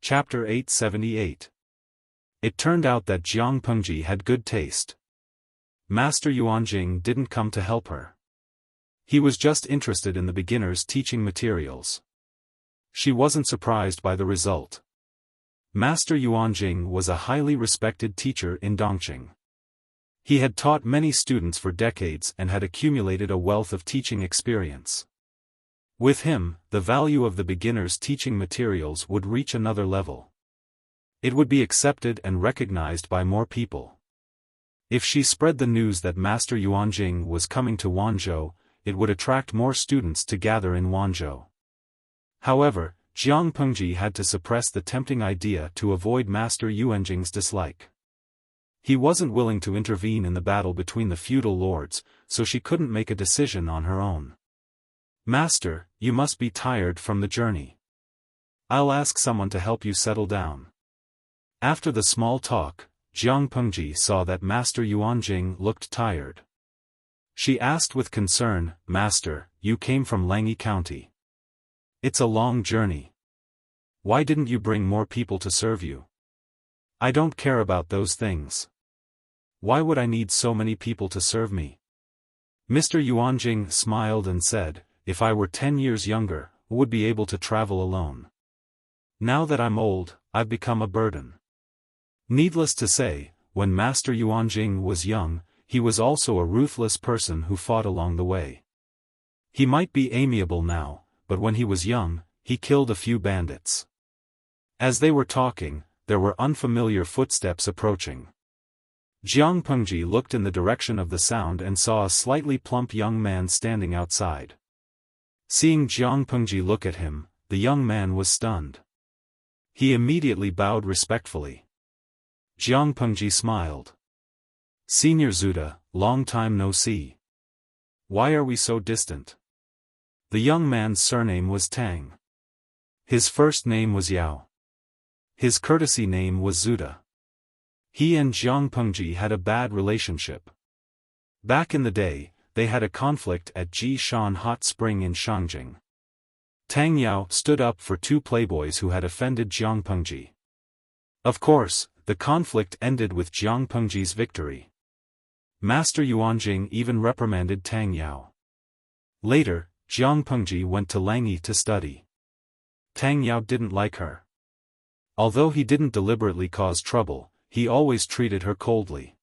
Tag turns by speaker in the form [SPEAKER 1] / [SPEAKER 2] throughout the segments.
[SPEAKER 1] Chapter 878. It turned out that Jiang Pengji had good taste. Master Yuanjing didn't come to help her. He was just interested in the beginner's teaching materials. She wasn't surprised by the result. Master Yuanjing was a highly respected teacher in Dongqing. He had taught many students for decades and had accumulated a wealth of teaching experience. With him, the value of the beginner's teaching materials would reach another level. It would be accepted and recognized by more people. If she spread the news that Master Yuanjing was coming to Wanzhou, it would attract more students to gather in Wanzhou. However, Jiang Pengji had to suppress the tempting idea to avoid Master Yuanjing's dislike. He wasn't willing to intervene in the battle between the feudal lords, so she couldn't make a decision on her own. Master, you must be tired from the journey. I'll ask someone to help you settle down. After the small talk, Jiang Pengji saw that Master Yuanjing looked tired. She asked with concern, Master, you came from Langyi County. It's a long journey. Why didn't you bring more people to serve you? I don't care about those things. Why would I need so many people to serve me? Mr. Yuanjing smiled and said, if I were 10 years younger, I would be able to travel alone. Now that I'm old, I've become a burden. Needless to say, when Master Yuanjing was young, he was also a ruthless person who fought along the way. He might be amiable now, but when he was young, he killed a few bandits. As they were talking, there were unfamiliar footsteps approaching. Jiang Pengji looked in the direction of the sound and saw a slightly plump young man standing outside. Seeing Jiang Pengji look at him, the young man was stunned. He immediately bowed respectfully. Jiang Pengji smiled. Senior Zuda, long time no see. Why are we so distant? The young man's surname was Tang. His first name was Yao. His courtesy name was Zuda. He and Jiang Pengji had a bad relationship. Back in the day, they had a conflict at Jishan Hot Spring in Shangjing. Tang Yao stood up for two playboys who had offended Jiang Pengji. Of course, the conflict ended with Jiang Pengji's victory. Master Yuanjing even reprimanded Tang Yao. Later, Jiang Pengji went to Langyi to study. Tang Yao didn't like her. Although he didn't deliberately cause trouble, he always treated her coldly.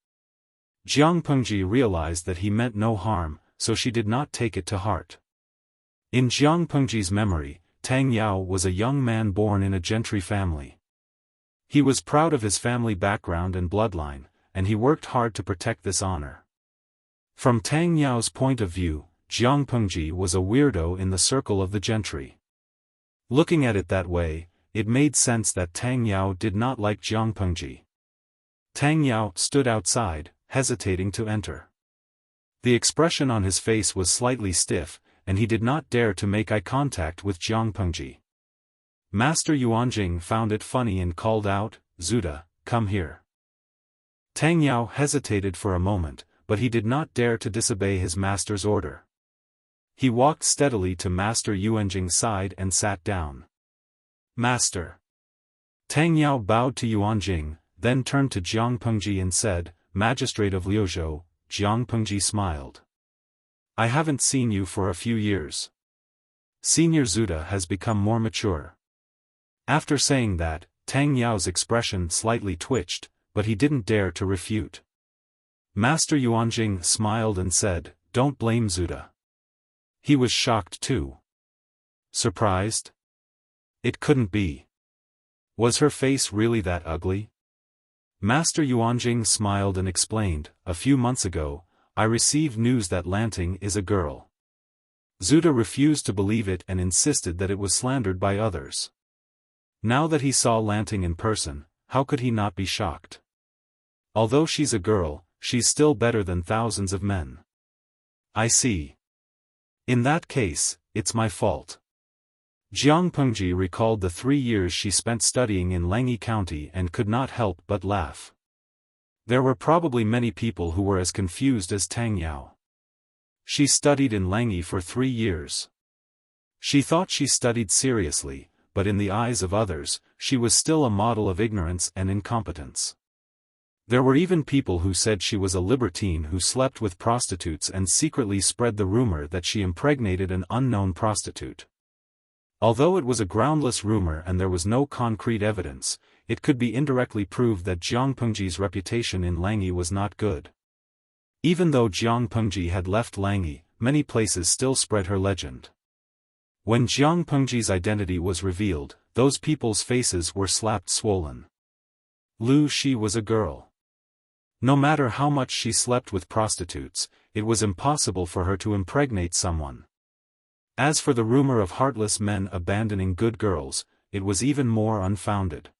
[SPEAKER 1] Jiang Pengji realized that he meant no harm, so she did not take it to heart. In Jiang Pengji's memory, Tang Yao was a young man born in a gentry family. He was proud of his family background and bloodline, and he worked hard to protect this honor. From Tang Yao's point of view, Jiang Pengji was a weirdo in the circle of the gentry. Looking at it that way, it made sense that Tang Yao did not like Jiang Pengji. Tang Yao stood outside, hesitating to enter. The expression on his face was slightly stiff, and he did not dare to make eye contact with Jiang Pengji. Master Yuanjing found it funny and called out, Zuda, come here. Tang Yao hesitated for a moment, but he did not dare to disobey his master's order. He walked steadily to Master Yuanjing's side and sat down. Master. Tang Yao bowed to Yuanjing, then turned to Jiang Pengji and said, Magistrate of Liuzhou. Jiang Pengji smiled. I haven't seen you for a few years. Senior Zuda has become more mature. After saying that, Tang Yao's expression slightly twitched, but he didn't dare to refute. Master Yuanjing smiled and said, Don't blame Zuda. He was shocked too. Surprised? It couldn't be. Was her face really that ugly? Master Yuanjing smiled and explained, a few months ago, I received news that Lanting is a girl. Zuda refused to believe it and insisted that it was slandered by others. Now that he saw Lanting in person, how could he not be shocked? Although she's a girl, she's still better than thousands of men. I see. In that case, it's my fault. Jiang Pengji recalled the 3 years she spent studying in Langyi County and could not help but laugh. There were probably many people who were as confused as Tang Yao. She studied in Langyi for 3 years. She thought she studied seriously, but in the eyes of others, she was still a model of ignorance and incompetence. There were even people who said she was a libertine who slept with prostitutes and secretly spread the rumor that she impregnated an unknown prostitute. Although it was a groundless rumor and there was no concrete evidence, it could be indirectly proved that Jiang Pengji's reputation in Langyi was not good. Even though Jiang Pengji had left Langyi, many places still spread her legend. When Jiang Pengji's identity was revealed, those people's faces were slapped swollen. Lu Shi was a girl. No matter how much she slept with prostitutes, it was impossible for her to impregnate someone. As for the rumor of heartless men abandoning good girls, it was even more unfounded.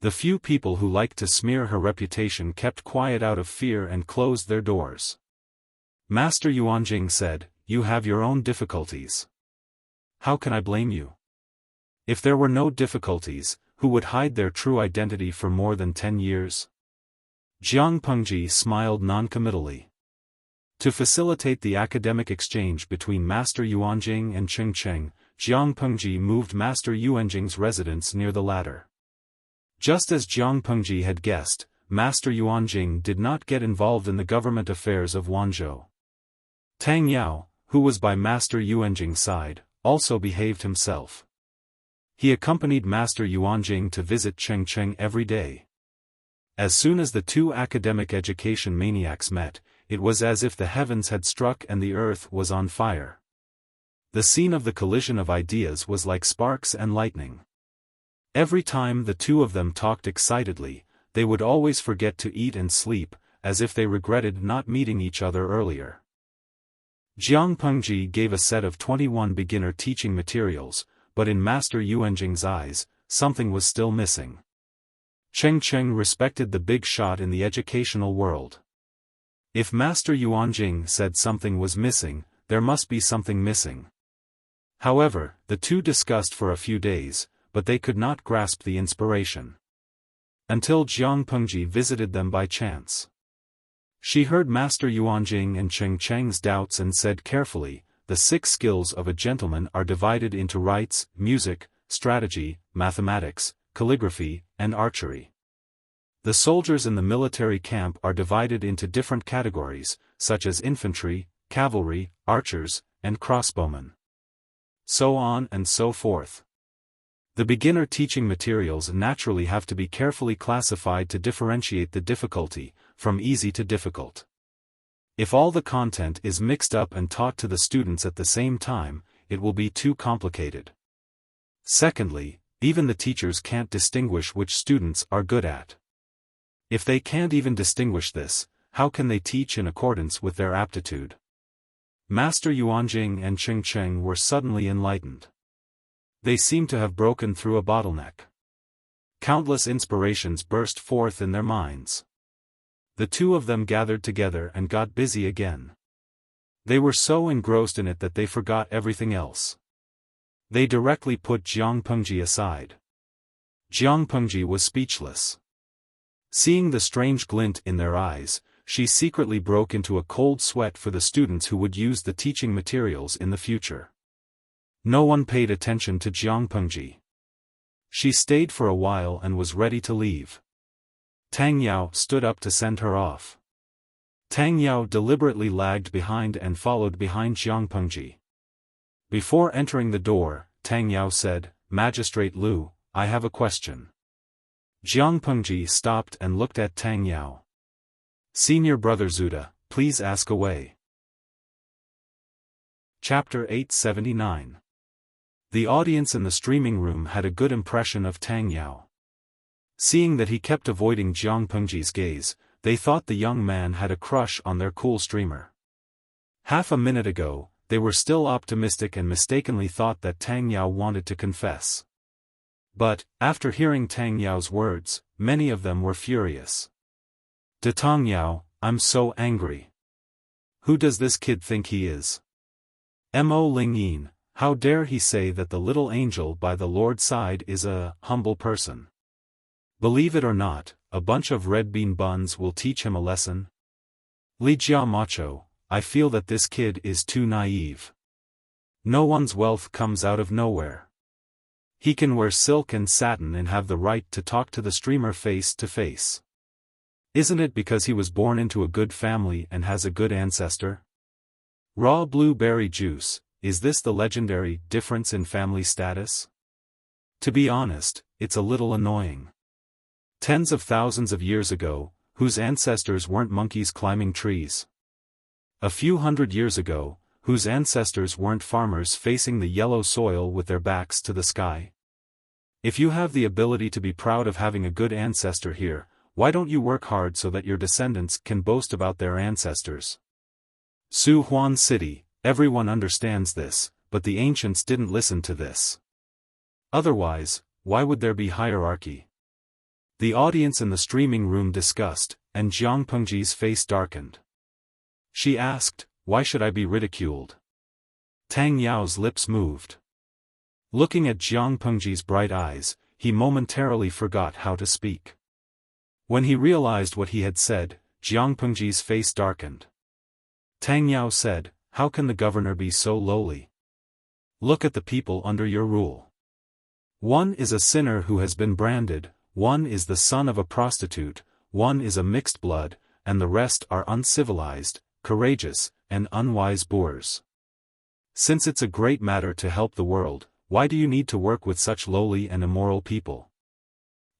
[SPEAKER 1] The few people who liked to smear her reputation kept quiet out of fear and closed their doors. Master Yuanjing said, "You have your own difficulties. How can I blame you? If there were no difficulties, who would hide their true identity for more than 10 years? Jiang Pengji smiled noncommittally. To facilitate the academic exchange between Master Yuanjing and Cheng Cheng, Jiang Pengji moved Master Yuanjing's residence near the latter. Just as Jiang Pengji had guessed, Master Yuanjing did not get involved in the government affairs of Wanzhou. Tang Yao, who was by Master Yuanjing's side, also behaved himself. He accompanied Master Yuanjing to visit Cheng Cheng every day. As soon as the two academic education maniacs met, it was as if the heavens had struck and the earth was on fire. The scene of the collision of ideas was like sparks and lightning. Every time the two of them talked excitedly, they would always forget to eat and sleep, as if they regretted not meeting each other earlier. Jiang Pengji gave a set of 21 beginner teaching materials, but in Master Yuanjing's eyes, something was still missing. Cheng Cheng respected the big shot in the educational world. If Master Yuanjing said something was missing, there must be something missing. However, the two discussed for a few days, but they could not grasp the inspiration. Until Jiang Pengji visited them by chance. She heard Master Yuanjing and Cheng Cheng's doubts and said carefully, "The 6 skills of a gentleman are divided into rites, music, strategy, mathematics, calligraphy, and archery. The soldiers in the military camp are divided into different categories, such as infantry, cavalry, archers, and crossbowmen. So on and so forth. The beginner teaching materials naturally have to be carefully classified to differentiate the difficulty, from easy to difficult. If all the content is mixed up and taught to the students at the same time, it will be too complicated. Secondly, even the teachers can't distinguish which students are good at. If they can't even distinguish this, how can they teach in accordance with their aptitude?" Master Yuanjing and Cheng Cheng were suddenly enlightened. They seemed to have broken through a bottleneck. Countless inspirations burst forth in their minds. The two of them gathered together and got busy again. They were so engrossed in it that they forgot everything else. They directly put Jiang Pengji aside. Jiang Pengji was speechless. Seeing the strange glint in their eyes, she secretly broke into a cold sweat for the students who would use the teaching materials in the future. No one paid attention to Jiang Pengji. She stayed for a while and was ready to leave. Tang Yao stood up to send her off. Tang Yao deliberately lagged behind and followed behind Jiang Pengji. Before entering the door, Tang Yao said, "Magistrate Lu, I have a question." Jiang Pengji stopped and looked at Tang Yao. "Senior brother Zuda, please ask away." Chapter 879. The audience in the streaming room had a good impression of Tang Yao. Seeing that he kept avoiding Jiang Pengji's gaze, they thought the young man had a crush on their cool streamer. Half a minute ago, they were still optimistic and mistakenly thought that Tang Yao wanted to confess. But, after hearing Tang Yao's words, many of them were furious. "Tang Yao, I'm so angry. Who does this kid think he is? Mo Ling Yin, how dare he say that the little angel by the Lord's side is a humble person? Believe it or not, a bunch of red bean buns will teach him a lesson. Li Jia Macho, I feel that this kid is too naive. No one's wealth comes out of nowhere. He can wear silk and satin and have the right to talk to the streamer face to face. Isn't it because he was born into a good family and has a good ancestor? Raw blueberry juice, is this the legendary difference in family status? To be honest, it's a little annoying. Tens of thousands of years ago, whose ancestors weren't monkeys climbing trees? A few hundred years ago, whose ancestors weren't farmers facing the yellow soil with their backs to the sky? If you have the ability to be proud of having a good ancestor here, why don't you work hard so that your descendants can boast about their ancestors? Su Huan City, everyone understands this, but the ancients didn't listen to this. Otherwise, why would there be hierarchy? The audience in the streaming room discussed, and Jiang Pengji's face darkened. She asked, "Why should I be ridiculed?" Tang Yao's lips moved. Looking at Jiang Pengji's bright eyes, he momentarily forgot how to speak. When he realized what he had said, Jiang Pengji's face darkened. Tang Yao said, "How can the governor be so lowly? Look at the people under your rule. One is a sinner who has been branded, one is the son of a prostitute, one is a mixed blood, and the rest are uncivilized, courageous, and unwise boors. Since it's a great matter to help the world, why do you need to work with such lowly and immoral people?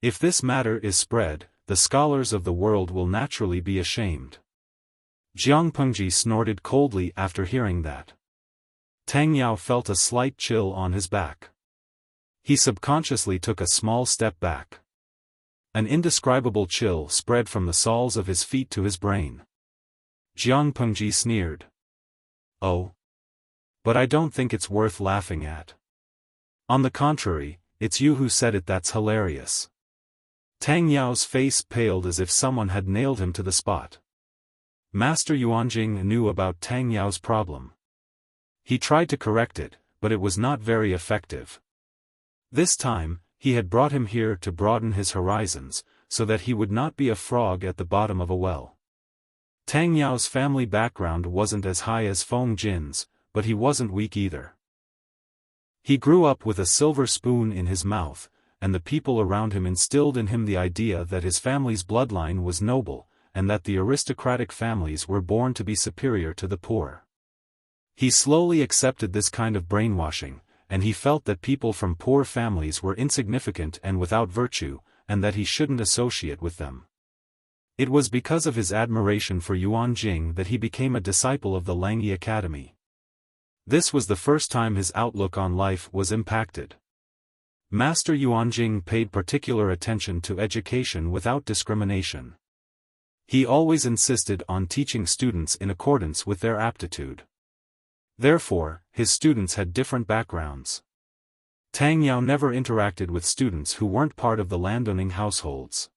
[SPEAKER 1] If this matter is spread, the scholars of the world will naturally be ashamed." Jiang Pengji snorted coldly after hearing that. Tang Yao felt a slight chill on his back. He subconsciously took a small step back. An indescribable chill spread from the soles of his feet to his brain. Jiang Pengji sneered. "Oh. But I don't think it's worth laughing at. On the contrary, it's you who said it that's hilarious." Tang Yao's face paled as if someone had nailed him to the spot. Master Yuanjing knew about Tang Yao's problem. He tried to correct it, but it was not very effective. This time, he had brought him here to broaden his horizons, so that he would not be a frog at the bottom of a well. Tang Yao's family background wasn't as high as Feng Jin's, but he wasn't weak either. He grew up with a silver spoon in his mouth, and the people around him instilled in him the idea that his family's bloodline was noble, and that the aristocratic families were born to be superior to the poor. He slowly accepted this kind of brainwashing, and he felt that people from poor families were insignificant and without virtue, and that he shouldn't associate with them. It was because of his admiration for Yuanjing that he became a disciple of the Langyi Academy. This was the first time his outlook on life was impacted. Master Yuanjing paid particular attention to education without discrimination. He always insisted on teaching students in accordance with their aptitude. Therefore, his students had different backgrounds. Tang Yao never interacted with students who weren't part of the landowning households.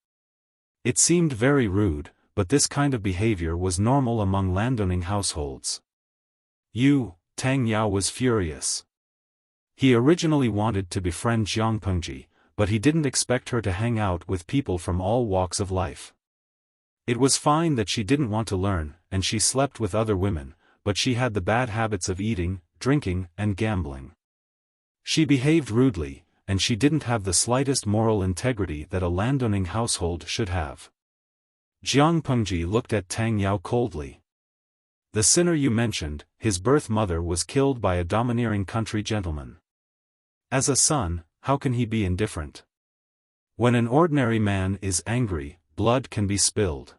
[SPEAKER 1] It seemed very rude, but this kind of behavior was normal among landowning households. Tang Yao was furious. He originally wanted to befriend Jiang Pengji, but he didn't expect her to hang out with people from all walks of life. It was fine that she didn't want to learn, and she slept with other women, but she had the bad habits of eating, drinking, and gambling. She behaved rudely, and she didn't have the slightest moral integrity that a landowning household should have. Jiang Pengji looked at Tang Yao coldly. "The sinner you mentioned, his birth mother was killed by a domineering country gentleman. As a son, how can he be indifferent? When an ordinary man is angry, blood can be spilled.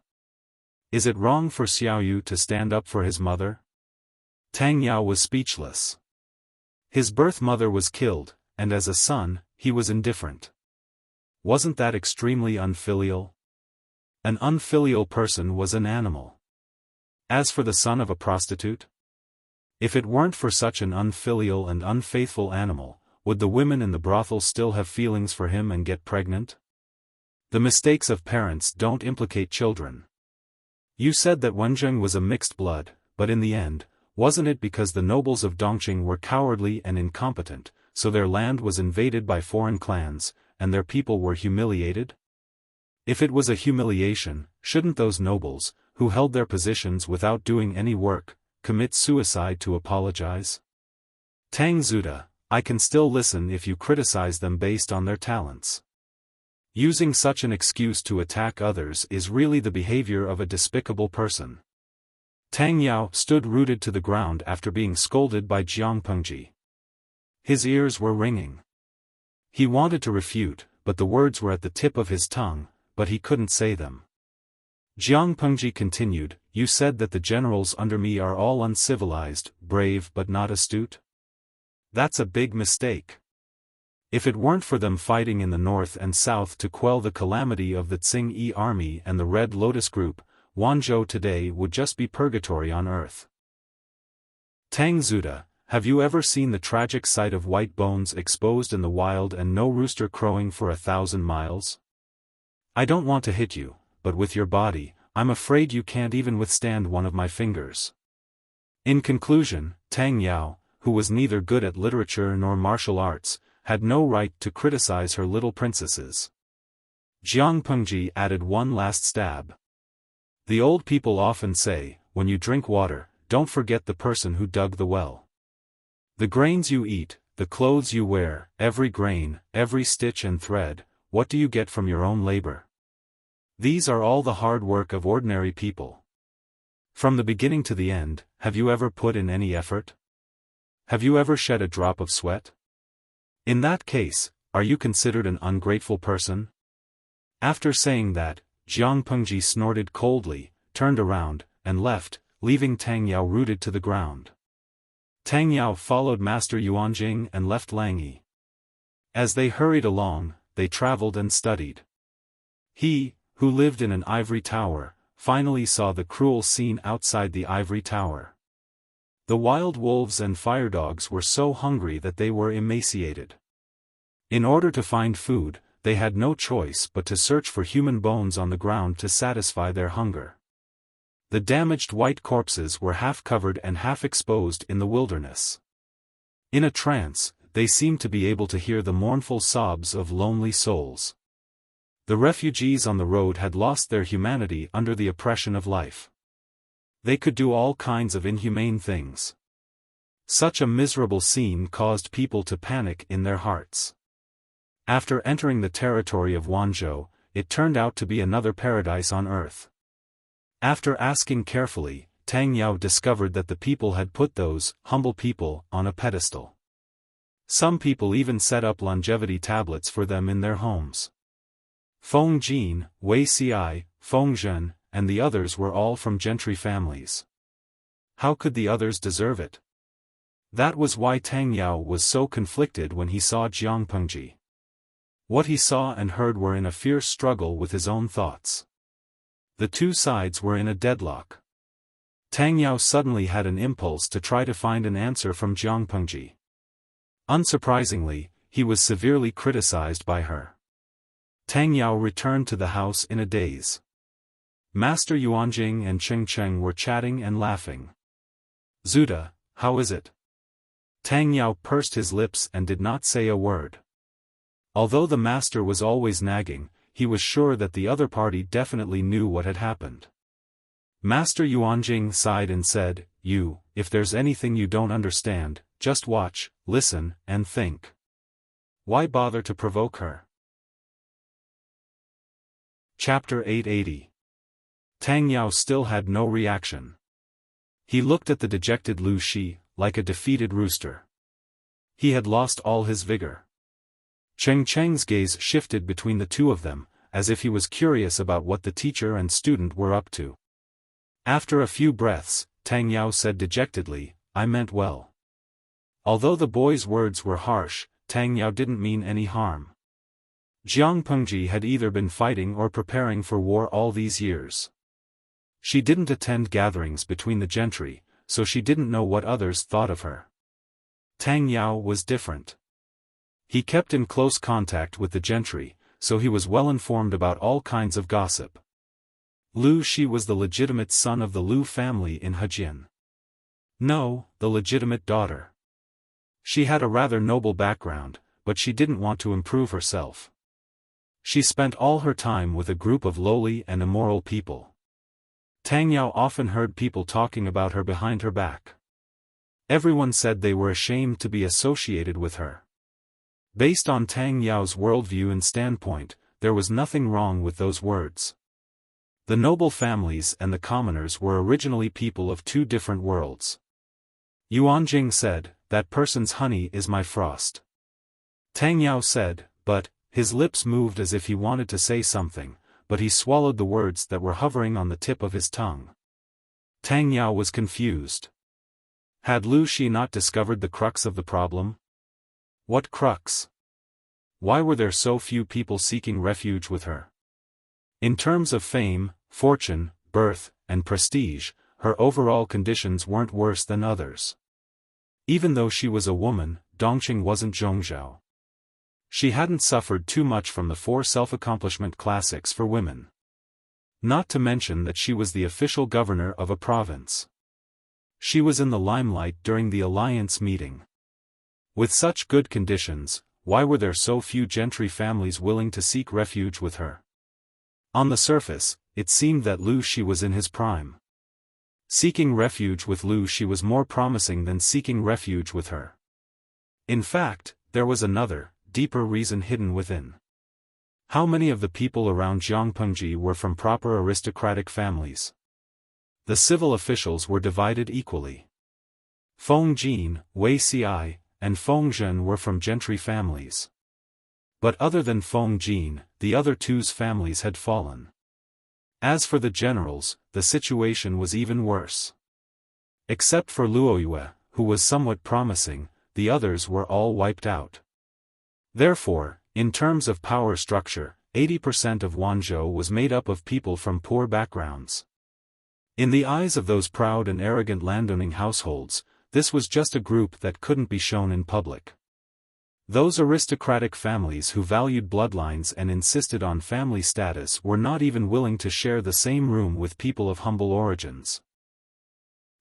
[SPEAKER 1] Is it wrong for Xiaoyu to stand up for his mother?" Tang Yao was speechless. His birth mother was killed, and as a son, he was indifferent. Wasn't that extremely unfilial? An unfilial person was an animal. As for the son of a prostitute? If it weren't for such an unfilial and unfaithful animal, would the women in the brothel still have feelings for him and get pregnant? The mistakes of parents don't implicate children. You said that Wenjing was a mixed blood, but in the end, wasn't it because the nobles of Dongqing were cowardly and incompetent, so their land was invaded by foreign clans, and their people were humiliated? If it was a humiliation, shouldn't those nobles, who held their positions without doing any work, commit suicide to apologize? Tang Zuda, I can still listen if you criticize them based on their talents. Using such an excuse to attack others is really the behavior of a despicable person. Tang Yao stood rooted to the ground after being scolded by Jiang Pengji. His ears were ringing. He wanted to refute, but the words were at the tip of his tongue, but he couldn't say them. Jiang Pengji continued, "You said that the generals under me are all uncivilized, brave but not astute? That's a big mistake. If it weren't for them fighting in the north and south to quell the calamity of the Tsing-Yi army and the Red Lotus group, Wanzhou today would just be purgatory on earth." Tang Zuda, have you ever seen the tragic sight of white bones exposed in the wild and no rooster crowing for 1,000 miles? I don't want to hit you, but with your body, I'm afraid you can't even withstand one of my fingers. In conclusion, Tang Yao, who was neither good at literature nor martial arts, had no right to criticize her little princesses. Jiang Pengji added one last stab. The old people often say, when you drink water, don't forget the person who dug the well. The grains you eat, the clothes you wear, every grain, every stitch and thread, what do you get from your own labor? These are all the hard work of ordinary people. From the beginning to the end, have you ever put in any effort? Have you ever shed a drop of sweat? In that case, are you considered an ungrateful person? After saying that, Jiang Pengji snorted coldly, turned around, and left, leaving Tang Yao rooted to the ground. Tang Yao followed Master Yuanjing and left Langyi. As they hurried along, they traveled and studied. He, who lived in an ivory tower, finally saw the cruel scene outside the ivory tower. The wild wolves and firedogs were so hungry that they were emaciated. In order to find food, they had no choice but to search for human bones on the ground to satisfy their hunger. The damaged white corpses were half covered and half exposed in the wilderness. In a trance, they seemed to be able to hear the mournful sobs of lonely souls. The refugees on the road had lost their humanity under the oppression of life. They could do all kinds of inhumane things. Such a miserable scene caused people to panic in their hearts. After entering the territory of Wanzhou, it turned out to be another paradise on earth. After asking carefully, Tang Yao discovered that the people had put those humble people on a pedestal. Some people even set up longevity tablets for them in their homes. Feng Jin, Wei Xi, Feng Zhen, and the others were all from gentry families. How could the others deserve it? That was why Tang Yao was so conflicted when he saw Jiang Pengji. What he saw and heard were in a fierce struggle with his own thoughts. The two sides were in a deadlock. Tang Yao suddenly had an impulse to try to find an answer from Jiang Pengji. Unsurprisingly, he was severely criticized by her. Tang Yao returned to the house in a daze. Master Yuanjing and Cheng Cheng were chatting and laughing. "Zuda, how is it?" Tang Yao pursed his lips and did not say a word. Although the master was always nagging, he was sure that the other party definitely knew what had happened. Master Yuanjing sighed and said, If there's anything you don't understand, just watch, listen, and think. Why bother to provoke her? Chapter 880. Tang Yao still had no reaction. He looked at the dejected Lu Shi, like a defeated rooster. He had lost all his vigor. Cheng Cheng's gaze shifted between the two of them, as if he was curious about what the teacher and student were up to. After a few breaths, Tang Yao said dejectedly, "I meant well." Although the boy's words were harsh, Tang Yao didn't mean any harm. Jiang Pengji had either been fighting or preparing for war all these years. She didn't attend gatherings between the gentry, so she didn't know what others thought of her. Tang Yao was different. He kept in close contact with the gentry, so he was well informed about all kinds of gossip. Lu Shi was the legitimate son of the Lu family in Hejian. No, the legitimate daughter. She had a rather noble background, but she didn't want to improve herself. She spent all her time with a group of lowly and immoral people. Tang Yao often heard people talking about her behind her back. Everyone said they were ashamed to be associated with her. Based on Tang Yao's worldview and standpoint, there was nothing wrong with those words. The noble families and the commoners were originally people of two different worlds. Yuanjing said, "That person's honey is my frost." Tang Yao said, "But," his lips moved as if he wanted to say something, but he swallowed the words that were hovering on the tip of his tongue. Tang Yao was confused. Had Lu Shi not discovered the crux of the problem? What crux? Why were there so few people seeking refuge with her? In terms of fame, fortune, birth, and prestige, her overall conditions weren't worse than others. Even though she was a woman, Dongqing wasn't Zhongzhou. She hadn't suffered too much from the 4 self-accomplishment classics for women. Not to mention that she was the official governor of a province. She was in the limelight during the alliance meeting. With such good conditions, why were there so few gentry families willing to seek refuge with her? On the surface, it seemed that Lu Shi was in his prime. Seeking refuge with Lu Shi was more promising than seeking refuge with her. In fact, there was another, deeper reason hidden within. How many of the people around Jiangpengji were from proper aristocratic families? The civil officials were divided equally. Feng Jin, Wei Xi, and Feng Zhen were from gentry families. But other than Feng Jin, the other two's families had fallen. As for the generals, the situation was even worse. Except for Luoyue, who was somewhat promising, the others were all wiped out. Therefore, in terms of power structure, 80% of Wanzhou was made up of people from poor backgrounds. In the eyes of those proud and arrogant landowning households, this was just a group that couldn't be shown in public. Those aristocratic families who valued bloodlines and insisted on family status were not even willing to share the same room with people of humble origins.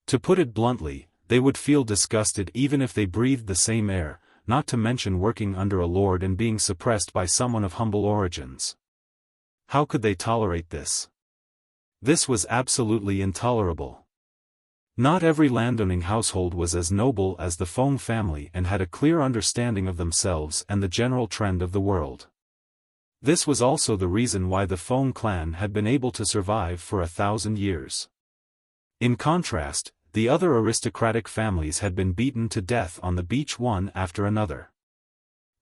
[SPEAKER 1] To put it bluntly, they would feel disgusted even if they breathed the same air, not to mention working under a lord and being suppressed by someone of humble origins. How could they tolerate this? This was absolutely intolerable. Not every landowning household was as noble as the Feng family and had a clear understanding of themselves and the general trend of the world. This was also the reason why the Feng clan had been able to survive for 1,000 years. In contrast, the other aristocratic families had been beaten to death on the beach one after another.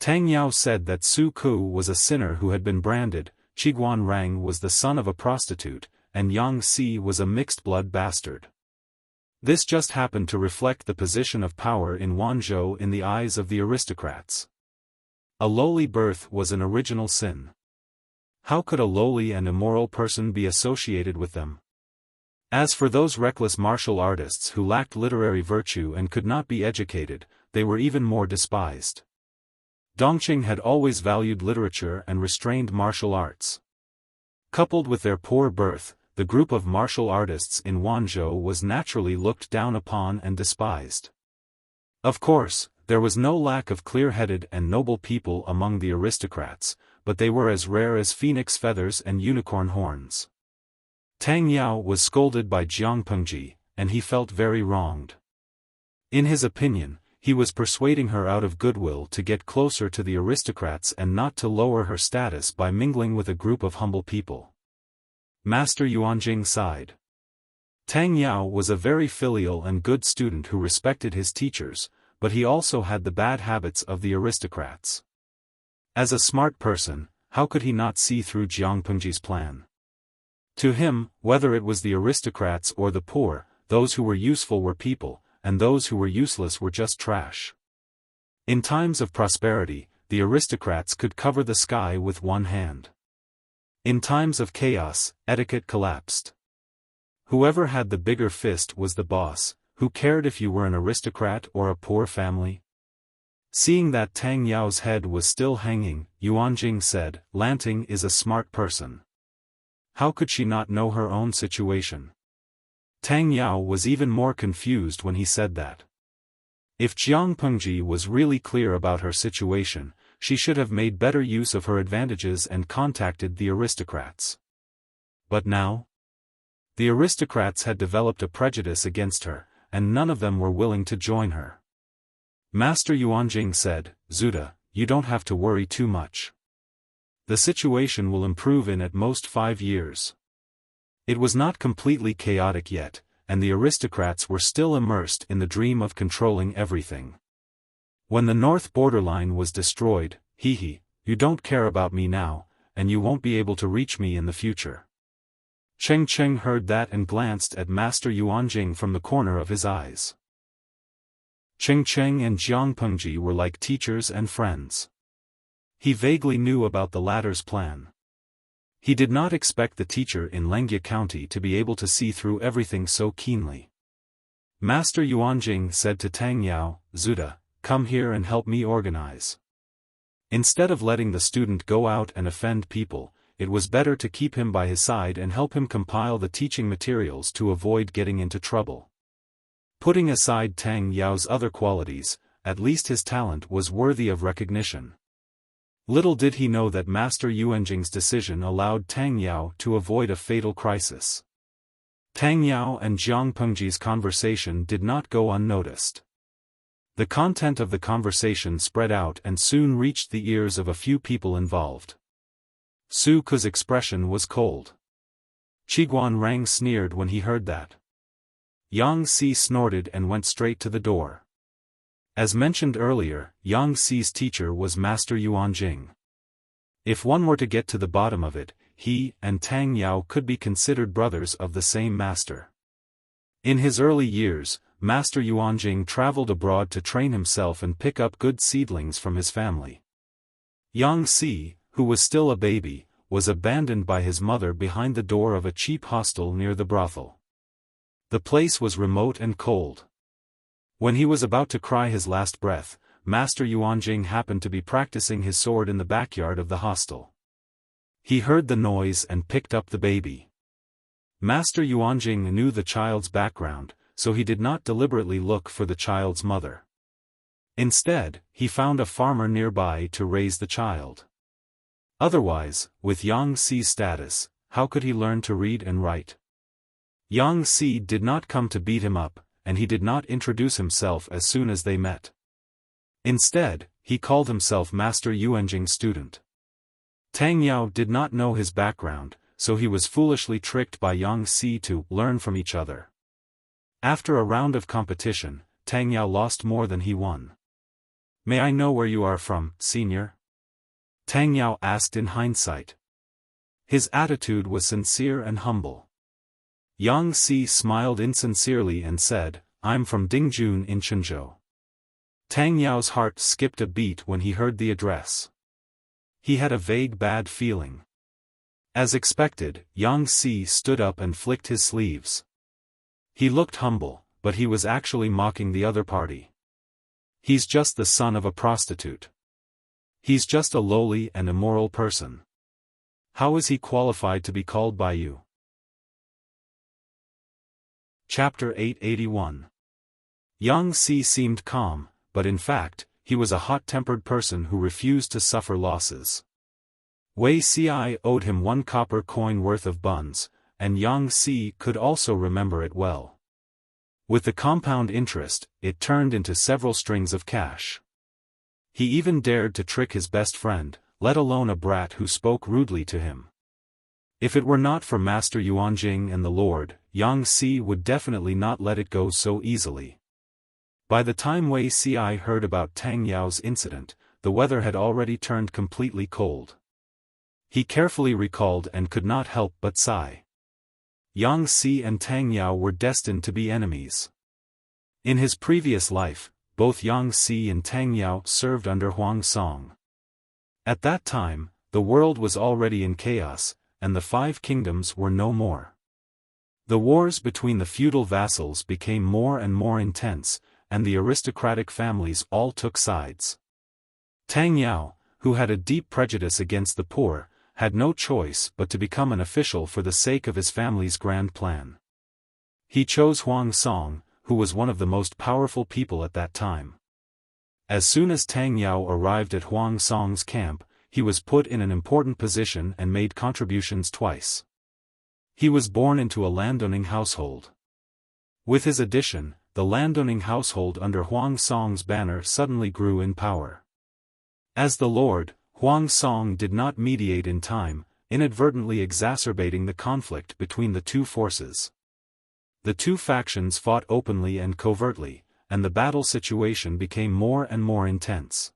[SPEAKER 1] Tang Yao said that Su Ku was a sinner who had been branded, Qiguan Rang was the son of a prostitute, and Yang Si was a mixed-blood bastard. This just happened to reflect the position of power in Wanzhou in the eyes of the aristocrats. A lowly birth was an original sin. How could a lowly and immoral person be associated with them? As for those reckless martial artists who lacked literary virtue and could not be educated, they were even more despised. Dongqing had always valued literature and restrained martial arts. Coupled with their poor birth, the group of martial artists in Wanzhou was naturally looked down upon and despised. Of course, there was no lack of clear-headed and noble people among the aristocrats, but they were as rare as phoenix feathers and unicorn horns. Tang Yao was scolded by Jiangpengji, and he felt very wronged. In his opinion, he was persuading her out of goodwill to get closer to the aristocrats and not to lower her status by mingling with a group of humble people. Master Yuanjing sighed. Tang Yao was a very filial and good student who respected his teachers, but he also had the bad habits of the aristocrats. As a smart person, how could he not see through Jiangpengji's plan? To him, whether it was the aristocrats or the poor, those who were useful were people, and those who were useless were just trash. In times of prosperity, the aristocrats could cover the sky with one hand. In times of chaos, etiquette collapsed. Whoever had the bigger fist was the boss. Who cared if you were an aristocrat or a poor family? Seeing that Tang Yao's head was still hanging, Yuanjing said, "Lanting is a smart person. How could she not know her own situation?" Tang Yao was even more confused when he said that. If Jiangpengji was really clear about her situation, she should have made better use of her advantages and contacted the aristocrats. But now? The aristocrats had developed a prejudice against her, and none of them were willing to join her. Master Yuanjing said, "Zuda, you don't have to worry too much. The situation will improve in at most 5 years." It was not completely chaotic yet, and the aristocrats were still immersed in the dream of controlling everything. When the north borderline was destroyed, you don't care about me now, and you won't be able to reach me in the future. Cheng Cheng heard that and glanced at Master Yuanjing from the corner of his eyes. Cheng Cheng and Jiang Pengji were like teachers and friends. He vaguely knew about the latter's plan. He did not expect the teacher in Lengjia County to be able to see through everything so keenly. Master Yuanjing said to Tang Yao, "Zuda, come here and help me organize." Instead of letting the student go out and offend people, it was better to keep him by his side and help him compile the teaching materials to avoid getting into trouble. Putting aside Tang Yao's other qualities, at least his talent was worthy of recognition. Little did he know that Master Yuanjing's decision allowed Tang Yao to avoid a fatal crisis. Tang Yao and Jiang Pengji's conversation did not go unnoticed. The content of the conversation spread out and soon reached the ears of a few people involved. Su Ke's expression was cold. Qiguan Rang sneered when he heard that. Yang Si snorted and went straight to the door. As mentioned earlier, Yang Si's teacher was Master Yuanjing. If one were to get to the bottom of it, he and Tang Yao could be considered brothers of the same master. In his early years, Master Yuanjing traveled abroad to train himself and pick up good seedlings from his family. Yang Si, who was still a baby, was abandoned by his mother behind the door of a cheap hostel near the brothel. The place was remote and cold. When he was about to cry his last breath, Master Yuanjing happened to be practicing his sword in the backyard of the hostel. He heard the noise and picked up the baby. Master Yuanjing knew the child's background, so he did not deliberately look for the child's mother. Instead, he found a farmer nearby to raise the child. Otherwise, with Yang Si's status, how could he learn to read and write? Yang Si did not come to beat him up, and he did not introduce himself as soon as they met. Instead, he called himself Master Yuanjing's student. Tang Yao did not know his background, so he was foolishly tricked by Yang Si to learn from each other. After a round of competition, Tang Yao lost more than he won. "May I know where you are from, senior?" Tang Yao asked in hindsight. His attitude was sincere and humble. Yang Si smiled insincerely and said, "I'm from Dingjun in Chenzhou." Tang Yao's heart skipped a beat when he heard the address. He had a vague bad feeling. As expected, Yang Si stood up and flicked his sleeves. He looked humble, but he was actually mocking the other party. "He's just the son of a prostitute. He's just a lowly and immoral person. How is he qualified to be called by you?" Chapter 881. Yang Si seemed calm, but in fact, he was a hot-tempered person who refused to suffer losses. Wei Ci owed him 1 copper coin worth of buns, and Yang Si could also remember it well. With the compound interest, it turned into several strings of cash. He even dared to trick his best friend, let alone a brat who spoke rudely to him. If it were not for Master Yuanjing and the Lord, Yang Si would definitely not let it go so easily. By the time Wei Ci heard about Tang Yao's incident, the weather had already turned completely cold. He carefully recalled and could not help but sigh. Yang Si and Tang Yao were destined to be enemies. In his previous life, both Yang Si and Tang Yao served under Huang Song. At that time, the world was already in chaos, and the 5 kingdoms were no more. The wars between the feudal vassals became more and more intense, and the aristocratic families all took sides. Tang Yao, who had a deep prejudice against the poor, had no choice but to become an official for the sake of his family's grand plan. He chose Huang Song, who was one of the most powerful people at that time. As soon as Tang Yao arrived at Huang Song's camp, he was put in an important position and made contributions twice. He was born into a landowning household. With his addition, the landowning household under Huang Song's banner suddenly grew in power. As the lord, Huang Song did not mediate in time, inadvertently exacerbating the conflict between the two forces. The two factions fought openly and covertly, and the battle situation became more and more intense.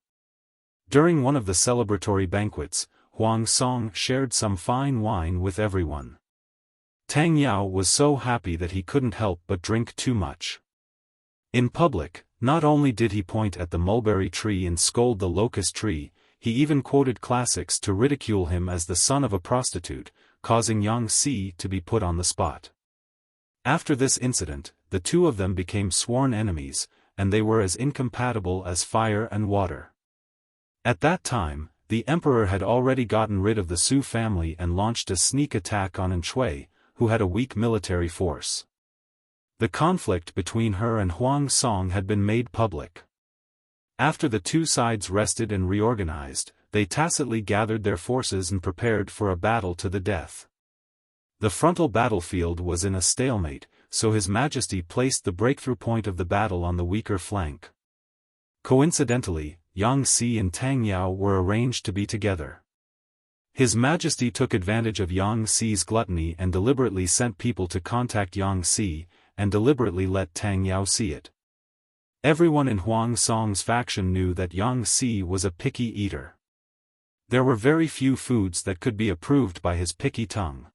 [SPEAKER 1] During one of the celebratory banquets, Huang Song shared some fine wine with everyone. Tang Yao was so happy that he couldn't help but drink too much. In public, not only did he point at the mulberry tree and scold the locust tree, he even quoted classics to ridicule him as the son of a prostitute, causing Yang Si to be put on the spot. After this incident, the two of them became sworn enemies, and they were as incompatible as fire and water. At that time, the emperor had already gotten rid of the Su family and launched a sneak attack on Anshui, who had a weak military force. The conflict between her and Huang Song had been made public. After the two sides rested and reorganized, they tacitly gathered their forces and prepared for a battle to the death. The frontal battlefield was in a stalemate, so His Majesty placed the breakthrough point of the battle on the weaker flank. Coincidentally, Yang Si and Tang Yao were arranged to be together. His Majesty took advantage of Yang Si's gluttony and deliberately sent people to contact Yang Si, and deliberately let Tang Yao see it. Everyone in Huang Song's faction knew that Yang Si was a picky eater. There were very few foods that could be approved by his picky tongue.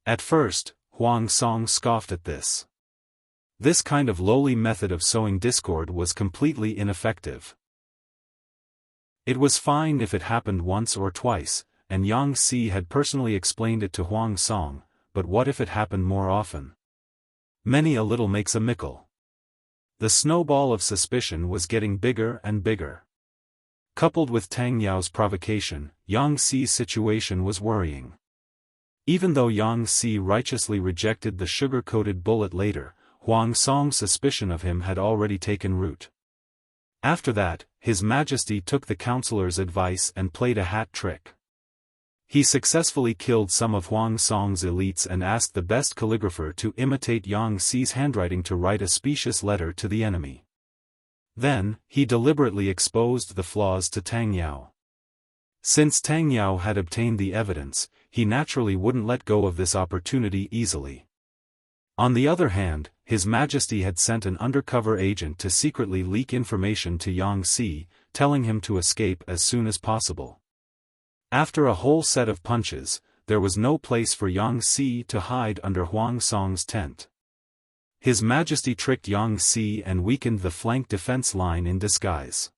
[SPEAKER 1] At first, Huang Song scoffed at this. This kind of lowly method of sowing discord was completely ineffective. It was fine if it happened once or twice, and Yang Si had personally explained it to Huang Song, but what if it happened more often? Many a little makes a mickle. The snowball of suspicion was getting bigger and bigger. Coupled with Tang Yao's provocation, Yang Si's situation was worrying. Even though Yang Si righteously rejected the sugar-coated bullet later, Huang Song's suspicion of him had already taken root. After that, His Majesty took the counselor's advice and played a hat trick. He successfully killed some of Huang Song's elites and asked the best calligrapher to imitate Yang Si's handwriting to write a specious letter to the enemy. Then, he deliberately exposed the flaws to Tang Yao. Since Tang Yao had obtained the evidence, he naturally wouldn't let go of this opportunity easily. On the other hand, His Majesty had sent an undercover agent to secretly leak information to Yang Si, telling him to escape as soon as possible. After a whole set of punches, there was no place for Yang Si to hide under Huang Song's tent. His Majesty tricked Yang Si and weakened the flank defense line in disguise.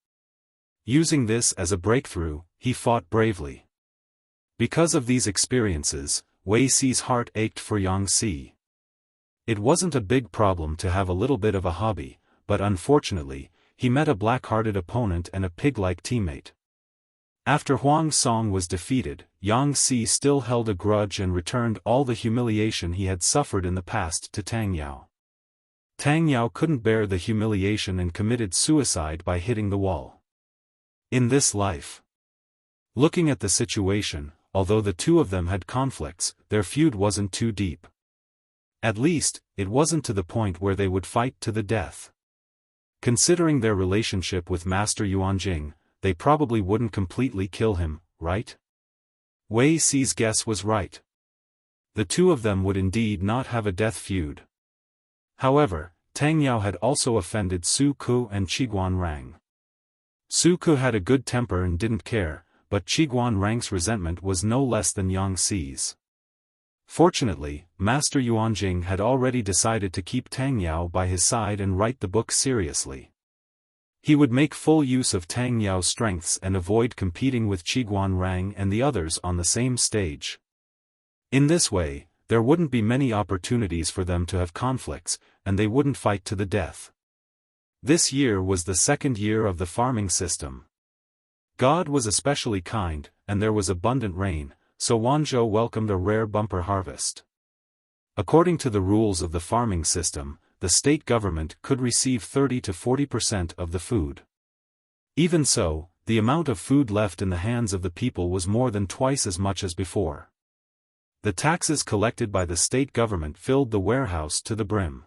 [SPEAKER 1] Using this as a breakthrough, he fought bravely. Because of these experiences, Wei Si's heart ached for Yang Si. It wasn't a big problem to have a little bit of a hobby, but unfortunately, he met a black-hearted opponent and a pig-like teammate. After Huang Song was defeated, Yang Si still held a grudge and returned all the humiliation he had suffered in the past to Tang Yao. Tang Yao couldn't bear the humiliation and committed suicide by hitting the wall. In this life. Looking at the situation, although the two of them had conflicts, their feud wasn't too deep. At least, it wasn't to the point where they would fight to the death. Considering their relationship with Master Yuanjing, they probably wouldn't completely kill him, right? Wei Si's guess was right. The two of them would indeed not have a death feud. However, Tang Yao had also offended Su Ku and Qiguan Rang. Su Ku had a good temper and didn't care, but Qiguan Rang's resentment was no less than Yang Si's. Fortunately, Master Yuanjing had already decided to keep Tang Yao by his side and write the book seriously. He would make full use of Tang Yao's strengths and avoid competing with Qiguan Rang and the others on the same stage. In this way, there wouldn't be many opportunities for them to have conflicts, and they wouldn't fight to the death. This year was the second year of the farming system. God was especially kind, and there was abundant rain, so Wanzhou welcomed a rare bumper harvest. According to the rules of the farming system, the state government could receive 30 to 40% of the food. Even so, the amount of food left in the hands of the people was more than twice as much as before. The taxes collected by the state government filled the warehouse to the brim.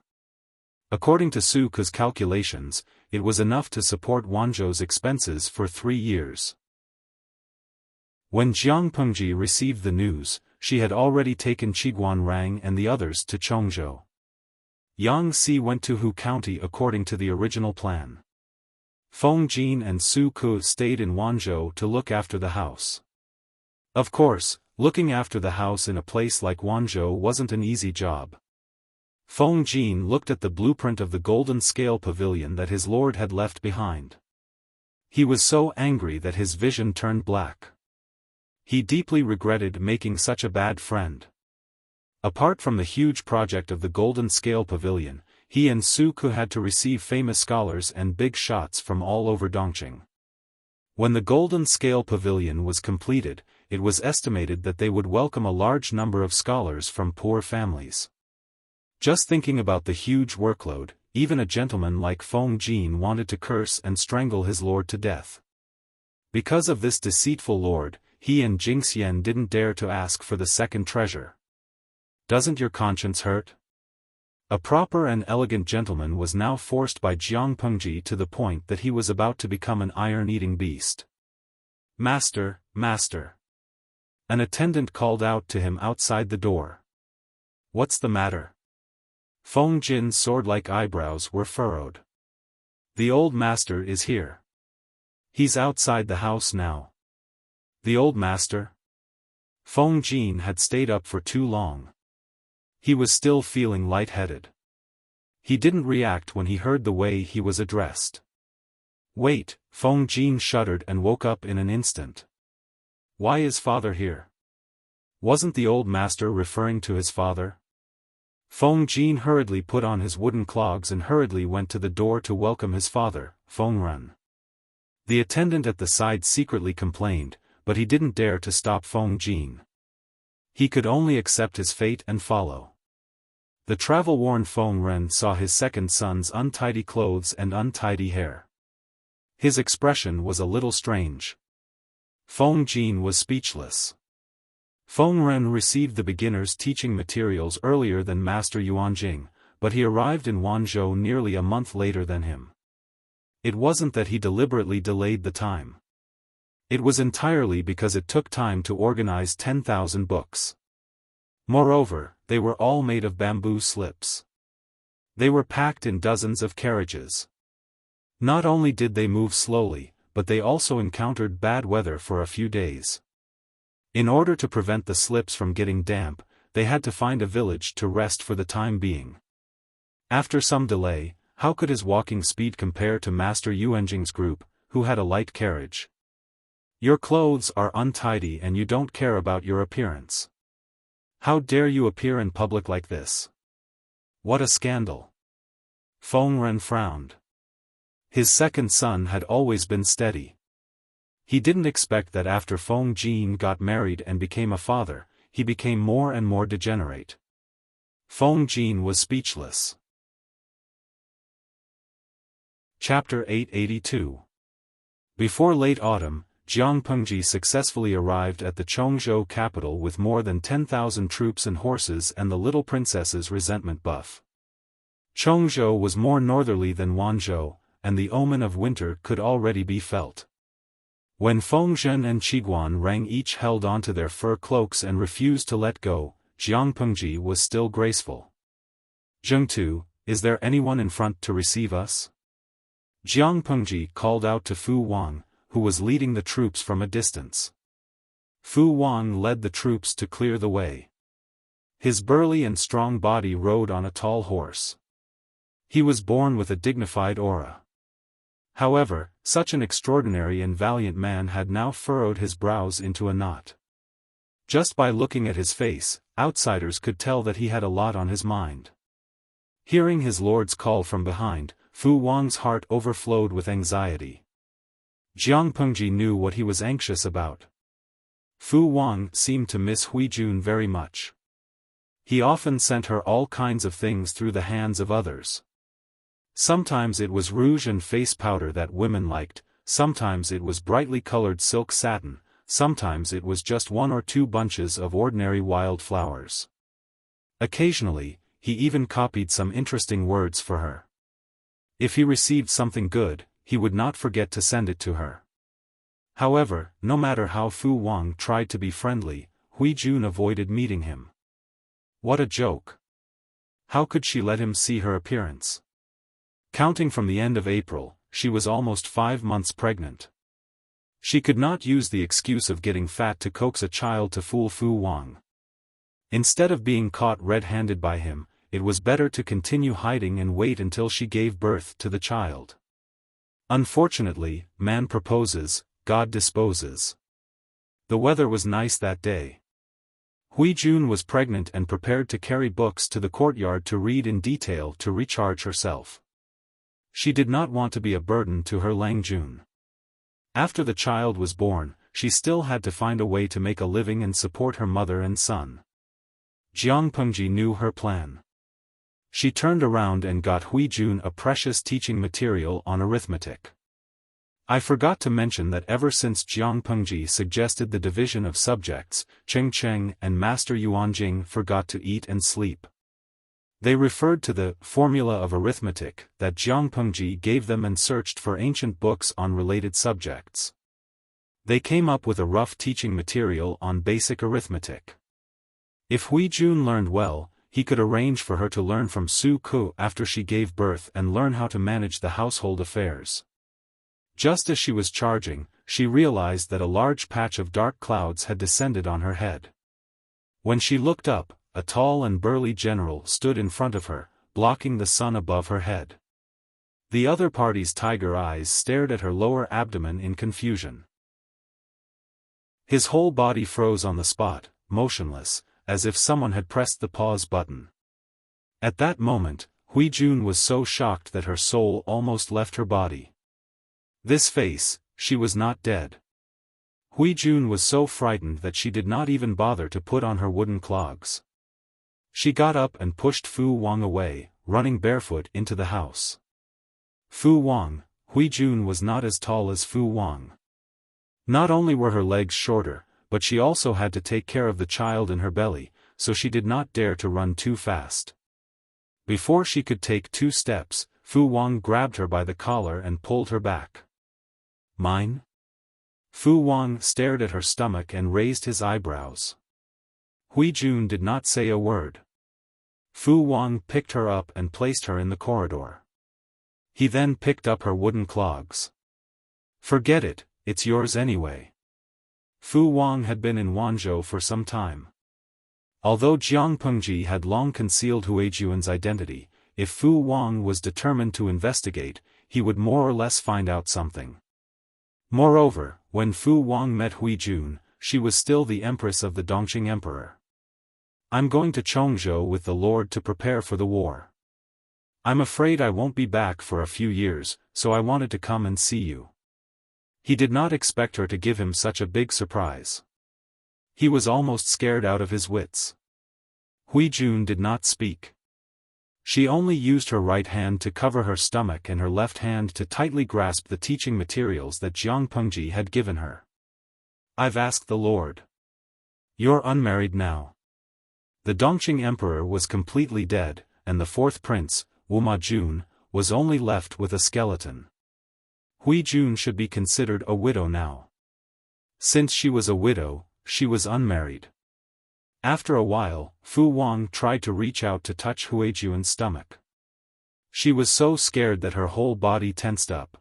[SPEAKER 1] According to Su Ke's calculations, it was enough to support Wanzhou's expenses for 3 years. When Jiang Pengji received the news, she had already taken Qiguan Rang and the others to Chongzhou. Yang Si went to Hu County according to the original plan. Feng Jin and Su Ke stayed in Wanzhou to look after the house. Of course, looking after the house in a place like Wanzhou wasn't an easy job. Feng Jin looked at the blueprint of the golden scale pavilion that his lord had left behind. He was so angry that his vision turned black. He deeply regretted making such a bad friend. Apart from the huge project of the golden scale pavilion, he and Su Ke had to receive famous scholars and big shots from all over Dongqing. When the golden scale pavilion was completed, it was estimated that they would welcome a large number of scholars from poor families. Just thinking about the huge workload, even a gentleman like Feng Jin wanted to curse and strangle his lord to death. Because of this deceitful lord, he and Jingxian didn't dare to ask for the second treasure. Doesn't your conscience hurt? A proper and elegant gentleman was now forced by Jiang Pengji to the point that he was about to become an iron-eating beast. Master, master. An attendant called out to him outside the door. What's the matter? Feng Jin's sword-like eyebrows were furrowed. The old master is here. He's outside the house now. The old master? Feng Jin had stayed up for too long. He was still feeling lightheaded. He didn't react when he heard the way he was addressed. Wait, Feng Jin shuddered and woke up in an instant. Why is father here? Wasn't the old master referring to his father? Feng Jin hurriedly put on his wooden clogs and hurriedly went to the door to welcome his father, Feng Ren. The attendant at the side secretly complained, but he didn't dare to stop Feng Jin. He could only accept his fate and follow. The travel-worn Feng Ren saw his second son's untidy clothes and untidy hair. His expression was a little strange. Feng Jin was speechless. Feng Ren received the beginner's teaching materials earlier than Master Yuanjing, but he arrived in Wanzhou nearly a month later than him. It wasn't that he deliberately delayed the time. It was entirely because it took time to organize 10,000 books. Moreover, they were all made of bamboo slips. They were packed in dozens of carriages. Not only did they move slowly, but they also encountered bad weather for a few days. In order to prevent the slips from getting damp, they had to find a village to rest for the time being. After some delay, how could his walking speed compare to Master Yuanjing's group, who had a light carriage? Your clothes are untidy and you don't care about your appearance. How dare you appear in public like this? What a scandal! Feng Ren frowned. His second son had always been steady. He didn't expect that after Feng Jin got married and became a father, he became more and more degenerate. Feng Jin was speechless. Chapter 882. Before late autumn, Jiang Pengji successfully arrived at the Chongzhou capital with more than 10,000 troops and horses and the little princess's resentment buff. Chongzhou was more northerly than Wanzhou, and the omen of winter could already be felt. When Feng Zhen and Qiguan Rang each held onto their fur cloaks and refused to let go, Jiang Pengji was still graceful. Zhengtu, is there anyone in front to receive us? Jiang Pengji called out to Fu Wang, who was leading the troops from a distance. Fu Wang led the troops to clear the way. His burly and strong body rode on a tall horse. He was born with a dignified aura. However, such an extraordinary and valiant man had now furrowed his brows into a knot. Just by looking at his face, outsiders could tell that he had a lot on his mind. Hearing his lord's call from behind, Fu Wang's heart overflowed with anxiety. Jiang Pengji knew what he was anxious about. Fu Wang seemed to miss Huijun very much. He often sent her all kinds of things through the hands of others. Sometimes it was rouge and face powder that women liked, sometimes it was brightly colored silk satin, sometimes it was just 1 or 2 bunches of ordinary wild flowers. Occasionally, he even copied some interesting words for her. If he received something good, he would not forget to send it to her. However, no matter how Fu Wang tried to be friendly, Hui Jun avoided meeting him. What a joke! How could she let him see her appearance? Counting from the end of April, she was almost 5 months pregnant. She could not use the excuse of getting fat to coax a child to fool Fu Wang. Instead of being caught red-handed by him, it was better to continue hiding and wait until she gave birth to the child. Unfortunately, man proposes, God disposes. The weather was nice that day. Hui Jun was pregnant and prepared to carry books to the courtyard to read in detail to recharge herself. She did not want to be a burden to her Lang Jun. After the child was born, she still had to find a way to make a living and support her mother and son. Jiang Pengji knew her plan. She turned around and got Hui Jun a precious teaching material on arithmetic. I forgot to mention that ever since Jiang Pengji suggested the division of subjects, Cheng Cheng and Master Yuanjing forgot to eat and sleep. They referred to the formula of arithmetic that Jiang Pengji gave them and searched for ancient books on related subjects. They came up with a rough teaching material on basic arithmetic. If Hui Jun learned well, he could arrange for her to learn from Su Ku after she gave birth and learn how to manage the household affairs. Just as she was charging, she realized that a large patch of dark clouds had descended on her head. When she looked up, a tall and burly general stood in front of her, blocking the sun above her head. The other party's tiger eyes stared at her lower abdomen in confusion. His whole body froze on the spot, motionless, as if someone had pressed the pause button. At that moment, Hui Jun was so shocked that her soul almost left her body. This face, she was not dead. Hui Jun was so frightened that she did not even bother to put on her wooden clogs. She got up and pushed Fu Wang away, running barefoot into the house. Fu Wang, Hui Jun was not as tall as Fu Wang. Not only were her legs shorter, but she also had to take care of the child in her belly, so she did not dare to run too fast. Before she could take 2 steps, Fu Wang grabbed her by the collar and pulled her back. Mine? Fu Wang stared at her stomach and raised his eyebrows. Hui Jun did not say a word. Fu Wang picked her up and placed her in the corridor. He then picked up her wooden clogs. Forget it, it's yours anyway. Fu Wang had been in Wanzhou for some time. Although Jiang Pengji had long concealed Huijuan's identity, if Fu Wang was determined to investigate, he would more or less find out something. Moreover, when Fu Wang met Hui Jun, she was still the Empress of the Dongqing Emperor. I'm going to Chongzhou with the Lord to prepare for the war. I'm afraid I won't be back for a few years, so I wanted to come and see you. He did not expect her to give him such a big surprise. He was almost scared out of his wits. Hui Jun did not speak. She only used her right hand to cover her stomach and her left hand to tightly grasp the teaching materials that Jiang Pengji had given her. I've asked the Lord. You're unmarried now. The Dongqing Emperor was completely dead, and the 4th prince, Wu Ma Jun, was only left with a skeleton. Hui Jun should be considered a widow now. Since she was a widow, she was unmarried. After a while, Fu Wang tried to reach out to touch Huijuan's stomach. She was so scared that her whole body tensed up.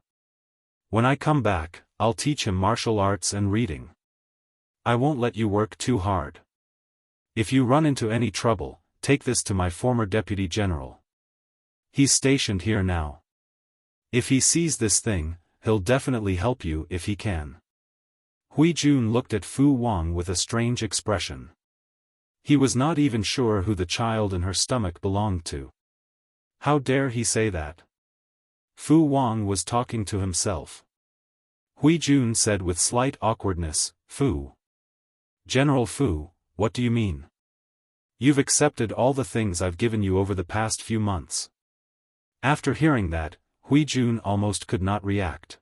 [SPEAKER 1] When I come back, I'll teach him martial arts and reading. I won't let you work too hard. If you run into any trouble, take this to my former deputy general. He's stationed here now. If he sees this thing, he'll definitely help you if he can. Hui Jun looked at Fu Wang with a strange expression. He was not even sure who the child in her stomach belonged to. How dare he say that? Fu Wang was talking to himself. Hui Jun said with slight awkwardness, Fu. General Fu, what do you mean? You've accepted all the things I've given you over the past few months. After hearing that, Hui Jun almost could not react.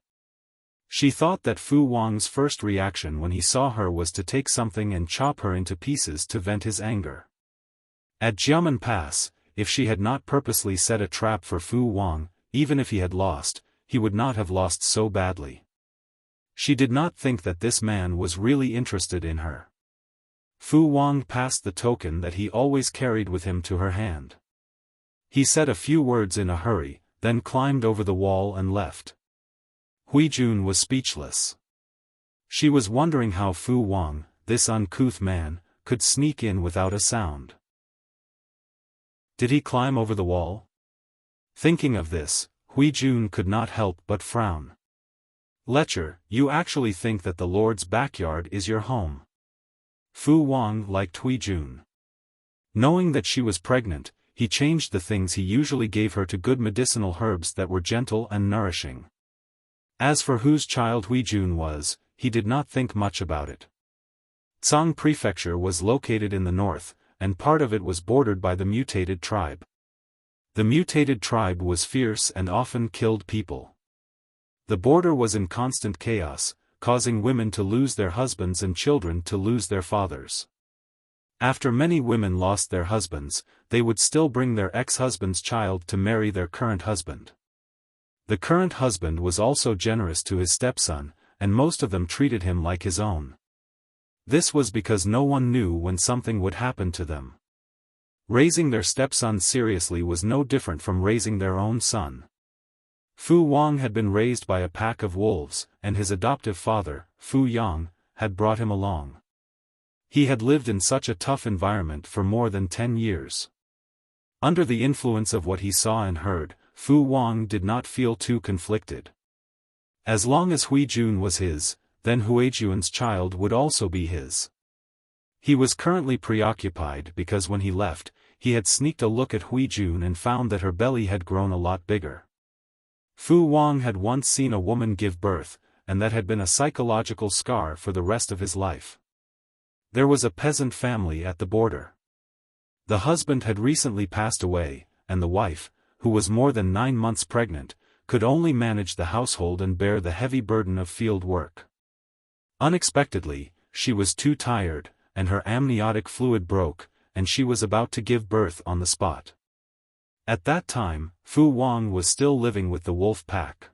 [SPEAKER 1] She thought that Fu Wang's first reaction when he saw her was to take something and chop her into pieces to vent his anger. At Jiamen Pass, if she had not purposely set a trap for Fu Wang, even if he had lost, he would not have lost so badly. She did not think that this man was really interested in her. Fu Wang passed the token that he always carried with him to her hand. He said a few words in a hurry, then climbed over the wall and left. Hui Jun was speechless. She was wondering how Fu Wang, this uncouth man, could sneak in without a sound. Did he climb over the wall? Thinking of this, Hui Jun could not help but frown. Lecher, you actually think that the Lord's backyard is your home? Fu Wang liked Hui Jun. Knowing that she was pregnant, he changed the things he usually gave her to good medicinal herbs that were gentle and nourishing. As for whose child Hui Jun was, he did not think much about it. Tsang Prefecture was located in the north, and part of it was bordered by the mutated tribe. The mutated tribe was fierce and often killed people. The border was in constant chaos, causing women to lose their husbands and children to lose their fathers. After many women lost their husbands, they would still bring their ex-husband's child to marry their current husband. The current husband was also generous to his stepson, and most of them treated him like his own. This was because no one knew when something would happen to them. Raising their stepson seriously was no different from raising their own son. Fu Wang had been raised by a pack of wolves, and his adoptive father, Fu Yang, had brought him along. He had lived in such a tough environment for more than 10 years. Under the influence of what he saw and heard, Fu Wang did not feel too conflicted. As long as Hui Jun was his, then Huijun's child would also be his. He was currently preoccupied because when he left, he had sneaked a look at Hui Jun and found that her belly had grown a lot bigger. Fu Wang had once seen a woman give birth, and that had been a psychological scar for the rest of his life. There was a peasant family at the border. The husband had recently passed away, and the wife, who was more than 9 months pregnant, could only manage the household and bear the heavy burden of field work. Unexpectedly, she was too tired, and her amniotic fluid broke, and she was about to give birth on the spot. At that time, Fu Wang was still living with the wolf pack.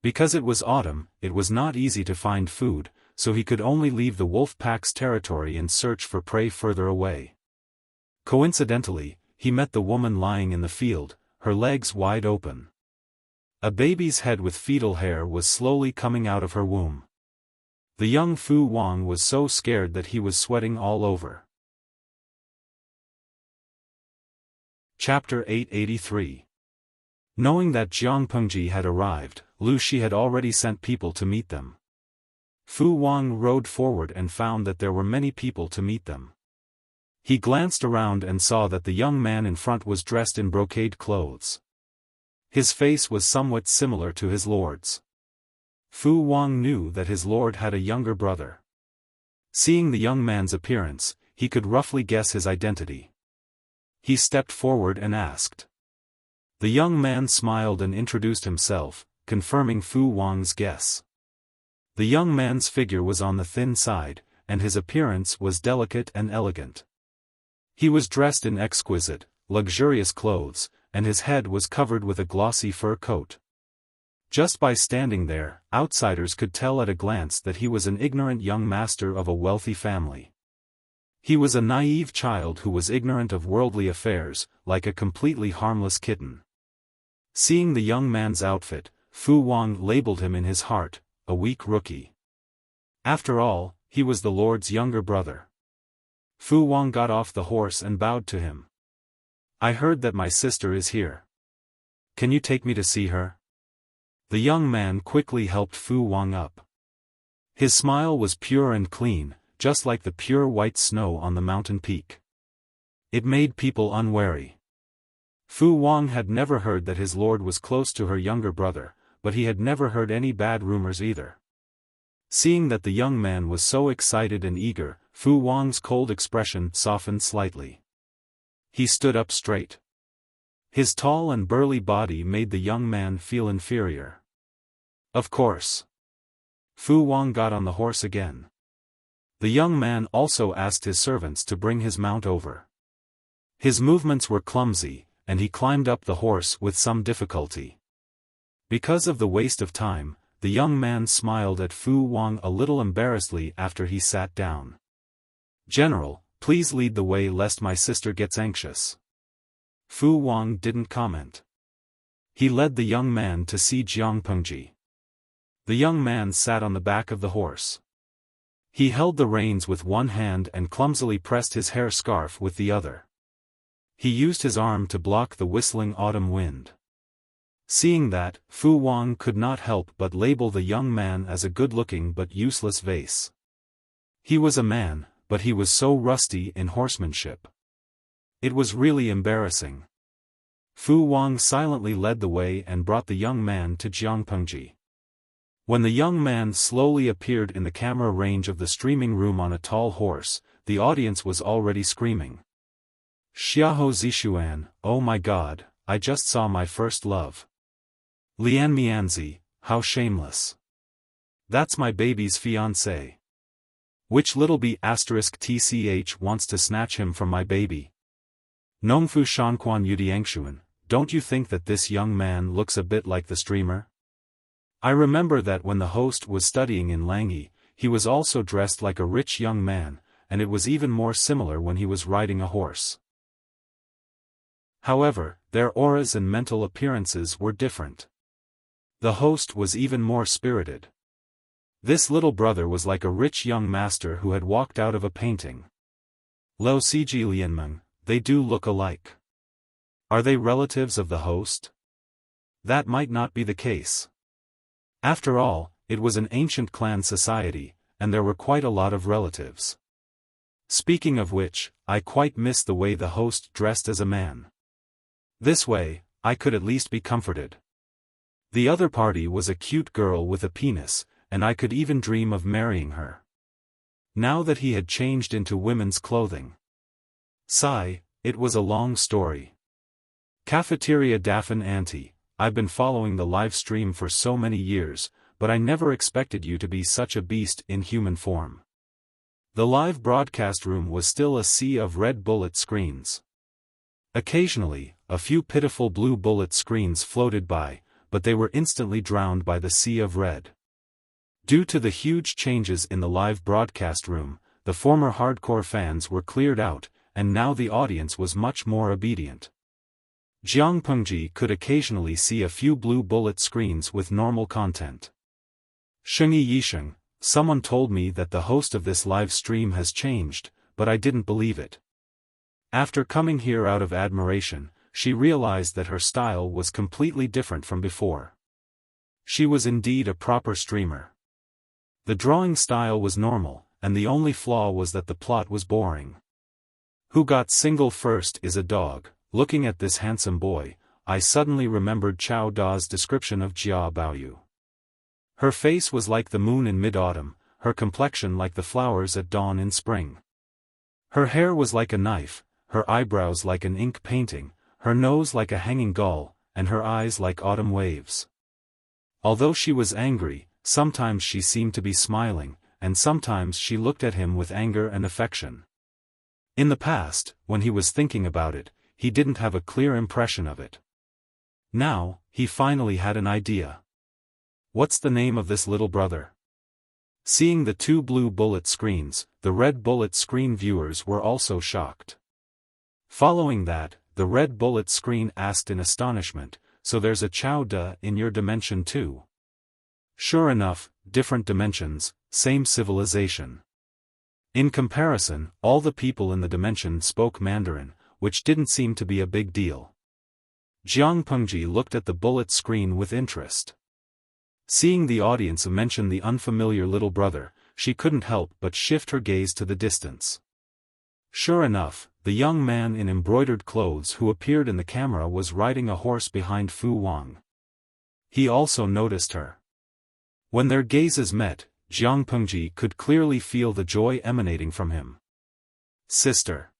[SPEAKER 1] Because it was autumn, it was not easy to find food, so he could only leave the wolf pack's territory and search for prey further away. Coincidentally, he met the woman lying in the field, her legs wide open. A baby's head with fetal hair was slowly coming out of her womb. The young Fu Wang was so scared that he was sweating all over. Chapter 883. Knowing that Jiang Pengji had arrived, Lu Shi had already sent people to meet them. Fu Wang rode forward and found that there were many people to meet them. He glanced around and saw that the young man in front was dressed in brocade clothes. His face was somewhat similar to his lord's. Fu Wang knew that his lord had a younger brother. Seeing the young man's appearance, he could roughly guess his identity. He stepped forward and asked. The young man smiled and introduced himself, confirming Fu Wang's guess. The young man's figure was on the thin side, and his appearance was delicate and elegant. He was dressed in exquisite, luxurious clothes, and his head was covered with a glossy fur coat. Just by standing there, outsiders could tell at a glance that he was an ignorant young master of a wealthy family. He was a naive child who was ignorant of worldly affairs, like a completely harmless kitten. Seeing the young man's outfit, Fu Wang labeled him in his heart, a weak rookie. After all, he was the lord's younger brother. Fu Wang got off the horse and bowed to him. I heard that my sister is here. Can you take me to see her? The young man quickly helped Fu Wang up. His smile was pure and clean, just like the pure white snow on the mountain peak. It made people unwary. Fu Wang had never heard that his lord was close to her younger brother, but he had never heard any bad rumors either. Seeing that the young man was so excited and eager, Fu Wang's cold expression softened slightly. He stood up straight. His tall and burly body made the young man feel inferior. Of course. Fu Wang got on the horse again. The young man also asked his servants to bring his mount over. His movements were clumsy, and he climbed up the horse with some difficulty. Because of the waste of time, the young man smiled at Fu Wang a little embarrassedly after he sat down. "General, please lead the way lest my sister gets anxious." Fu Wang didn't comment. He led the young man to see Jiang Pengji. The young man sat on the back of the horse. He held the reins with one hand and clumsily pressed his hair scarf with the other. He used his arm to block the whistling autumn wind. Seeing that, Fu Wang could not help but label the young man as a good-looking but useless vase. He was a man, but he was so rusty in horsemanship. It was really embarrassing. Fu Wang silently led the way and brought the young man to Jiang Pengji. When the young man slowly appeared in the camera range of the streaming room on a tall horse, the audience was already screaming. "Xiahou Zixuan, oh my God, I just saw my first love. Lian Mianzi, how shameless. That's my baby's fiancé. Which little b** tch wants to snatch him from my baby? Nongfu Shanquan Yudiangshuan, don't you think that this young man looks a bit like the streamer?" I remember that when the host was studying in Langyi, he was also dressed like a rich young man, and it was even more similar when he was riding a horse. However, their auras and mental appearances were different. The host was even more spirited. This little brother was like a rich young master who had walked out of a painting. Lo Siji Lianmeng, they do look alike. Are they relatives of the host? That might not be the case. After all, it was an ancient clan society, and there were quite a lot of relatives. Speaking of which, I quite miss the way the host dressed as a man. This way, I could at least be comforted. The other party was a cute girl with a penis, and I could even dream of marrying her. Now that he had changed into women's clothing. Sigh, it was a long story. Cafeteria Daffin Auntie, I've been following the live stream for so many years, but I never expected you to be such a beast in human form. The live broadcast room was still a sea of red bullet screens. Occasionally, a few pitiful blue bullet screens floated by, but they were instantly drowned by the sea of red. Due to the huge changes in the live broadcast room, the former hardcore fans were cleared out, and now the audience was much more obedient. Jiang Pengji could occasionally see a few blue bullet screens with normal content. Shengyi Yisheng, someone told me that the host of this live stream has changed, but I didn't believe it. After coming here out of admiration, she realized that her style was completely different from before. She was indeed a proper streamer. The drawing style was normal, and the only flaw was that the plot was boring. Who got single first is a dog. Looking at this handsome boy, I suddenly remembered Chao Da's description of Jia Baoyu. Her face was like the moon in mid-autumn, her complexion like the flowers at dawn in spring. Her hair was like a knife, her eyebrows like an ink painting, her nose like a hanging gull, and her eyes like autumn waves. Although she was angry, sometimes she seemed to be smiling, and sometimes she looked at him with anger and affection. In the past, when he was thinking about it, he didn't have a clear impression of it. Now, he finally had an idea. What's the name of this little brother? Seeing the two blue bullet screens, the red bullet screen viewers were also shocked. Following that, the red bullet screen asked in astonishment, so there's a Chao Da in your dimension too? Sure enough, different dimensions, same civilization. In comparison, all the people in the dimension spoke Mandarin, which didn't seem to be a big deal. Jiang Pengji looked at the bullet screen with interest. Seeing the audience mention the unfamiliar little brother, she couldn't help but shift her gaze to the distance. Sure enough, the young man in embroidered clothes who appeared in the camera was riding a horse behind Fu Wang. He also noticed her. When their gazes met, Jiang Pengji could clearly feel the joy emanating from him. "Sister!"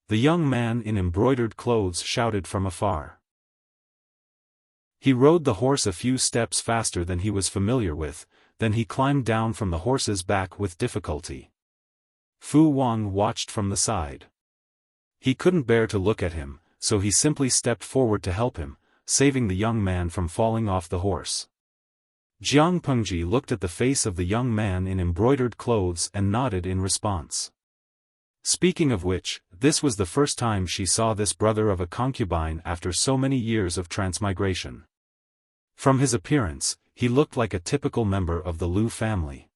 [SPEAKER 1] The young man in embroidered clothes shouted from afar. He rode the horse a few steps faster than he was familiar with, then he climbed down from the horse's back with difficulty. Fu Wang watched from the side. He couldn't bear to look at him, so he simply stepped forward to help him, saving the young man from falling off the horse. Jiang Pengji looked at the face of the young man in embroidered clothes and nodded in response. Speaking of which, this was the first time she saw this brother of a concubine after so many years of transmigration. From his appearance, he looked like a typical member of the Liu family.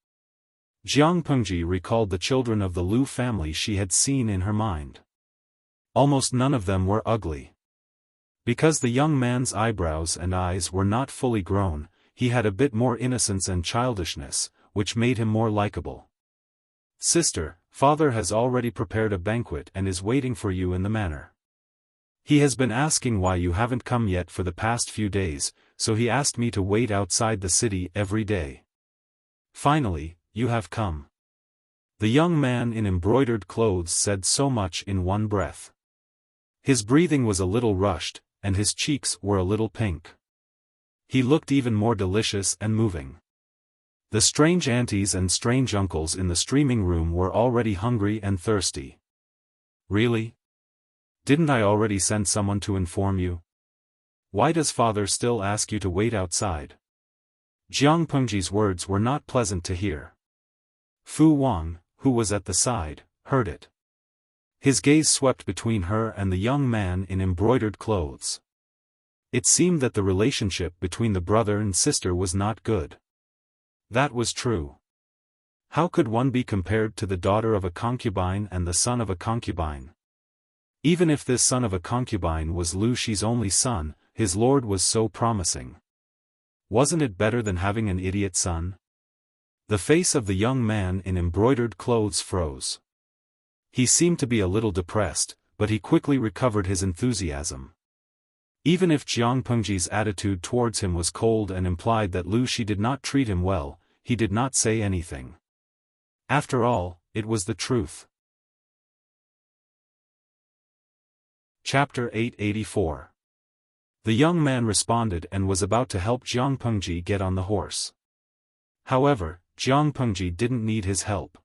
[SPEAKER 1] Jiang Pengji recalled the children of the Liu family she had seen in her mind. Almost none of them were ugly. Because the young man's eyebrows and eyes were not fully grown, he had a bit more innocence and childishness, which made him more likable. "Sister, father has already prepared a banquet and is waiting for you in the manor. He has been asking why you haven't come yet for the past few days, so he asked me to wait outside the city every day. Finally, you have come." The young man in embroidered clothes said so much in one breath. His breathing was a little rushed, and his cheeks were a little pink. He looked even more delicious and moving. The strange aunties and strange uncles in the streaming room were already hungry and thirsty. "Really? Didn't I already send someone to inform you? Why does father still ask you to wait outside?" Jiang Pengji's words were not pleasant to hear. Fu Wang, who was at the side, heard it. His gaze swept between her and the young man in embroidered clothes. It seemed that the relationship between the brother and sister was not good. That was true. How could one be compared to the daughter of a concubine and the son of a concubine? Even if this son of a concubine was Liu Shi's only son, his lord was so promising. Wasn't it better than having an idiot son? The face of the young man in embroidered clothes froze. He seemed to be a little depressed, but he quickly recovered his enthusiasm. Even if Jiang Pengji's attitude towards him was cold and implied that Liu Shi did not treat him well, he did not say anything. After all, it was the truth. Chapter 884. The young man responded and was about to help Jiang Pengji get on the horse. However, Jiang Pengji didn't need his help.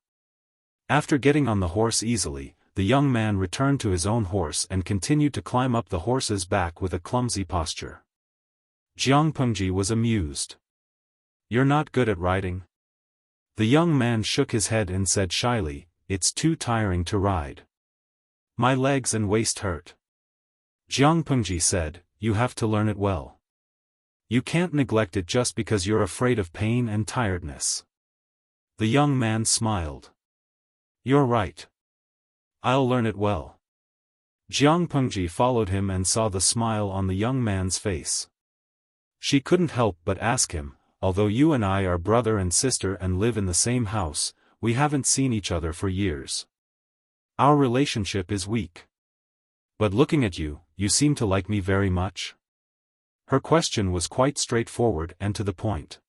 [SPEAKER 1] After getting on the horse easily, the young man returned to his own horse and continued to climb up the horse's back with a clumsy posture. Jiang Pengji was amused. "You're not good at riding?" The young man shook his head and said shyly, "It's too tiring to ride. My legs and waist hurt." Jiang Pengji said, "You have to learn it well. You can't neglect it just because you're afraid of pain and tiredness." The young man smiled. "You're right. I'll learn it well." Jiang Pengji followed him and saw the smile on the young man's face. She couldn't help but ask him, "Although you and I are brother and sister and live in the same house, we haven't seen each other for years. Our relationship is weak. But looking at you, you seem to like me very much?" Her question was quite straightforward and to the point.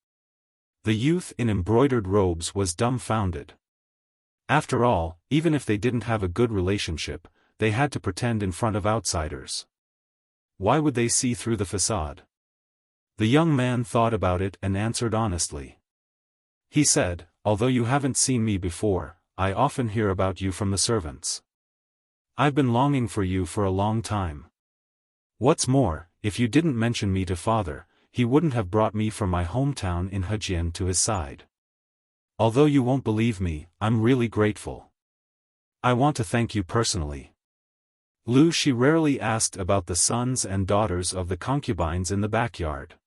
[SPEAKER 1] The youth in embroidered robes was dumbfounded. After all, even if they didn't have a good relationship, they had to pretend in front of outsiders. Why would they see through the facade? The young man thought about it and answered honestly. He said, "Although you haven't seen me before, I often hear about you from the servants. I've been longing for you for a long time. What's more, if you didn't mention me to father, he wouldn't have brought me from my hometown in Hejian to his side. Although you won't believe me, I'm really grateful. I want to thank you personally." Liu Shi rarely asked about the sons and daughters of the concubines in the backyard.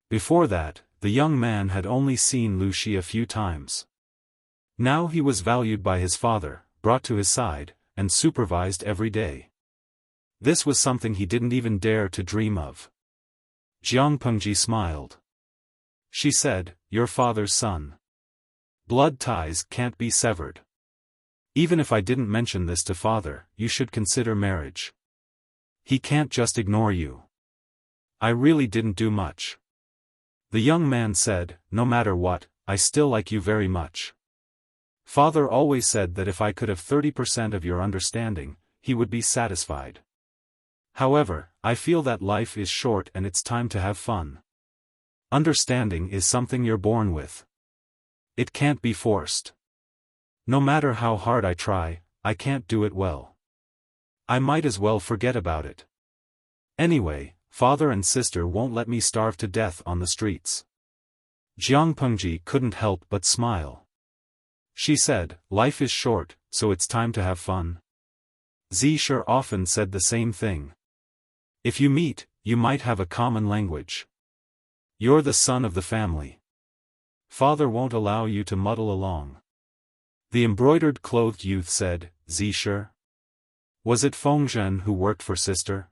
[SPEAKER 1] Before that, the young man had only seen Liu Shi a few times. Now he was valued by his father, brought to his side, and supervised every day. This was something he didn't even dare to dream of. Jiang Pengji smiled. She said, "Your father's son. Blood ties can't be severed. Even if I didn't mention this to father, you should consider marriage. He can't just ignore you. I really didn't do much." The young man said, "No matter what, I still like you very much. Father always said that if I could have 30% of your understanding, he would be satisfied. However, I feel that life is short and it's time to have fun. Understanding is something you're born with. It can't be forced. No matter how hard I try, I can't do it well. I might as well forget about it. Anyway, father and sister won't let me starve to death on the streets. Jiang Pengji couldn't help but smile. She said, life is short, so it's time to have fun. Zisher often said the same thing. If you meet, you might have a common language. You're the son of the family. Father won't allow you to muddle along. The embroidered-clothed youth said, Zisher? Was it Fengzhen who worked for sister?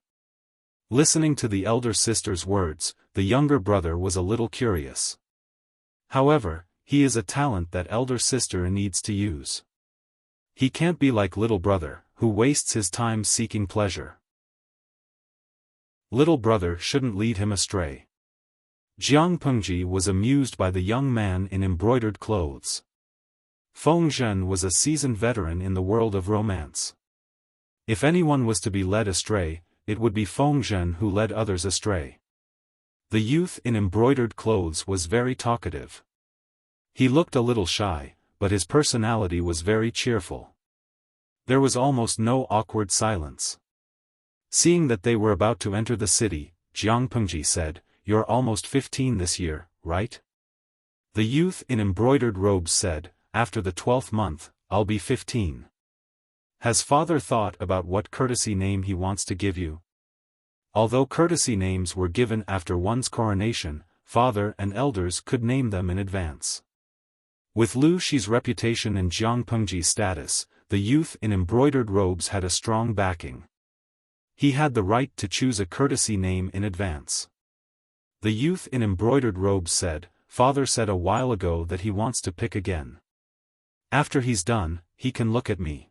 [SPEAKER 1] Listening to the elder sister's words, the younger brother was a little curious. However, he is a talent that elder sister needs to use. He can't be like little brother, who wastes his time seeking pleasure. Little brother shouldn't lead him astray. Jiang Pengji was amused by the young man in embroidered clothes. Fengzhen was a seasoned veteran in the world of romance. If anyone was to be led astray, it would be Fengzhen who led others astray. The youth in embroidered clothes was very talkative. He looked a little shy, but his personality was very cheerful. There was almost no awkward silence. Seeing that they were about to enter the city, Jiang Pengji said, You're almost 15 this year, right? The youth in embroidered robes said, After the 12th month, I'll be 15. Has father thought about what courtesy name he wants to give you? Although courtesy names were given after one's coronation, father and elders could name them in advance. With Lu Shi's reputation and Jiang Pengji's status, the youth in embroidered robes had a strong backing. He had the right to choose a courtesy name in advance. The youth in embroidered robes said, Father said a while ago that he wants to pick again. After he's done, he can look at me.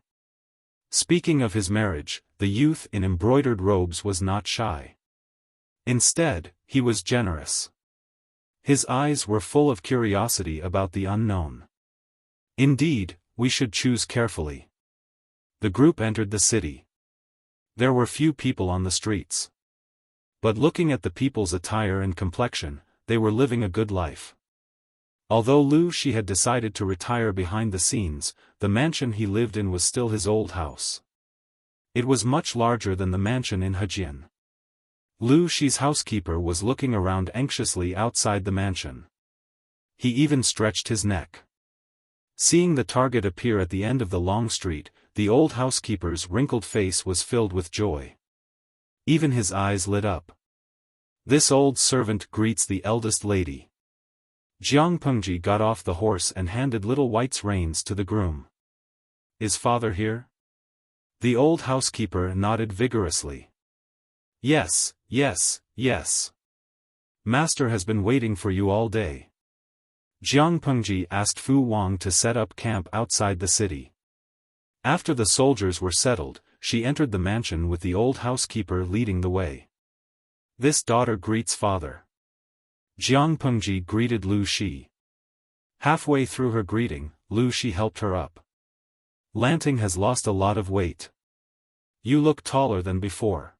[SPEAKER 1] Speaking of his marriage, the youth in embroidered robes was not shy. Instead, he was generous. His eyes were full of curiosity about the unknown. Indeed, we should choose carefully. The group entered the city. There were few people on the streets. But looking at the people's attire and complexion, they were living a good life. Although Lu Shi had decided to retire behind the scenes, the mansion he lived in was still his old house. It was much larger than the mansion in Hejian. Lu Shi's housekeeper was looking around anxiously outside the mansion. He even stretched his neck. Seeing the target appear at the end of the long street, the old housekeeper's wrinkled face was filled with joy. Even his eyes lit up. This old servant greets the eldest lady. Jiang Pengji got off the horse and handed little White's reins to the groom. Is father here? The old housekeeper nodded vigorously. Yes, yes, yes. Master has been waiting for you all day. Jiang Pengji asked Fu Wang to set up camp outside the city. After the soldiers were settled, she entered the mansion with the old housekeeper leading the way. This daughter greets father. Jiang Pengji greeted Lu Shi. Halfway through her greeting, Lu Shi helped her up. Lanting has lost a lot of weight. You look taller than before.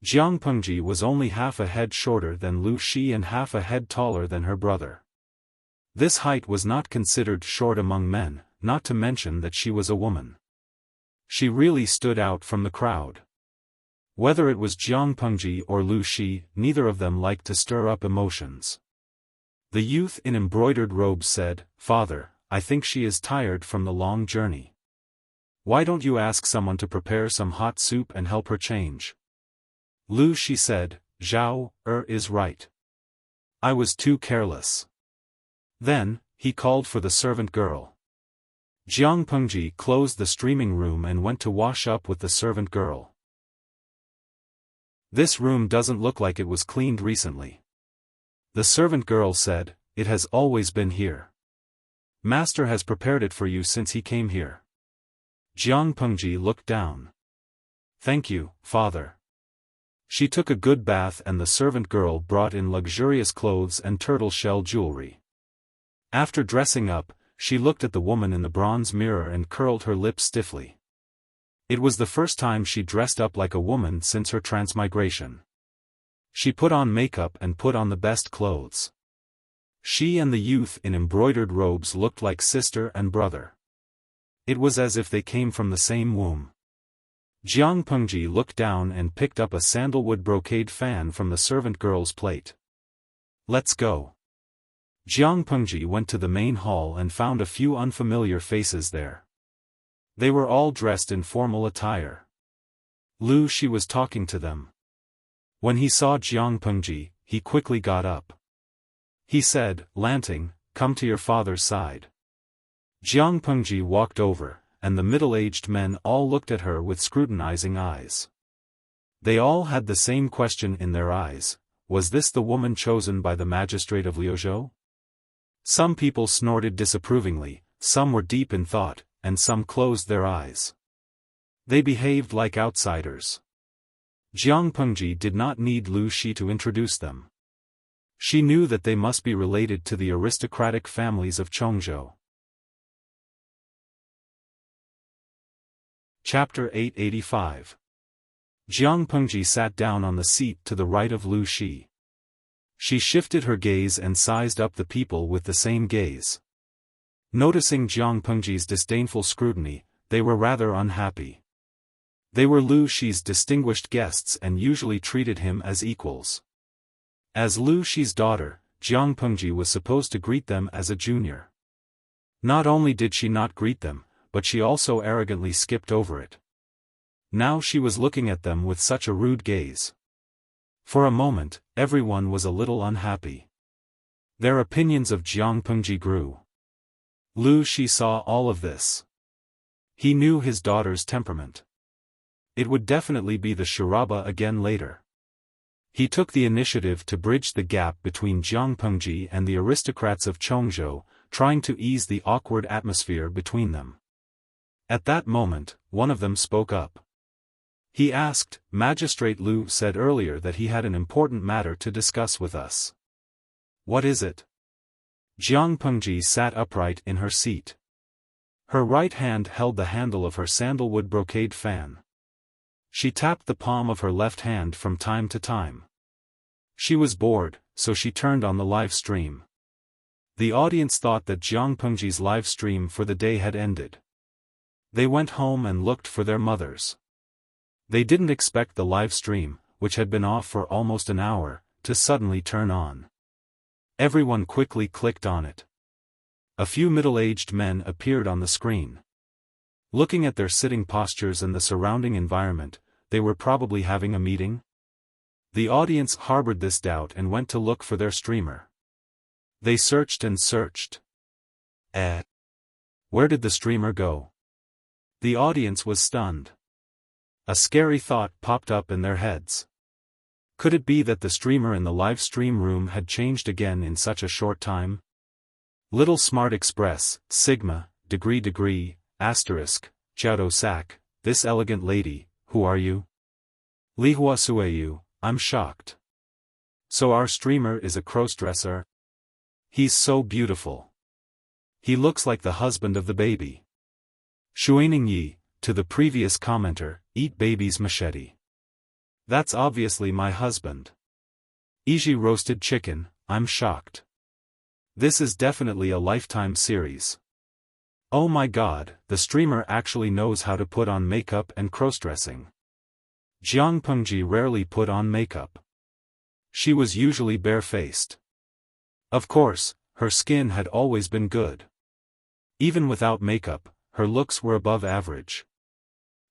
[SPEAKER 1] Jiang Pengji was only half a head shorter than Lu Shi and half a head taller than her brother. This height was not considered short among men, not to mention that she was a woman. She really stood out from the crowd. Whether it was Jiang Pengji or Lu Shi, neither of them liked to stir up emotions. The youth in embroidered robes said, Father, I think she is tired from the long journey. Why don't you ask someone to prepare some hot soup and help her change? Lu Shi said, Zhao is right. I was too careless. Then, he called for the servant girl. Jiang Pengji closed the streaming room and went to wash up with the servant girl. This room doesn't look like it was cleaned recently. The servant girl said, It has always been here. Master has prepared it for you since he came here. Jiang Pengji looked down. Thank you, father. She took a good bath and the servant girl brought in luxurious clothes and turtle shell jewelry. After dressing up, she looked at the woman in the bronze mirror and curled her lips stiffly. It was the first time she dressed up like a woman since her transmigration. She put on makeup and put on the best clothes. She and the youth in embroidered robes looked like sister and brother. It was as if they came from the same womb. Jiang Pengji looked down and picked up a sandalwood brocade fan from the servant girl's plate. Let's go. Jiang Pengji went to the main hall and found a few unfamiliar faces there. They were all dressed in formal attire. Lu Shi was talking to them. When he saw Jiang Pengji, he quickly got up. He said, "Lanting, come to your father's side." Jiang Pengji walked over, and the middle-aged men all looked at her with scrutinizing eyes. They all had the same question in their eyes: was this the woman chosen by the magistrate of Liuzhou? Some people snorted disapprovingly, some were deep in thought, and some closed their eyes. They behaved like outsiders. Jiang Pengji did not need Lu Shi to introduce them. She knew that they must be related to the aristocratic families of Chongzhou. Chapter 885. Jiang Pengji sat down on the seat to the right of Lu Shi. She shifted her gaze and sized up the people with the same gaze. Noticing Jiang Pengji's disdainful scrutiny, they were rather unhappy. They were Lu Shi's distinguished guests and usually treated him as equals. As Lu Shi's daughter, Jiang Pengji was supposed to greet them as a junior. Not only did she not greet them, but she also arrogantly skipped over it. Now she was looking at them with such a rude gaze. For a moment, everyone was a little unhappy. Their opinions of Jiang Pengji grew. Lu Shi saw all of this. He knew his daughter's temperament. It would definitely be the charaba again later. He took the initiative to bridge the gap between Jiang Pengji and the aristocrats of Chongzhou, trying to ease the awkward atmosphere between them. At that moment, one of them spoke up. He asked, "Magistrate Lu said earlier that he had an important matter to discuss with us. What is it?" Jiang Pengji sat upright in her seat. Her right hand held the handle of her sandalwood brocade fan. She tapped the palm of her left hand from time to time. She was bored, so she turned on the live stream. The audience thought that Jiang Pengji's live stream for the day had ended. They went home and looked for their mothers. They didn't expect the live stream, which had been off for almost an hour, to suddenly turn on. Everyone quickly clicked on it. A few middle-aged men appeared on the screen. Looking at their sitting postures and the surrounding environment, they were probably having a meeting. The audience harbored this doubt and went to look for their streamer. They searched and searched. Where did the streamer go? The audience was stunned. A scary thought popped up in their heads. Could it be that the streamer in the live stream room had changed again in such a short time? Little Smart Express, Sigma, Degree, Asterisk, Jiaodo Sac, this elegant lady, who are you? Li Hua Sueyu, I'm shocked. So our streamer is a crossdresser? He's so beautiful. He looks like the husband of the baby. Shuining Yi, to the previous commenter, eat baby's machete. That's obviously my husband. Iji roasted chicken, I'm shocked. This is definitely a lifetime series. Oh my god, the streamer actually knows how to put on makeup and crossdressing. Jiang Pengji rarely put on makeup. She was usually barefaced. Of course, her skin had always been good. Even without makeup, her looks were above average.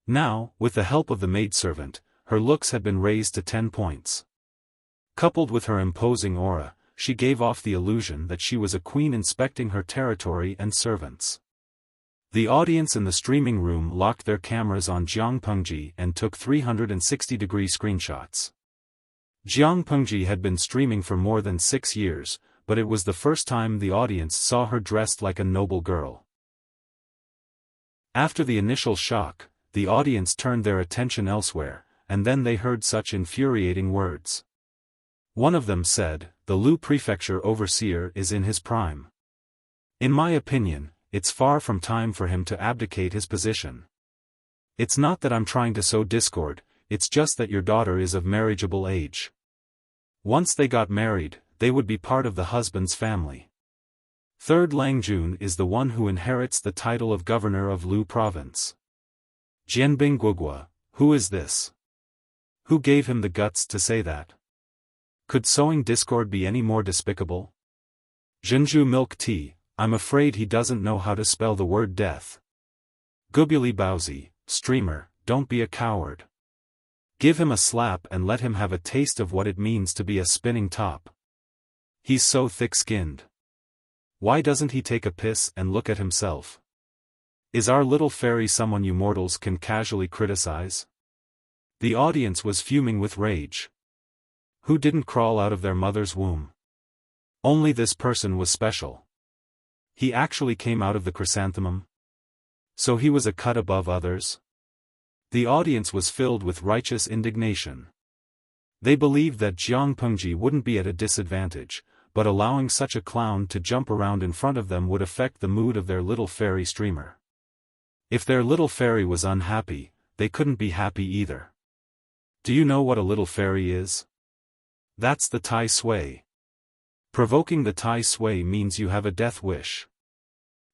[SPEAKER 1] Now, with the help of the maidservant, her looks had been raised to 10 points. Coupled with her imposing aura, she gave off the illusion that she was a queen inspecting her territory and servants. The audience in the streaming room locked their cameras on Jiang Pengji and took 360-degree screenshots. Jiang Pengji had been streaming for more than 6 years, but it was the first time the audience saw her dressed like a noble girl. After the initial shock, the audience turned their attention elsewhere, and then they heard such infuriating words. One of them said, "The Lu Prefecture overseer is in his prime. In my opinion, it's far from time for him to abdicate his position. It's not that I'm trying to sow discord, it's just that your daughter is of marriageable age. Once they got married, they would be part of the husband's family. Third Langjun is the one who inherits the title of governor of Lu province. Jianbing Guogua, Who is this? Who gave him the guts to say that? Could sowing discord be any more despicable? Zhenju milk tea, I'm afraid he doesn't know how to spell the word death. Gubuli Baozi, streamer, don't be a coward. Give him a slap and let him have a taste of what it means to be a spinning top. He's so thick-skinned. Why doesn't he take a piss and look at himself? Is our little fairy someone you mortals can casually criticize? The audience was fuming with rage. Who didn't crawl out of their mother's womb? Only this person was special. He actually came out of the chrysanthemum. So he was a cut above others? The audience was filled with righteous indignation. They believed that Jiang Pengji wouldn't be at a disadvantage, but allowing such a clown to jump around in front of them would affect the mood of their little fairy streamer. If their little fairy was unhappy, they couldn't be happy either. Do you know what a little fairy is? That's the Tai Sui. Provoking the Tai Sui means you have a death wish.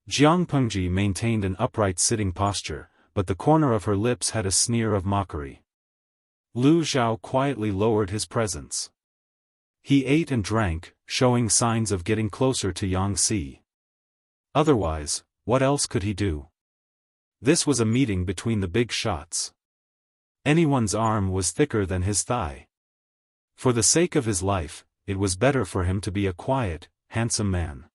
[SPEAKER 1] Jiang Pengji maintained an upright sitting posture, but the corner of her lips had a sneer of mockery. Lu Zhao quietly lowered his presence. He ate and drank, showing signs of getting closer to Yang Si. Otherwise, what else could he do? This was a meeting between the big shots. Anyone's arm was thicker than his thigh. For the sake of his life, it was better for him to be a quiet, handsome man.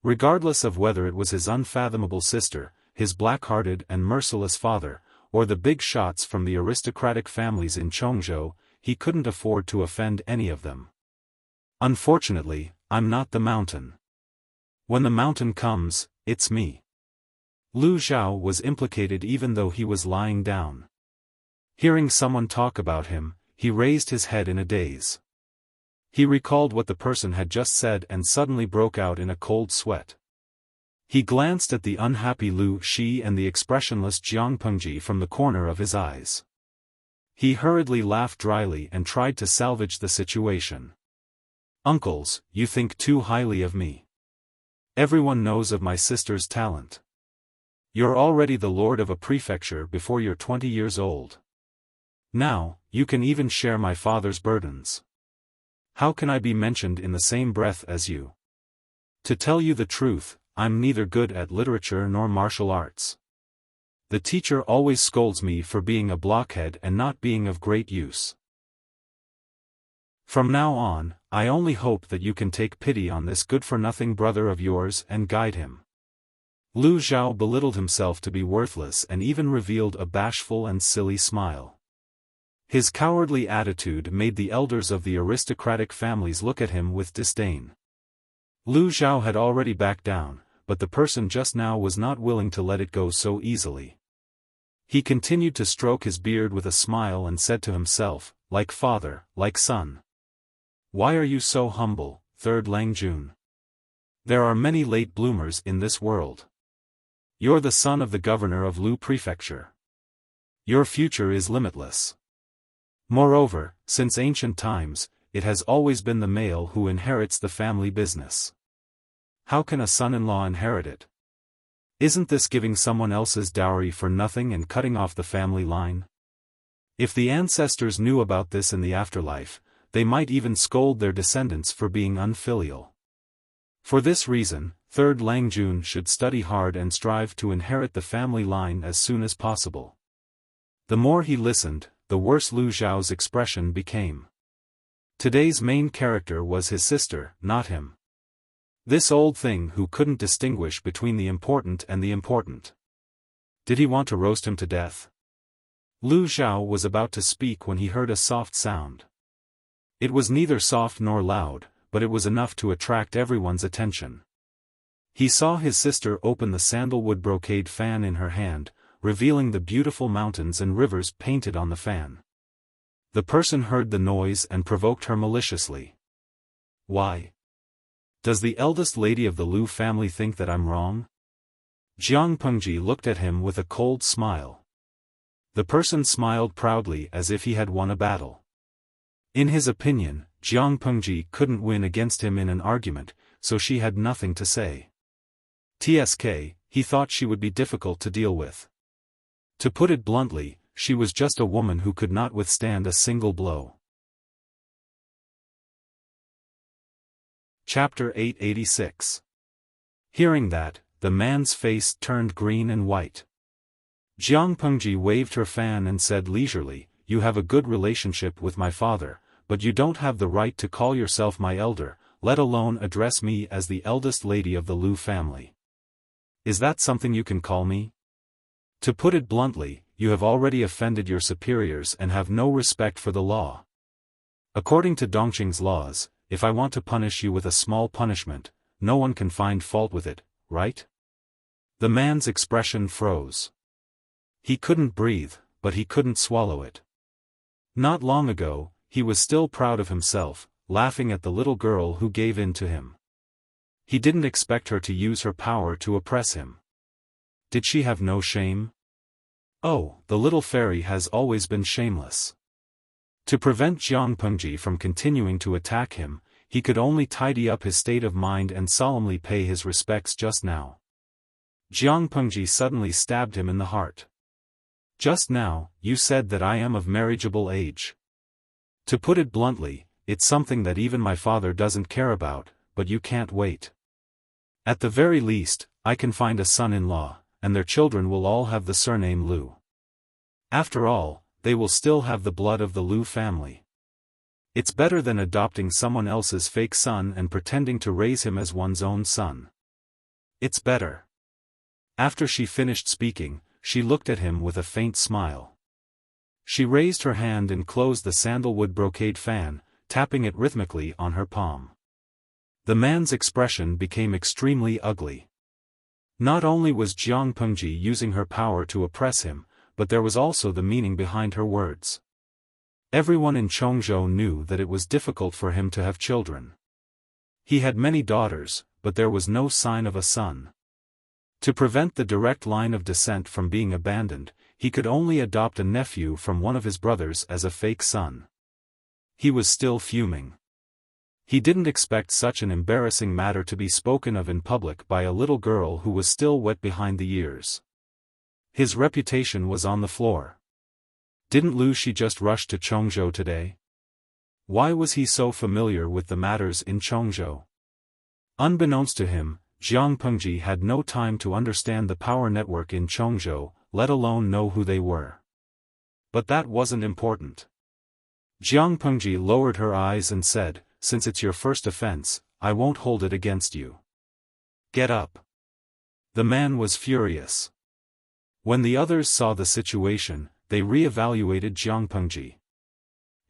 [SPEAKER 1] Regardless of whether it was his unfathomable sister, his black-hearted and merciless father, or the big shots from the aristocratic families in Chongzhou, he couldn't afford to offend any of them. Unfortunately, I'm not the mountain. When the mountain comes, it's me. Lu Zhao was implicated even though he was lying down. Hearing someone talk about him, he raised his head in a daze. He recalled what the person had just said and suddenly broke out in a cold sweat. He glanced at the unhappy Lu Shi and the expressionless Jiang Pengji from the corner of his eyes. He hurriedly laughed dryly and tried to salvage the situation. Uncles, you think too highly of me. Everyone knows of my sister's talent. You're already the lord of a prefecture before you're 20 years old. Now, you can even share my father's burdens. How can I be mentioned in the same breath as you? To tell you the truth, I'm neither good at literature nor martial arts. The teacher always scolds me for being a blockhead and not being of great use. From now on, I only hope that you can take pity on this good-for-nothing brother of yours and guide him. Lu Zhao belittled himself to be worthless and even revealed a bashful and silly smile. His cowardly attitude made the elders of the aristocratic families look at him with disdain. Lu Zhao had already backed down, but the person just now was not willing to let it go so easily. He continued to stroke his beard with a smile and said to himself, like father, like son. Why are you so humble, third Lang Jun? There are many late bloomers in this world. You're the son of the governor of Lu Prefecture. Your future is limitless. Moreover, since ancient times, it has always been the male who inherits the family business. How can a son-in-law inherit it? Isn't this giving someone else's dowry for nothing and cutting off the family line? If the ancestors knew about this in the afterlife, they might even scold their descendants for being unfilial. For this reason, third Lang Jun should study hard and strive to inherit the family line as soon as possible. The more he listened, the worse Lu Zhao's expression became. Today's main character was his sister, not him. This old thing who couldn't distinguish between the important and the important. Did he want to roast him to death? Lu Zhao was about to speak when he heard a soft sound. It was neither soft nor loud, but it was enough to attract everyone's attention. He saw his sister open the sandalwood brocade fan in her hand, revealing the beautiful mountains and rivers painted on the fan. The person heard the noise and provoked her maliciously. Why? Does the eldest lady of the Lu family think that I'm wrong? Jiang Pengji looked at him with a cold smile. The person smiled proudly as if he had won a battle. In his opinion, Jiang Pengji couldn't win against him in an argument, so she had nothing to say. TSK, he thought she would be difficult to deal with. To put it bluntly, she was just a woman who could not withstand a single blow. Chapter 886. Hearing that, the man's face turned green and white. Jiang Pengji waved her fan and said leisurely, "You have a good relationship with my father, but you don't have the right to call yourself my elder, let alone address me as the eldest lady of the Lu family. Is that something you can call me? To put it bluntly, you have already offended your superiors and have no respect for the law. According to Dongqing's laws, if I want to punish you with a small punishment, no one can find fault with it, right?" The man's expression froze. He couldn't breathe, but he couldn't swallow it. Not long ago, he was still proud of himself, laughing at the little girl who gave in to him. He didn't expect her to use her power to oppress him. Did she have no shame? Oh, the little fairy has always been shameless. To prevent Jiang Pengji from continuing to attack him, he could only tidy up his state of mind and solemnly pay his respects just now. Jiang Pengji suddenly stabbed him in the heart. "Just now, you said that I am of marriageable age. To put it bluntly, it's something that even my father doesn't care about, but you can't wait. At the very least, I can find a son-in-law, and their children will all have the surname Lu. After all, they will still have the blood of the Lu family. It's better than adopting someone else's fake son and pretending to raise him as one's own son. It's better." After she finished speaking, she looked at him with a faint smile. She raised her hand and closed the sandalwood brocade fan, tapping it rhythmically on her palm. The man's expression became extremely ugly. Not only was Jiang Pengji using her power to oppress him, but there was also the meaning behind her words. Everyone in Chongzhou knew that it was difficult for him to have children. He had many daughters, but there was no sign of a son. To prevent the direct line of descent from being abandoned, he could only adopt a nephew from one of his brothers as a fake son. He was still fuming. He didn't expect such an embarrassing matter to be spoken of in public by a little girl who was still wet behind the ears. His reputation was on the floor. Didn't Lu Shi just rush to Chongzhou today? Why was he so familiar with the matters in Chongzhou? Unbeknownst to him, Jiang Pengji had no time to understand the power network in Chongzhou, let alone know who they were. But that wasn't important. Jiang Pengji lowered her eyes and said, "Since it's your first offense, I won't hold it against you. Get up." The man was furious. When the others saw the situation, they re-evaluated Jiang Pengji.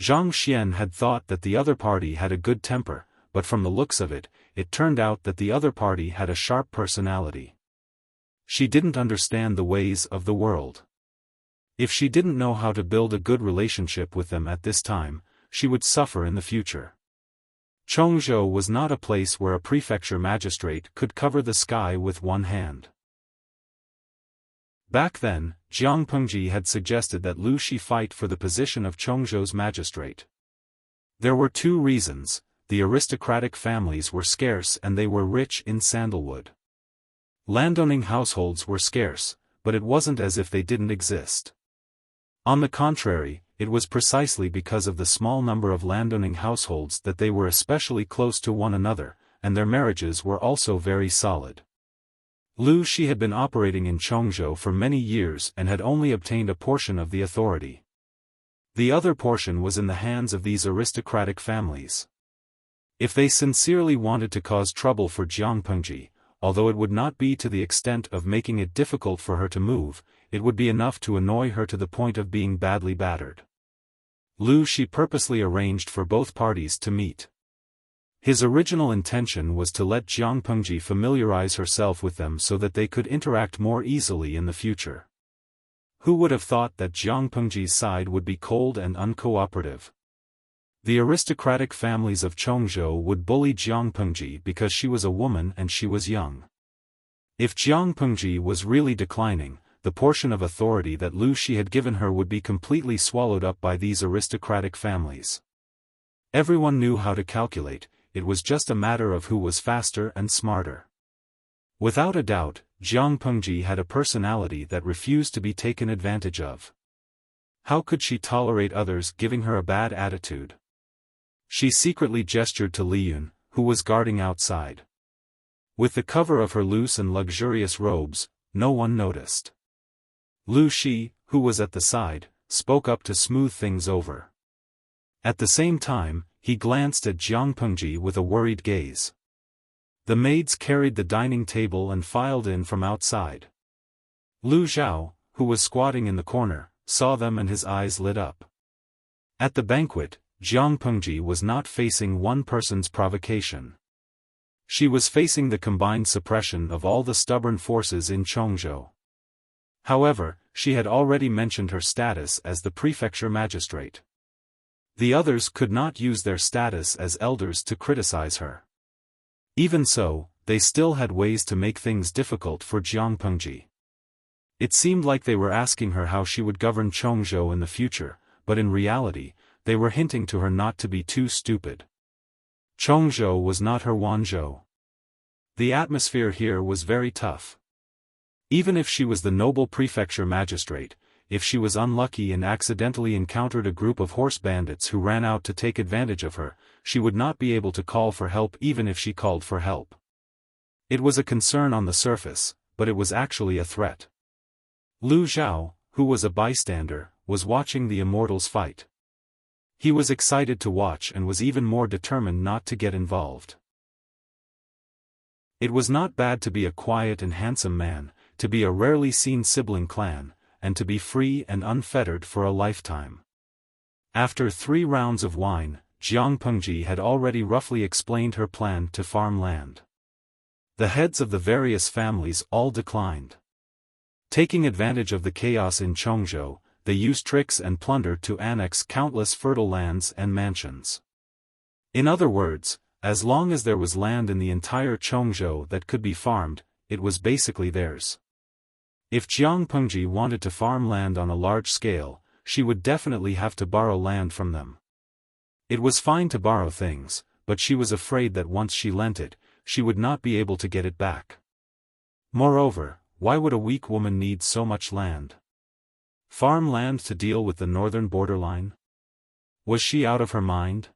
[SPEAKER 1] Zhang Xian had thought that the other party had a good temper, but from the looks of it, it turned out that the other party had a sharp personality. She didn't understand the ways of the world. If she didn't know how to build a good relationship with them at this time, she would suffer in the future. Chongzhou was not a place where a prefecture magistrate could cover the sky with one hand. Back then, Jiang Pengji had suggested that Lu Shi fight for the position of Chongzhou's magistrate. There were two reasons: the aristocratic families were scarce and they were rich in sandalwood. Landowning households were scarce, but it wasn't as if they didn't exist. On the contrary, it was precisely because of the small number of landowning households that they were especially close to one another, and their marriages were also very solid. Lu Shi had been operating in Chongzhou for many years and had only obtained a portion of the authority. The other portion was in the hands of these aristocratic families. If they sincerely wanted to cause trouble for Jiang Pengji, although it would not be to the extent of making it difficult for her to move, it would be enough to annoy her to the point of being badly battered. Lu Shi purposely arranged for both parties to meet. His original intention was to let Jiang Pengji familiarize herself with them so that they could interact more easily in the future. Who would have thought that Jiang Pengji's side would be cold and uncooperative? The aristocratic families of Chongzhou would bully Jiang Pengji because she was a woman and she was young. If Jiang Pengji was really declining, the portion of authority that Lu Shi had given her would be completely swallowed up by these aristocratic families. Everyone knew how to calculate, it was just a matter of who was faster and smarter. Without a doubt, Jiang Pengji had a personality that refused to be taken advantage of. How could she tolerate others giving her a bad attitude? She secretly gestured to Liyun, who was guarding outside. With the cover of her loose and luxurious robes, no one noticed. Lu Shi, who was at the side, spoke up to smooth things over. At the same time, he glanced at Jiang Pengji with a worried gaze. The maids carried the dining table and filed in from outside. Lu Zhao, who was squatting in the corner, saw them and his eyes lit up. At the banquet, Jiang Pengji was not facing one person's provocation. She was facing the combined suppression of all the stubborn forces in Chongzhou. However, she had already mentioned her status as the prefecture magistrate. The others could not use their status as elders to criticize her. Even so, they still had ways to make things difficult for Jiang Pengji. It seemed like they were asking her how she would govern Chongzhou in the future, but in reality, they were hinting to her not to be too stupid. Chongzhou was not her Wanzhou. The atmosphere here was very tough. Even if she was the noble prefecture magistrate, if she was unlucky and accidentally encountered a group of horse bandits who ran out to take advantage of her, she would not be able to call for help even if she called for help. It was a concern on the surface, but it was actually a threat. Lu Zhao, who was a bystander, was watching the immortals fight. He was excited to watch and was even more determined not to get involved. It was not bad to be a quiet and handsome man, to be a rarely seen sibling clan, and to be free and unfettered for a lifetime. After 3 rounds of wine, Jiang Pengji had already roughly explained her plan to farm land. The heads of the various families all declined. Taking advantage of the chaos in Chongzhou, they used tricks and plunder to annex countless fertile lands and mansions. In other words, as long as there was land in the entire Chongzhou that could be farmed, it was basically theirs. If Jiang Pengji wanted to farm land on a large scale, she would definitely have to borrow land from them. It was fine to borrow things, but she was afraid that once she lent it, she would not be able to get it back. Moreover, why would a weak woman need so much land? Farm land to deal with the northern borderline? Was she out of her mind?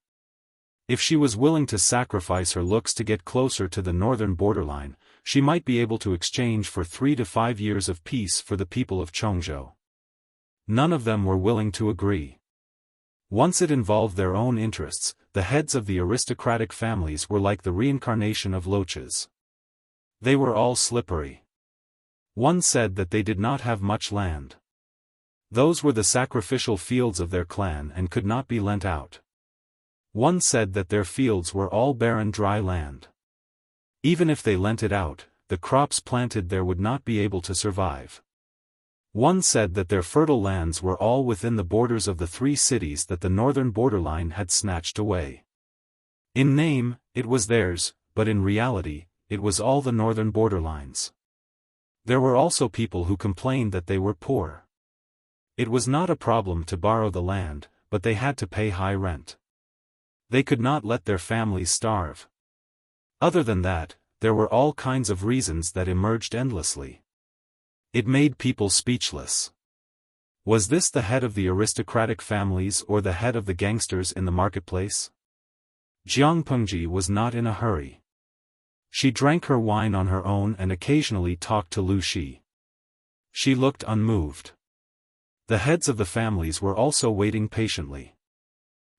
[SPEAKER 1] If she was willing to sacrifice her looks to get closer to the northern borderline, she might be able to exchange for 3 to 5 years of peace for the people of Chongzhou. None of them were willing to agree. Once it involved their own interests, the heads of the aristocratic families were like the reincarnation of loaches. They were all slippery. One said that they did not have much land. Those were the sacrificial fields of their clan and could not be lent out. One said that their fields were all barren dry land. Even if they lent it out, the crops planted there would not be able to survive. One said that their fertile lands were all within the borders of the 3 cities that the northern borderline had snatched away. In name, it was theirs, but in reality, it was all the northern borderlines. There were also people who complained that they were poor. It was not a problem to borrow the land, but they had to pay high rent. They could not let their families starve. Other than that, there were all kinds of reasons that emerged endlessly. It made people speechless. Was this the head of the aristocratic families or the head of the gangsters in the marketplace? Jiang Pengji was not in a hurry. She drank her wine on her own and occasionally talked to Lu Shi. She looked unmoved. The heads of the families were also waiting patiently.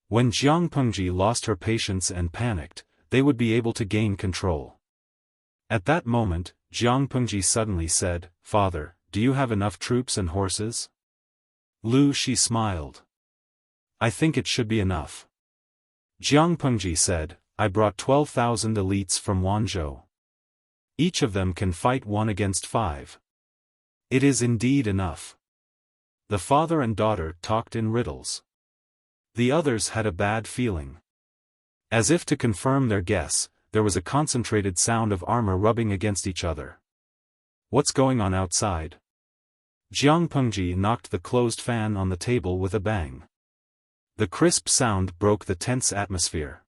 [SPEAKER 1] When Jiang Pengji lost her patience and panicked, they would be able to gain control. At that moment, Jiang Pengji suddenly said, "Father, do you have enough troops and horses?" Lu Shi smiled. "I think it should be enough." Jiang Pengji said, "I brought 12,000 elites from Wanzhou. Each of them can fight 1 against 5. It is indeed enough." The father and daughter talked in riddles. The others had a bad feeling. As if to confirm their guess, there was a concentrated sound of armor rubbing against each other. "What's going on outside?" Jiang Pengji knocked the closed fan on the table with a bang. The crisp sound broke the tense atmosphere.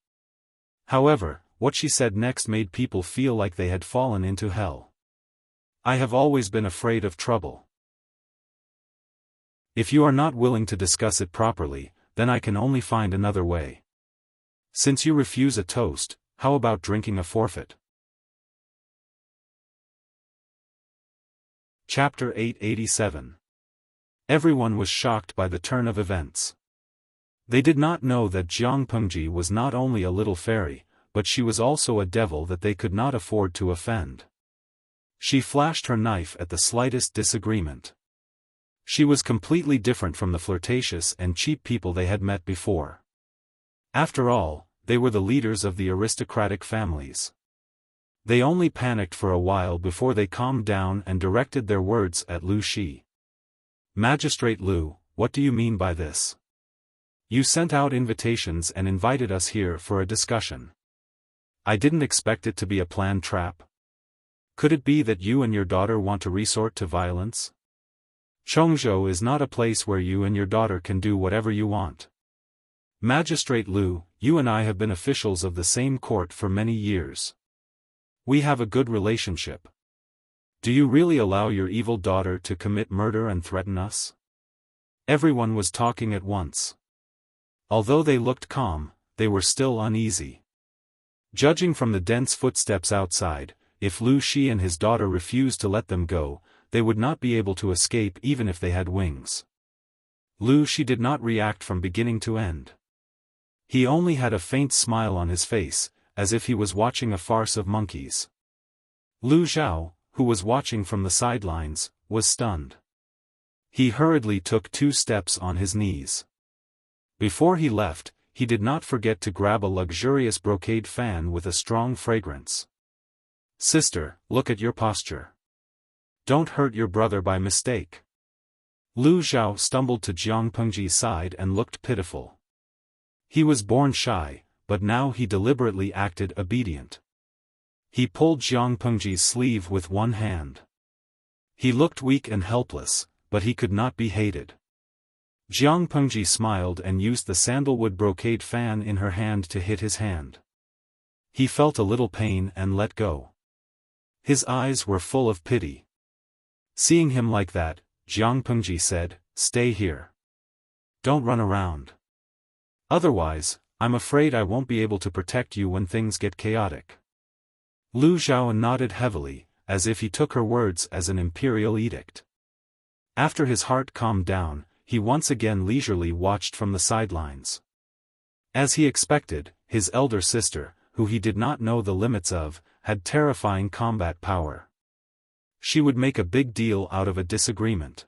[SPEAKER 1] However, what she said next made people feel like they had fallen into hell. "I have always been afraid of trouble. If you are not willing to discuss it properly, then I can only find another way. Since you refuse a toast, how about drinking a forfeit? Chapter 887. Everyone was shocked by the turn of events. They did not know that Jiang Pengji was not only a little fairy, but she was also a devil that they could not afford to offend. She flashed her knife at the slightest disagreement. She was completely different from the flirtatious and cheap people they had met before. After all, they were the leaders of the aristocratic families. They only panicked for a while before they calmed down and directed their words at Lu Shi. Magistrate Lu, what do you mean by this? You sent out invitations and invited us here for a discussion. I didn't expect it to be a planned trap. Could it be that you and your daughter want to resort to violence? Chongzhou is not a place where you and your daughter can do whatever you want. Magistrate Lu, you and I have been officials of the same court for many years. We have a good relationship. Do you really allow your evil daughter to commit murder and threaten us? Everyone was talking at once. Although they looked calm, they were still uneasy. Judging from the dense footsteps outside, if Lu Shi and his daughter refused to let them go, they would not be able to escape even if they had wings. Lu Shi did not react from beginning to end. He only had a faint smile on his face, as if he was watching a farce of monkeys. Lu Zhao, who was watching from the sidelines, was stunned. He hurriedly took 2 steps on his knees. Before he left, he did not forget to grab a luxurious brocade fan with a strong fragrance. Sister, look at your posture. Don't hurt your brother by mistake. Lu Zhao stumbled to Jiang Pengji's side and looked pitiful. He was born shy, but now he deliberately acted obedient. He pulled Jiang Pengji's sleeve with one hand. He looked weak and helpless, but he could not be hated. Jiang Pengji smiled and used the sandalwood brocade fan in her hand to hit his hand. He felt a little pain and let go. His eyes were full of pity. Seeing him like that, Jiang Pengji said, "Stay here. Don't run around. Otherwise, I'm afraid I won't be able to protect you when things get chaotic." Lu Zhao nodded heavily, as if he took her words as an imperial edict. After his heart calmed down, he once again leisurely watched from the sidelines. As he expected, his elder sister, who he did not know the limits of, had terrifying combat power. She would make a big deal out of a disagreement.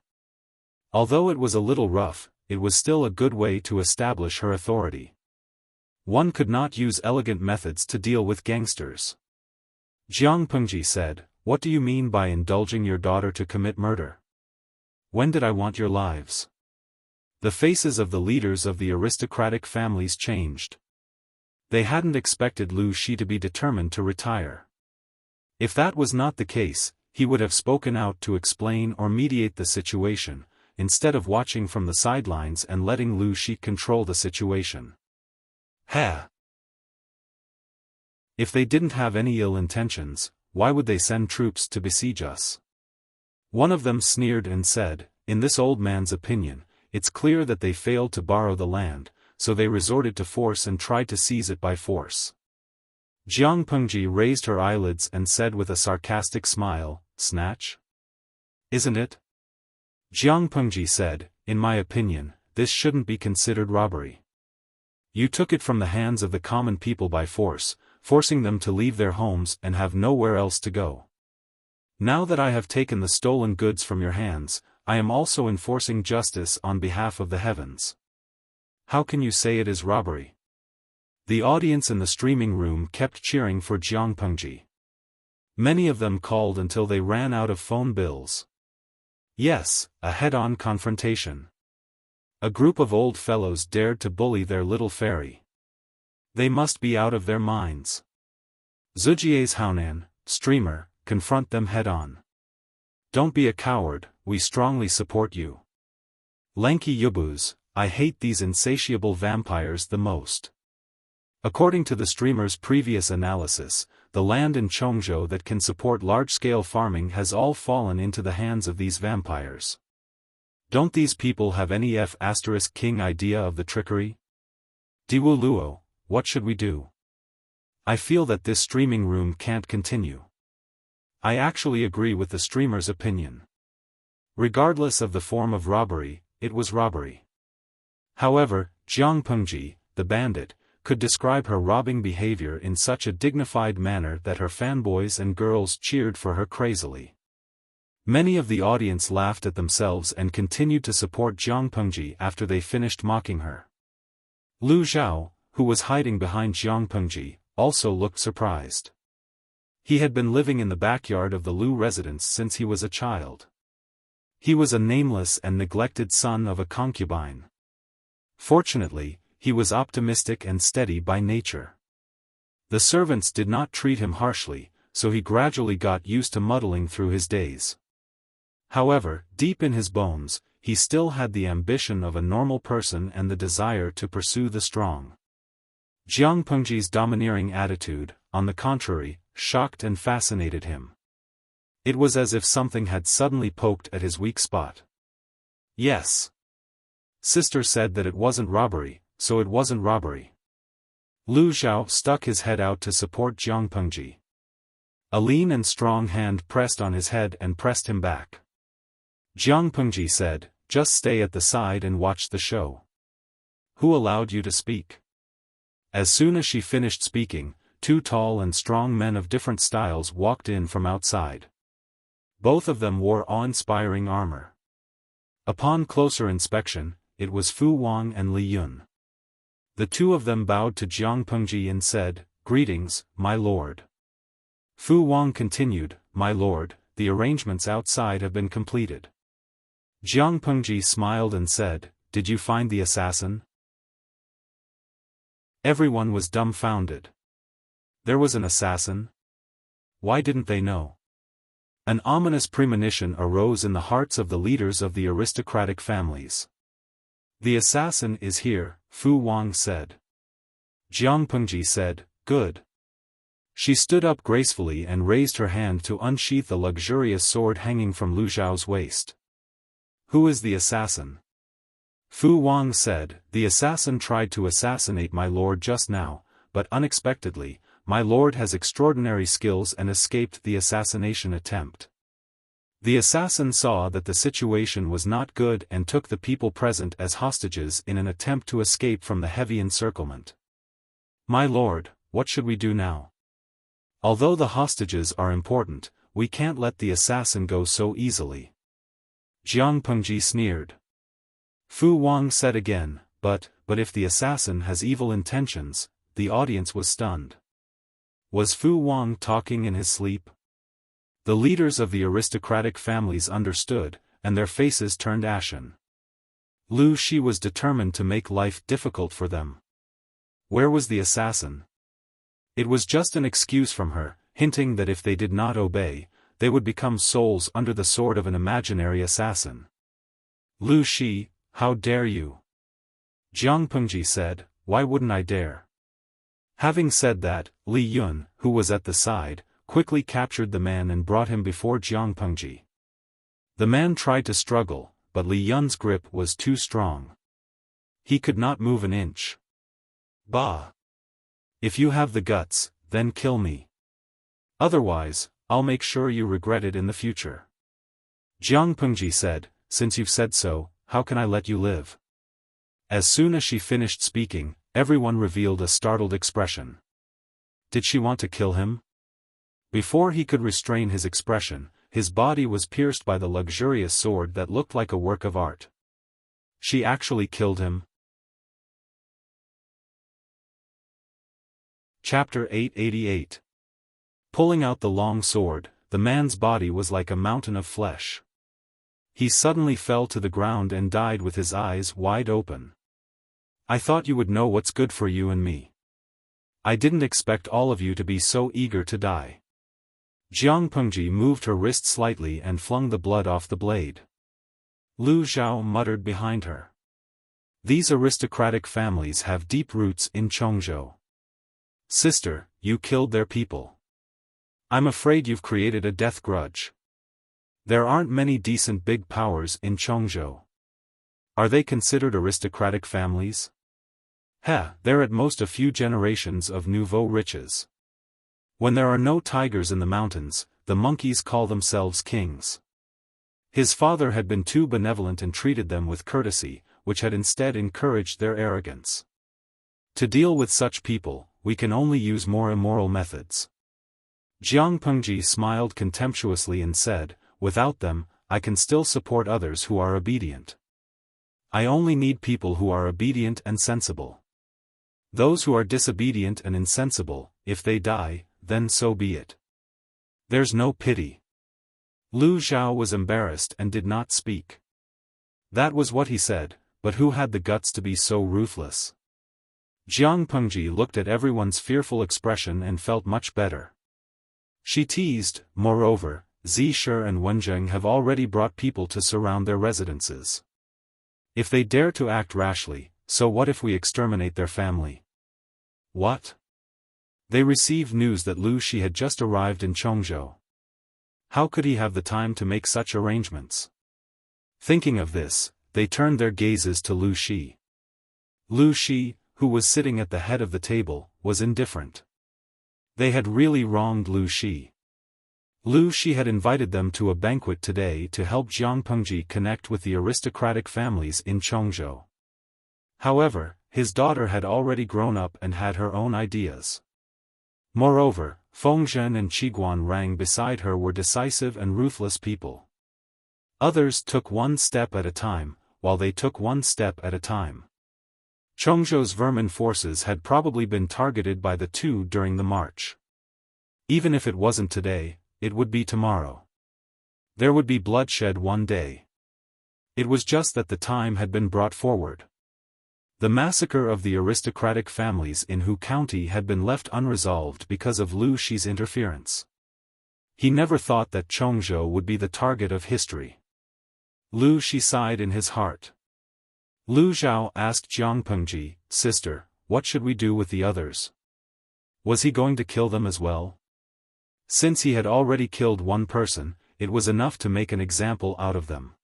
[SPEAKER 1] Although it was a little rough, it was still a good way to establish her authority. One could not use elegant methods to deal with gangsters. Jiang Pengji said, "What do you mean by indulging your daughter to commit murder? When did I want your lives?" The faces of the leaders of the aristocratic families changed. They hadn't expected Lu Shi to be determined to retire. If that was not the case, he would have spoken out to explain or mediate the situation, instead of watching from the sidelines and letting Lu Shi control the situation. If they didn't have any ill intentions, why would they send troops to besiege us? One of them sneered and said, "In this old man's opinion, it's clear that they failed to borrow the land, so they resorted to force and tried to seize it by force." Jiang Pengji raised her eyelids and said with a sarcastic smile, "Snatch? Isn't it?" Jiang Pengji said, "In my opinion, this shouldn't be considered robbery. You took it from the hands of the common people by force, forcing them to leave their homes and have nowhere else to go. Now that I have taken the stolen goods from your hands, I am also enforcing justice on behalf of the heavens. How can you say it is robbery?" The audience in the streaming room kept cheering for Jiang Pengji. Many of them called until they ran out of phone bills. Yes, a head-on confrontation. A group of old fellows dared to bully their little fairy. They must be out of their minds. Zujie's Haonan, streamer, confront them head-on. Don't be a coward, we strongly support you. Lanky Yubuz, I hate these insatiable vampires the most. According to the streamer's previous analysis, the land in Chongzhou that can support large-scale farming has all fallen into the hands of these vampires. Don't these people have any king idea of the trickery? Diwu Luo, what should we do? I feel that this streaming room can't continue. I actually agree with the streamer's opinion. Regardless of the form of robbery, it was robbery. However, Jiang Pengji, the bandit, could describe her robbing behavior in such a dignified manner that her fanboys and girls cheered for her crazily. Many of the audience laughed at themselves and continued to support Jiang Pengji after they finished mocking her. Lu Zhao, who was hiding behind Jiang Pengji, also looked surprised. He had been living in the backyard of the Lu residence since he was a child. He was a nameless and neglected son of a concubine. Fortunately, he was optimistic and steady by nature. The servants did not treat him harshly, so he gradually got used to muddling through his days. However, deep in his bones, he still had the ambition of a normal person and the desire to pursue the strong. Jiang Pengji's domineering attitude, on the contrary, shocked and fascinated him. It was as if something had suddenly poked at his weak spot. Yes. Sister said that it wasn't robbery, so it wasn't robbery. Lu Zhao stuck his head out to support Jiang Pengji. A lean and strong hand pressed on his head and pressed him back. Jiang Pengji said, "Just stay at the side and watch the show." Who allowed you to speak? As soon as she finished speaking, two tall and strong men of different styles walked in from outside. Both of them wore awe-inspiring armor. Upon closer inspection, it was Fu Wang and Li Yun. The two of them bowed to Jiang Pengji and said, "Greetings, my lord." Fu Wang continued, "My lord, the arrangements outside have been completed." Jiang Pengji smiled and said, "Did you find the assassin?" Everyone was dumbfounded. There was an assassin? Why didn't they know? An ominous premonition arose in the hearts of the leaders of the aristocratic families. "The assassin is here," Fu Wang said. Jiang Pengji said, "Good." She stood up gracefully and raised her hand to unsheath the luxurious sword hanging from Lu Zhao's waist. "Who is the assassin?" Fu Wang said, "The assassin tried to assassinate my lord just now, but unexpectedly, my lord has extraordinary skills and escaped the assassination attempt." The assassin saw that the situation was not good and took the people present as hostages in an attempt to escape from the heavy encirclement. "My lord, what should we do now? Although the hostages are important, we can't let the assassin go so easily." Jiang Pengji sneered. Fu Wang said again, but if the assassin has evil intentions." The audience was stunned. Was Fu Wang talking in his sleep? The leaders of the aristocratic families understood, and their faces turned ashen. Lu Shi was determined to make life difficult for them. Where was the assassin? It was just an excuse from her, hinting that if they did not obey, they would become souls under the sword of an imaginary assassin. "Lu Shi, how dare you?" Jiang Pengji said, "Why wouldn't I dare?" Having said that, Li Yun, who was at the side, quickly captured the man and brought him before Jiang Pengji. The man tried to struggle, but Li Yun's grip was too strong. He could not move an inch. "Bah! If you have the guts, then kill me. Otherwise, I'll make sure you regret it in the future." Jiang Pengji said, "Since you've said so, how can I let you live?" As soon as she finished speaking, everyone revealed a startled expression. Did she want to kill him? Before he could restrain his expression, his body was pierced by the luxurious sword that looked like a work of art. She actually killed him. Chapter 888. Pulling out the long sword, the man's body was like a mountain of flesh. He suddenly fell to the ground and died with his eyes wide open. "I thought you would know what's good for you and me. I didn't expect all of you to be so eager to die." Jiang Pengji moved her wrist slightly and flung the blood off the blade. Lu Zhao muttered behind her. These aristocratic families have deep roots in Chongzhou. "Sister, you killed their people. I'm afraid you've created a death grudge. There aren't many decent big powers in Chongzhou. Are they considered aristocratic families? They're at most a few generations of nouveau riches. When there are no tigers in the mountains, the monkeys call themselves kings. His father had been too benevolent and treated them with courtesy, which had instead encouraged their arrogance. To deal with such people, we can only use more immoral methods. Jiang Pengji smiled contemptuously and said, without them, I can still support others who are obedient. I only need people who are obedient and sensible. Those who are disobedient and insensible, if they die, then so be it. There's no pity. Lu Xiao was embarrassed and did not speak. That was what he said, but who had the guts to be so ruthless? Jiang Pengji looked at everyone's fearful expression and felt much better. She teased, moreover, Zishir and Wenjing have already brought people to surround their residences. If they dare to act rashly, so what if we exterminate their family? What? They received news that Lu Shi had just arrived in Chongzhou. How could he have the time to make such arrangements? Thinking of this, they turned their gazes to Lu Shi. Lu Shi, who was sitting at the head of the table, was indifferent. They had really wronged Lu Shi. Lu Shi had invited them to a banquet today to help Jiang Pengji connect with the aristocratic families in Chongzhou. However, his daughter had already grown up and had her own ideas. Moreover, Fengzhen and Qiguan Rang beside her were decisive and ruthless people. Others took one step at a time, while they took one step at a time. Chongzhou's vermin forces had probably been targeted by the two during the march. Even if it wasn't today, it would be tomorrow. There would be bloodshed one day. It was just that the time had been brought forward. The massacre of the aristocratic families in Hu County had been left unresolved because of Lu Shi's interference. He never thought that Chongzhou would be the target of history. Lu Shi sighed in his heart. Lu Zhao asked Jiang Pengji, sister, what should we do with the others? Was he going to kill them as well? Since he had already killed one person, it was enough to make an example out of them.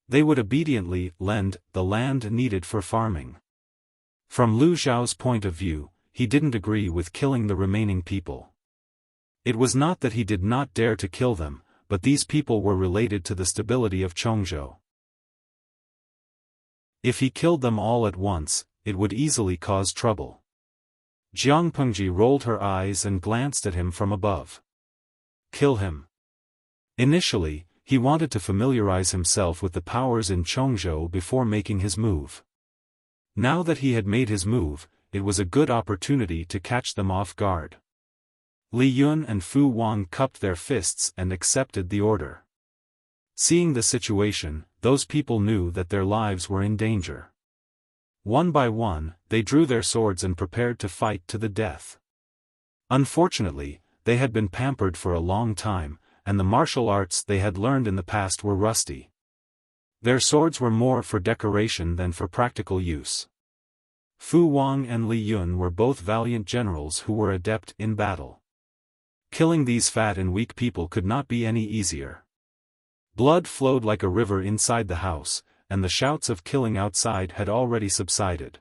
[SPEAKER 1] They would obediently lend the land needed for farming. From Lu Zhao's point of view, he didn't agree with killing the remaining people. It was not that he did not dare to kill them, but these people were related to the stability of Chongzhou. If he killed them all at once, it would easily cause trouble. Jiang Pengji rolled her eyes and glanced at him from above. Kill him. Initially, he wanted to familiarize himself with the powers in Chongzhou before making his move. Now that he had made his move, it was a good opportunity to catch them off guard. Li Yun and Fu Wang cupped their fists and accepted the order. Seeing the situation, those people knew that their lives were in danger. One by one, they drew their swords and prepared to fight to the death. Unfortunately, they had been pampered for a long time, and the martial arts they had learned in the past were rusty. Their swords were more for decoration than for practical use. Fu Wang and Li Yun were both valiant generals who were adept in battle. Killing these fat and weak people could not be any easier. Blood flowed like a river inside the house, and the shouts of killing outside had already subsided.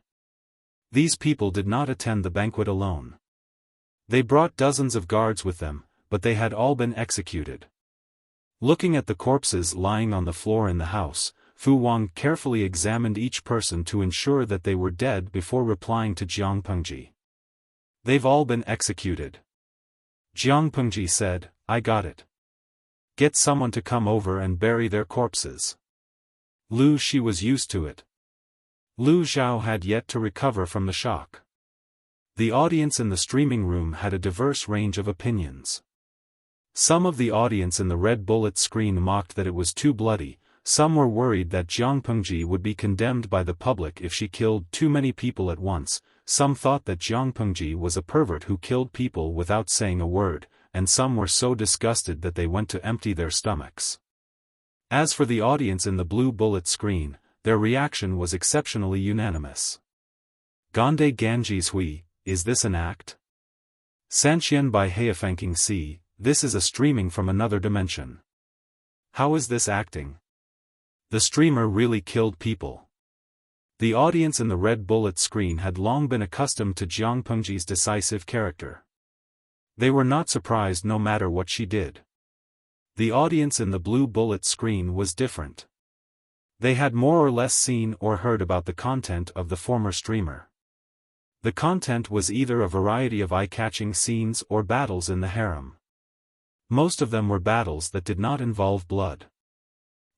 [SPEAKER 1] These people did not attend the banquet alone. They brought dozens of guards with them, but they had all been executed. Looking at the corpses lying on the floor in the house, Fu Wang carefully examined each person to ensure that they were dead before replying to Jiang Pengji. They've all been executed. Jiang Pengji said, I got it. Get someone to come over and bury their corpses. Lu Shi was used to it. Lu Zhao had yet to recover from the shock. The audience in the streaming room had a diverse range of opinions. Some of the audience in the red bullet screen mocked that it was too bloody, some were worried that Jiang Pengji would be condemned by the public if she killed too many people at once, some thought that Jiang Pengji was a pervert who killed people without saying a word, and some were so disgusted that they went to empty their stomachs. As for the audience in the blue bullet screen, their reaction was exceptionally unanimous. Gande Ganjis Hui, is this an act? Sanqian by Heifanking Si, this is a streaming from another dimension. How is this acting? The streamer really killed people. The audience in the red bullet screen had long been accustomed to Jiang Pengji's decisive character. They were not surprised no matter what she did. The audience in the blue bullet screen was different. They had more or less seen or heard about the content of the former streamer. The content was either a variety of eye-catching scenes or battles in the harem. Most of them were battles that did not involve blood.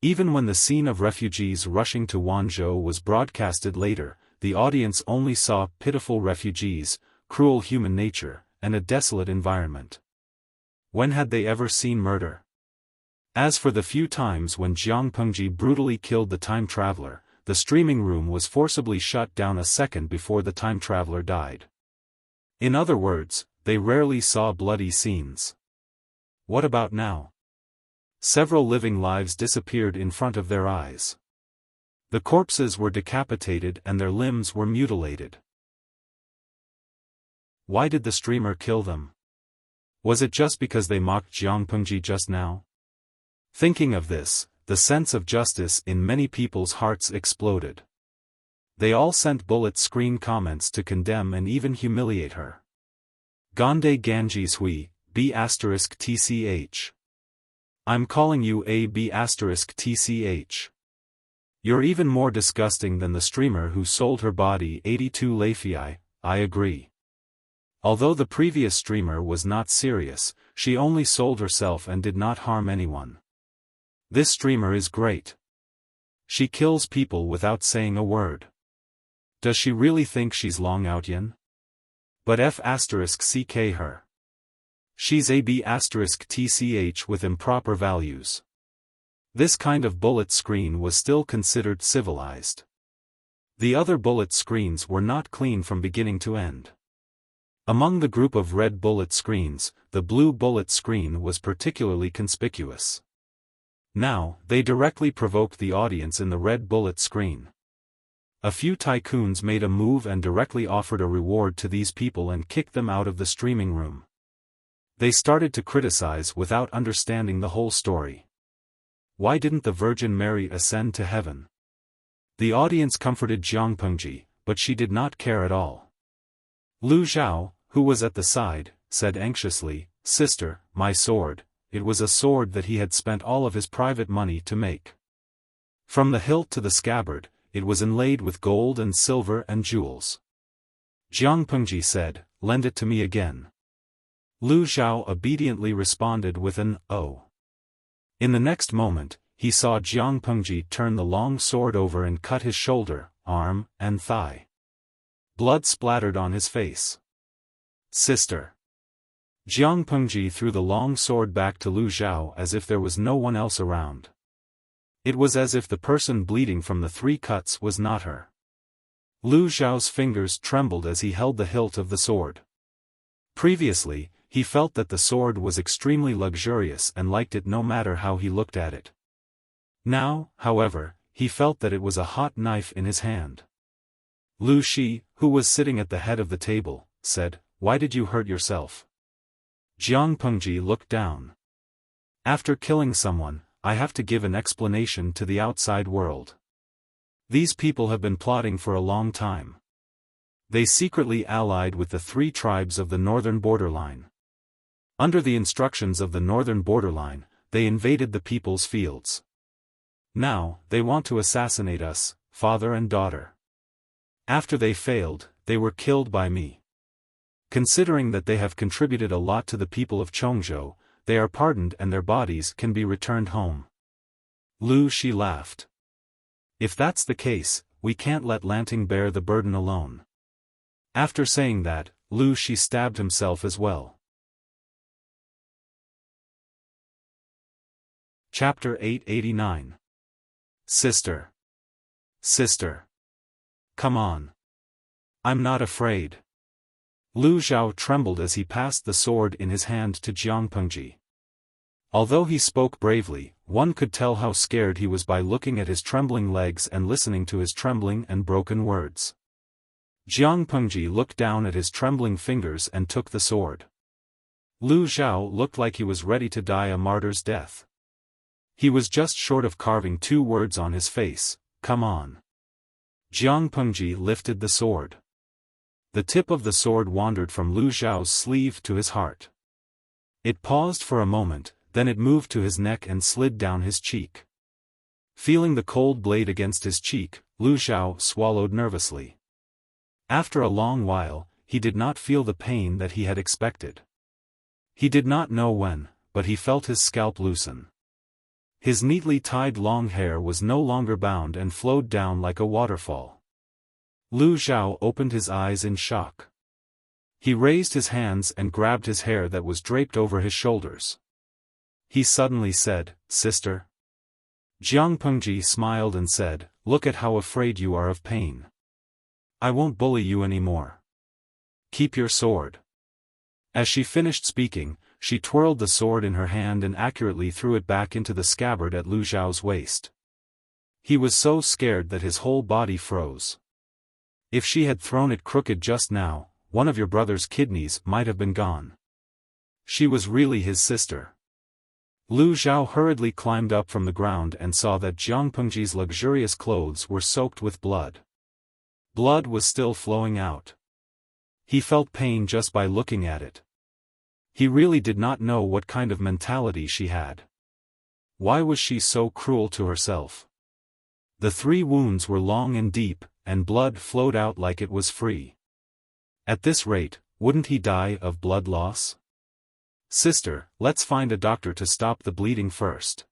[SPEAKER 1] Even when the scene of refugees rushing to Wanzhou was broadcasted later, the audience only saw pitiful refugees, cruel human nature, and a desolate environment. When had they ever seen murder? As for the few times when Jiang Pengji brutally killed the time traveler, the streaming room was forcibly shut down a second before the time traveler died. In other words, they rarely saw bloody scenes. What about now? Several living lives disappeared in front of their eyes. The corpses were decapitated and their limbs were mutilated. Why did the streamer kill them? Was it just because they mocked Jiang Pengji just now? Thinking of this, the sense of justice in many people's hearts exploded. They all sent bullet screen comments to condemn and even humiliate her. Gande Ganji Sui, B*TCH. I'm calling you a B*TCH. You're even more disgusting than the streamer who sold her body 82 Leifei, I agree. Although the previous streamer was not serious, she only sold herself and did not harm anyone. This streamer is great. She kills people without saying a word. Does she really think she's Long Outyin? But F*CK her. She's a B*TCH with improper values. This kind of bullet screen was still considered civilized. The other bullet screens were not clean from beginning to end. Among the group of red bullet screens, the blue bullet screen was particularly conspicuous. Now, they directly provoked the audience in the red bullet screen. A few tycoons made a move and directly offered a reward to these people and kicked them out of the streaming room. They started to criticize without understanding the whole story. Why didn't the Virgin Mary ascend to heaven? The audience comforted Jiang Pengji, but she did not care at all. Lu Zhao, who was at the side, said anxiously, "Sister, my sword." It was a sword that he had spent all of his private money to make. From the hilt to the scabbard, it was inlaid with gold and silver and jewels. Jiang Pengji said, "Lend it to me again." Lu Zhao obediently responded with an "Oh." In the next moment, he saw Jiang Pengji turn the long sword over and cut his shoulder, arm, and thigh. Blood splattered on his face. "Sister." Jiang Pengji threw the long sword back to Lu Zhao as if there was no one else around. It was as if the person bleeding from the 3 cuts was not her. Lu Zhao's fingers trembled as he held the hilt of the sword. Previously, he felt that the sword was extremely luxurious and liked it no matter how he looked at it. Now, however, he felt that it was a hot knife in his hand. Lu Shi, who was sitting at the head of the table, said, "Why did you hurt yourself?" Jiang Pengji looked down. "After killing someone, I have to give an explanation to the outside world. These people have been plotting for a long time. They secretly allied with the 3 tribes of the northern borderline. Under the instructions of the northern borderline, they invaded the people's fields. Now, they want to assassinate us, father and daughter. After they failed, they were killed by me. Considering that they have contributed a lot to the people of Chongzhou, they are pardoned and their bodies can be returned home." Lu Shi laughed. "If that's the case, we can't let Lanting bear the burden alone." After saying that, Lu Shi stabbed himself as well. Chapter 889. Sister. Sister. Come on. I'm not afraid. Lu Zhao trembled as he passed the sword in his hand to Jiang Pengji. Although he spoke bravely, one could tell how scared he was by looking at his trembling legs and listening to his trembling and broken words. Jiang Pengji looked down at his trembling fingers and took the sword. Lu Zhao looked like he was ready to die a martyr's death. He was just short of carving 2 words on his face, "Come on." Jiang Pengji lifted the sword. The tip of the sword wandered from Lu Xiao's sleeve to his heart. It paused for a moment, then it moved to his neck and slid down his cheek. Feeling the cold blade against his cheek, Lu Xiao swallowed nervously. After a long while, he did not feel the pain that he had expected. He did not know when, but he felt his scalp loosen. His neatly tied long hair was no longer bound and flowed down like a waterfall. Lu Xiao opened his eyes in shock. He raised his hands and grabbed his hair that was draped over his shoulders. He suddenly said, "Sister." Jiang Pengji smiled and said, "Look at how afraid you are of pain. I won't bully you anymore. Keep your sword." As she finished speaking, she twirled the sword in her hand and accurately threw it back into the scabbard at Lu Xiao's waist. He was so scared that his whole body froze. If she had thrown it crooked just now, one of your brother's kidneys might have been gone. She was really his sister. Lu Xiao hurriedly climbed up from the ground and saw that Jiang Pengji's luxurious clothes were soaked with blood. Blood was still flowing out. He felt pain just by looking at it. He really did not know what kind of mentality she had. Why was she so cruel to herself? The 3 wounds were long and deep, and blood flowed out like it was free. At this rate, wouldn't he die of blood loss? "Sister, let's find a doctor to stop the bleeding first,"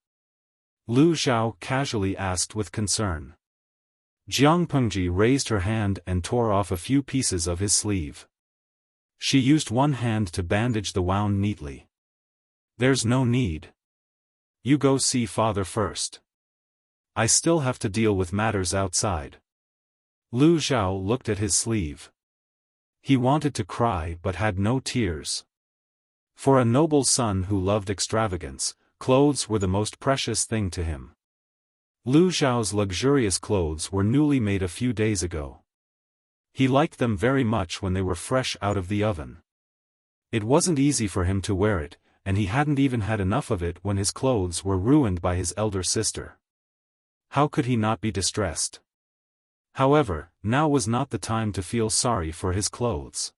[SPEAKER 1] Lu Xiao casually asked with concern. Jiang Pengji raised her hand and tore off a few pieces of his sleeve. She used one hand to bandage the wound neatly. "There's no need. You go see father first. I still have to deal with matters outside." Lu Xiao looked at his sleeve. He wanted to cry but had no tears. For a noble son who loved extravagance, clothes were the most precious thing to him. Lu Xiao's luxurious clothes were newly made a few days ago. He liked them very much when they were fresh out of the oven. It wasn't easy for him to wear it, and he hadn't even had enough of it when his clothes were ruined by his elder sister. How could he not be distressed? However, now was not the time to feel sorry for his clothes.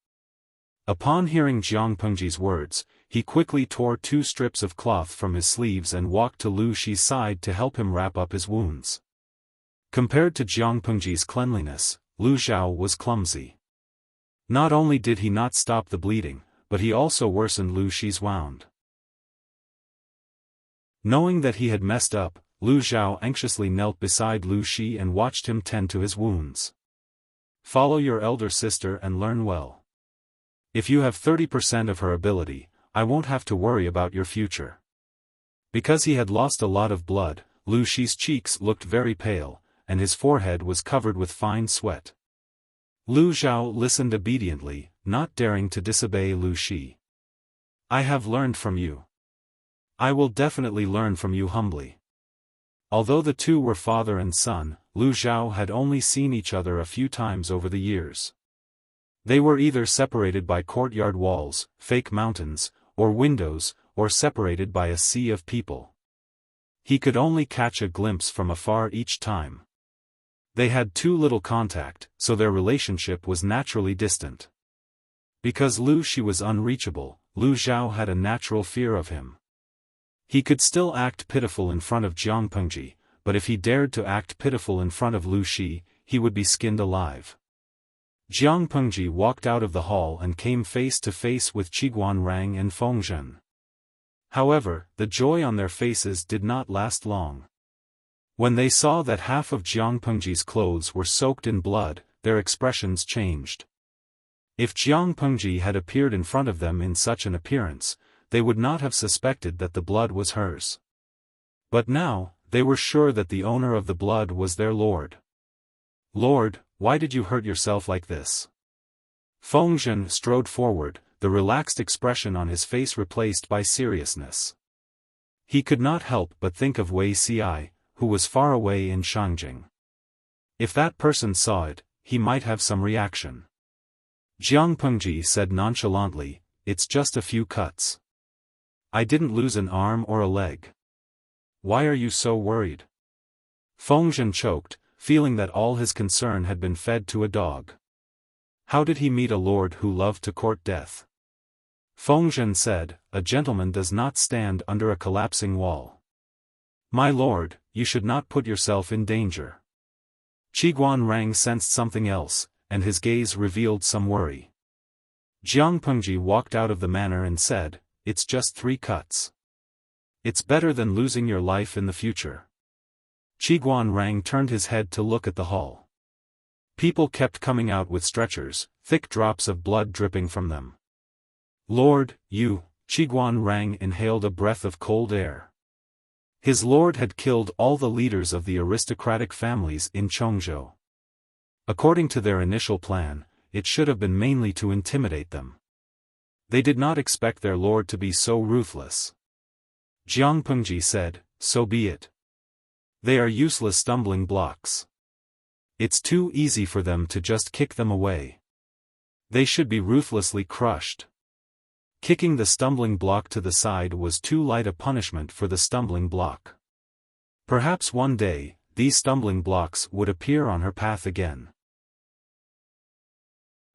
[SPEAKER 1] Upon hearing Jiang Pengji's words, he quickly tore 2 strips of cloth from his sleeves and walked to Lu Xi's side to help him wrap up his wounds. Compared to Jiang Pengji's cleanliness, Lu Xiao was clumsy. Not only did he not stop the bleeding, but he also worsened Lu Xi's wound. Knowing that he had messed up, Lu Xiao anxiously knelt beside Lu Xi and watched him tend to his wounds. "Follow your elder sister and learn well. If you have 30% of her ability, I won't have to worry about your future." Because he had lost a lot of blood, Lu Xi's cheeks looked very pale, and his forehead was covered with fine sweat. Lu Xiao listened obediently, not daring to disobey Lu Xi. "I have learned from you. I will definitely learn from you humbly." Although the two were father and son, Lu Xiao had only seen each other a few times over the years. They were either separated by courtyard walls, fake mountains, or windows, or separated by a sea of people. He could only catch a glimpse from afar each time. They had too little contact, so their relationship was naturally distant. Because Lu Xi was unreachable, Lu Xiao had a natural fear of him. He could still act pitiful in front of Jiang Pengji, but if he dared to act pitiful in front of Lu Xi, he would be skinned alive. Jiang Pengji walked out of the hall and came face to face with Qiguan Rang and Fengzhen. However, the joy on their faces did not last long. When they saw that half of Jiang Pengji's clothes were soaked in blood, their expressions changed. If Jiang Pengji had appeared in front of them in such an appearance, they would not have suspected that the blood was hers. But now, they were sure that the owner of the blood was their lord. "Lord, why did you hurt yourself like this?" Fengzhen strode forward, the relaxed expression on his face replaced by seriousness. He could not help but think of Wei Ci, who was far away in Shangjing. If that person saw it, he might have some reaction. Jiang Pengji said nonchalantly, "It's just a few cuts. I didn't lose an arm or a leg. Why are you so worried?" Fengzhen choked, feeling that all his concern had been fed to a dog. How did he meet a lord who loved to court death? Fengzhen said, "A gentleman does not stand under a collapsing wall." "My lord, you should not put yourself in danger." Qiguan Rang sensed something else, and his gaze revealed some worry. Jiang Pengji walked out of the manor and said, "It's just 3 cuts. It's better than losing your life in the future." Qiguan Rang turned his head to look at the hall. People kept coming out with stretchers, thick drops of blood dripping from them. "Lord, you," Qiguan Rang inhaled a breath of cold air. His lord had killed all the leaders of the aristocratic families in Chongzhou. According to their initial plan, it should have been mainly to intimidate them. They did not expect their lord to be so ruthless. Jiang Pengji said, "So be it. They are useless stumbling blocks. It's too easy for them to just kick them away. They should be ruthlessly crushed." Kicking the stumbling block to the side was too light a punishment for the stumbling block. Perhaps one day, these stumbling blocks would appear on her path again.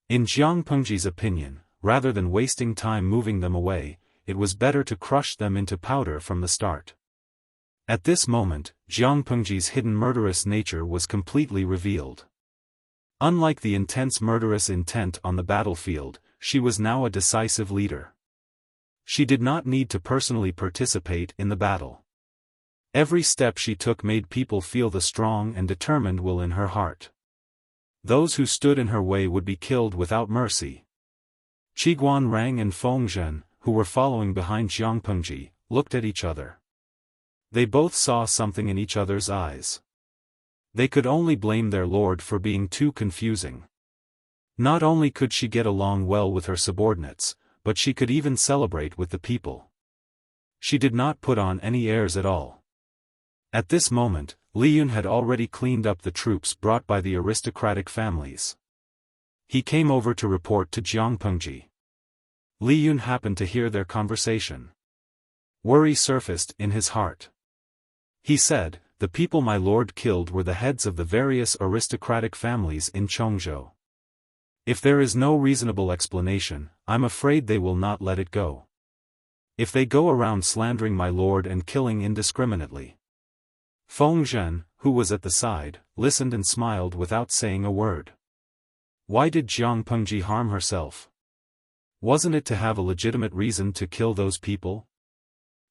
[SPEAKER 1] In Jiang Pengji's opinion, rather than wasting time moving them away, it was better to crush them into powder from the start. At this moment, Jiang Pengji's hidden murderous nature was completely revealed. Unlike the intense murderous intent on the battlefield, she was now a decisive leader. She did not need to personally participate in the battle. Every step she took made people feel the strong and determined will in her heart. Those who stood in her way would be killed without mercy. Qiguan Rang and Fengzhen, who were following behind Jiang Pengji, looked at each other. They both saw something in each other's eyes. They could only blame their lord for being too confusing. Not only could she get along well with her subordinates, but she could even celebrate with the people. She did not put on any airs at all. At this moment, Li Yun had already cleaned up the troops brought by the aristocratic families. He came over to report to Jiang Pengji. Li Yun happened to hear their conversation. Worry surfaced in his heart. He said, "The people my lord killed were the heads of the various aristocratic families in Chongzhou. If there is no reasonable explanation, I'm afraid they will not let it go. If they go around slandering my lord and killing indiscriminately." Fengzhen, who was at the side, listened and smiled without saying a word. Why did Jiang Pengji harm herself? Wasn't it to have a legitimate reason to kill those people?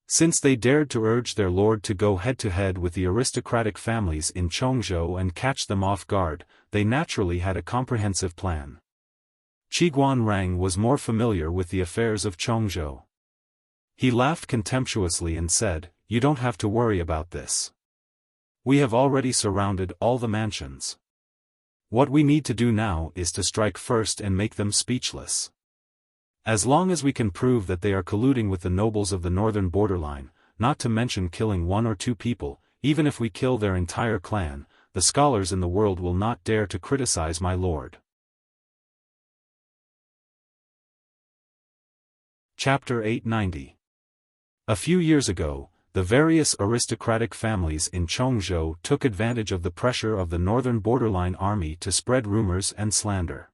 [SPEAKER 1] Since they dared to urge their lord to go head-to-head with the aristocratic families in Chongzhou and catch them off guard, they naturally had a comprehensive plan. Qiguan Rang was more familiar with the affairs of Chongzhou. He laughed contemptuously and said, "You don't have to worry about this. We have already surrounded all the mansions. What we need to do now is to strike first and make them speechless. As long as we can prove that they are colluding with the nobles of the northern borderline, not to mention killing 1 or 2 people, even if we kill their entire clan, the scholars in the world will not dare to criticize my lord." Chapter 890. A few years ago, the various aristocratic families in Chongzhou took advantage of the pressure of the northern borderline army to spread rumors and slander.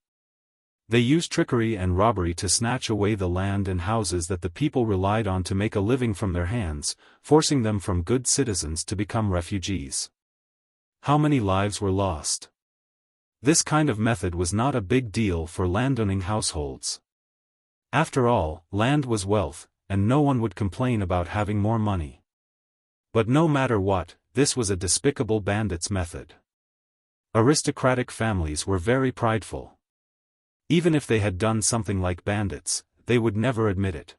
[SPEAKER 1] They used trickery and robbery to snatch away the land and houses that the people relied on to make a living from their hands, forcing them from good citizens to become refugees. How many lives were lost? This kind of method was not a big deal for landowning households. After all, land was wealth, and no one would complain about having more money. But no matter what, this was a despicable bandits' method. Aristocratic families were very prideful. Even if they had done something like bandits, they would never admit it.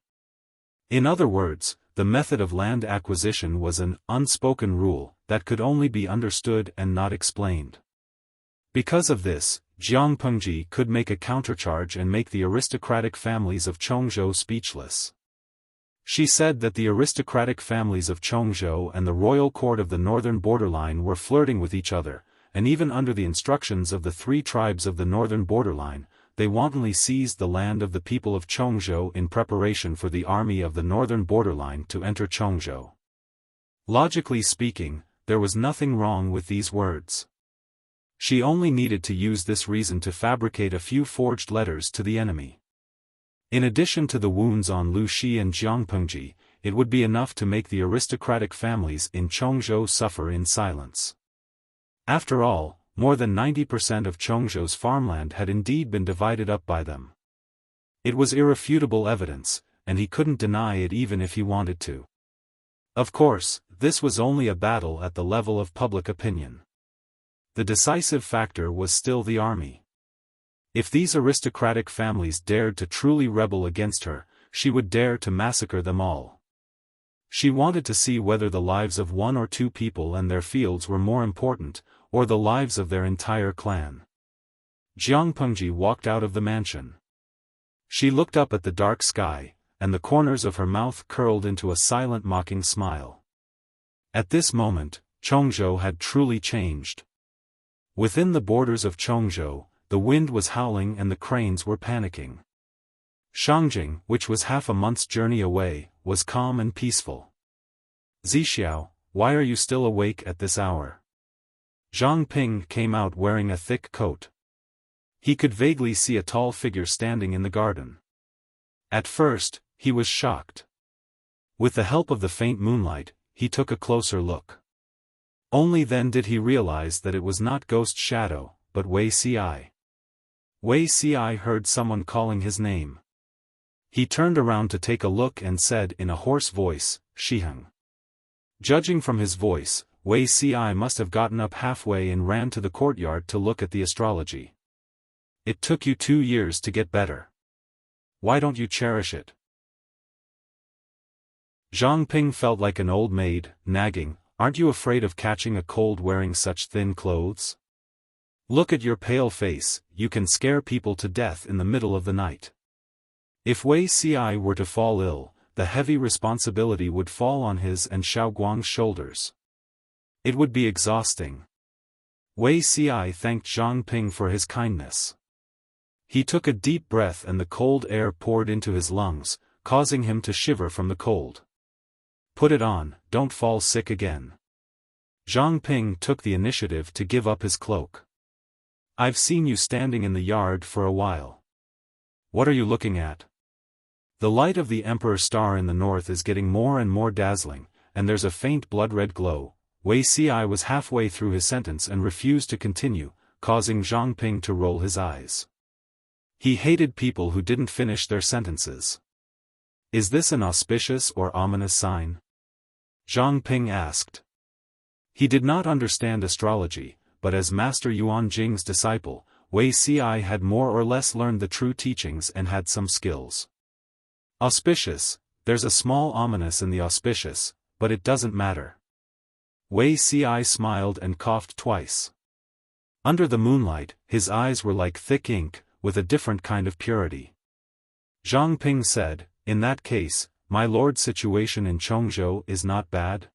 [SPEAKER 1] In other words, the method of land acquisition was an unspoken rule that could only be understood and not explained. Because of this, Jiang Pengji could make a countercharge and make the aristocratic families of Chongzhou speechless. She said that the aristocratic families of Chongzhou and the royal court of the northern borderline were flirting with each other, and even under the instructions of the 3 tribes of the northern borderline, they wantonly seized the land of the people of Chongzhou in preparation for the army of the northern borderline to enter Chongzhou. Logically speaking, there was nothing wrong with these words. She only needed to use this reason to fabricate a few forged letters to the enemy. In addition to the wounds on Lu Shi and Jiang Pengji, it would be enough to make the aristocratic families in Chongzhou suffer in silence. After all, more than 90% of Chongzhou's farmland had indeed been divided up by them. It was irrefutable evidence, and he couldn't deny it even if he wanted to. Of course, this was only a battle at the level of public opinion. The decisive factor was still the army. If these aristocratic families dared to truly rebel against her, she would dare to massacre them all. She wanted to see whether the lives of one or two people and their fields were more important, or the lives of their entire clan. Jiang Pengji walked out of the mansion. She looked up at the dark sky, and the corners of her mouth curled into a silent mocking smile. At this moment, Chongzhou had truly changed. Within the borders of Chongzhou, the wind was howling and the cranes were panicking. Shangjing, which was half a month's journey away, was calm and peaceful. Zixiao, why are you still awake at this hour? Zhang Ping came out wearing a thick coat. He could vaguely see a tall figure standing in the garden. At first, he was shocked. With the help of the faint moonlight, he took a closer look. Only then did he realize that it was not Ghost Shadow, but Wei Ci. Wei Ci heard someone calling his name. He turned around to take a look and said in a hoarse voice, "Shiheng." Judging from his voice, Wei Ci must have gotten up halfway and ran to the courtyard to look at the astrology. It took you 2 years to get better. Why don't you cherish it? Zhang Ping felt like an old maid, nagging, "Aren't you afraid of catching a cold wearing such thin clothes? Look at your pale face, you can scare people to death in the middle of the night." If Wei Ci were to fall ill, the heavy responsibility would fall on his and Xiao Guang's shoulders. It would be exhausting. Wei Ci thanked Zhang Ping for his kindness. He took a deep breath and the cold air poured into his lungs, causing him to shiver from the cold. "Put it on, don't fall sick again." Zhang Ping took the initiative to give up his cloak. "I've seen you standing in the yard for a while. What are you looking at?" "The light of the Emperor's star in the north is getting more and more dazzling, and there's a faint blood-red glow." Wei Ci was halfway through his sentence and refused to continue, causing Zhang Ping to roll his eyes. He hated people who didn't finish their sentences. "Is this an auspicious or ominous sign?" Zhang Ping asked. He did not understand astrology, but as Master Yuan Jing's disciple, Wei Ci had more or less learned the true teachings and had some skills. "Auspicious, there's a small ominous in the auspicious, but it doesn't matter." Wei Ci smiled and coughed twice. Under the moonlight, his eyes were like thick ink, with a different kind of purity. Zhang Ping said, "In that case, my lord's situation in Chongzhou is not bad?"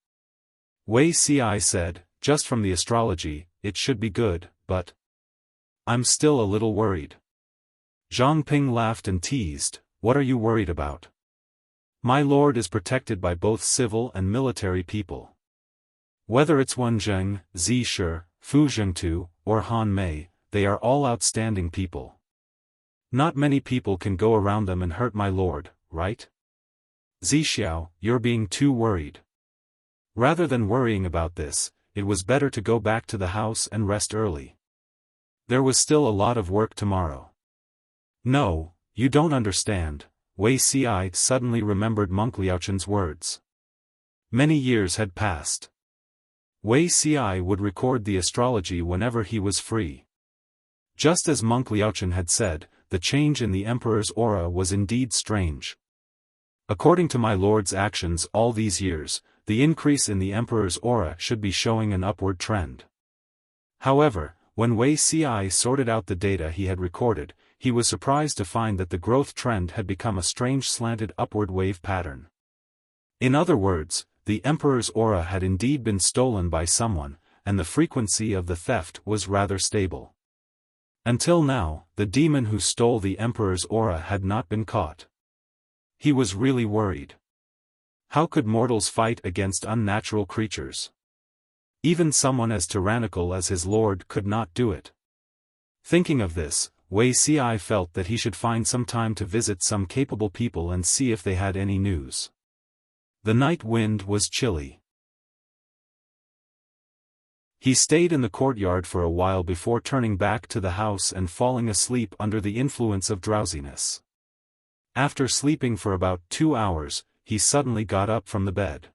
[SPEAKER 1] Wei Ci said, "Just from the astrology, it should be good, but I'm still a little worried." Zhang Ping laughed and teased, "What are you worried about? My lord is protected by both civil and military people. Whether it's Wen Zheng, Zi Shi, Fu Zhengtu, or Han Mei, they are all outstanding people. Not many people can go around them and hurt my lord, right? Zixiao, you're being too worried. Rather than worrying about this, it was better to go back to the house and rest early. There was still a lot of work tomorrow." "No, you don't understand," Wei Ci suddenly remembered Monk Liaochen's words. Many years had passed. Wei Ci would record the astrology whenever he was free. Just as Monk Liaochen had said, the change in the Emperor's aura was indeed strange. According to my lord's actions all these years, the increase in the Emperor's aura should be showing an upward trend. However, when Wei Ci sorted out the data he had recorded, he was surprised to find that the growth trend had become a strange slanted upward wave pattern. In other words, the Emperor's aura had indeed been stolen by someone, and the frequency of the theft was rather stable. Until now, the demon who stole the Emperor's aura had not been caught. He was really worried. How could mortals fight against unnatural creatures? Even someone as tyrannical as his lord could not do it. Thinking of this, Wuxia felt that he should find some time to visit some capable people and see if they had any news. The night wind was chilly. He stayed in the courtyard for a while before turning back to the house and falling asleep under the influence of drowsiness. After sleeping for about 2 hours, he suddenly got up from the bed.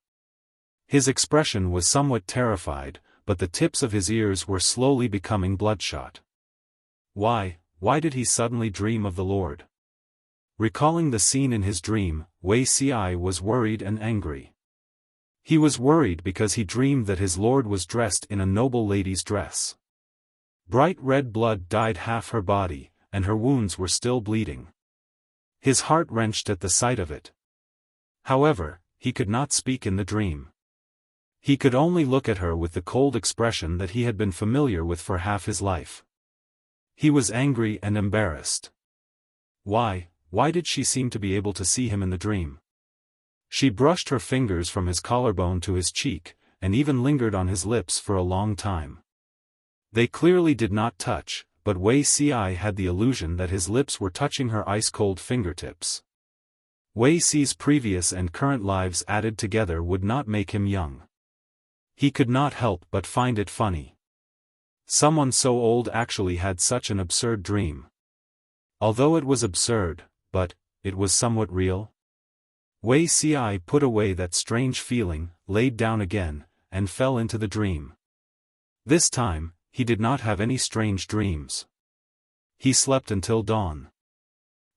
[SPEAKER 1] His expression was somewhat terrified, but the tips of his ears were slowly becoming bloodshot. Why did he suddenly dream of the Lord? Recalling the scene in his dream, Wuxia was worried and angry. He was worried because he dreamed that his lord was dressed in a noble lady's dress. Bright red blood dyed half her body, and her wounds were still bleeding. His heart wrenched at the sight of it. However, he could not speak in the dream. He could only look at her with the cold expression that he had been familiar with for half his life. He was angry and embarrassed. Why did she seem to be able to see him in the dream? She brushed her fingers from his collarbone to his cheek, and even lingered on his lips for a long time. They clearly did not touch, but Wuxia had the illusion that his lips were touching her ice-cold fingertips. Wuxia's previous and current lives added together would not make him young. He could not help but find it funny. Someone so old actually had such an absurd dream. Although it was absurd, but it was somewhat real. Wuxia put away that strange feeling, laid down again, and fell into the dream. This time, he did not have any strange dreams. He slept until dawn.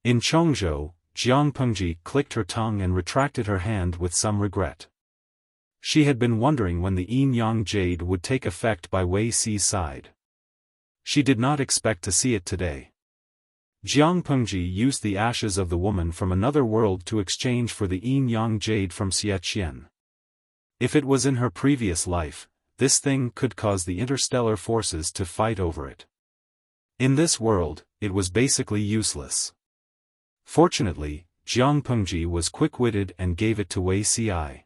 [SPEAKER 1] In Chongzhou, Jiang Pengji clicked her tongue and retracted her hand with some regret. She had been wondering when the yin-yang jade would take effect by Wuxia's side. She did not expect to see it today. Jiang Pengji used the ashes of the woman from another world to exchange for the yin-yang jade from Xiaofan. If it was in her previous life, this thing could cause the interstellar forces to fight over it. In this world, it was basically useless. Fortunately, Jiang Pengji was quick-witted and gave it to Wuxia.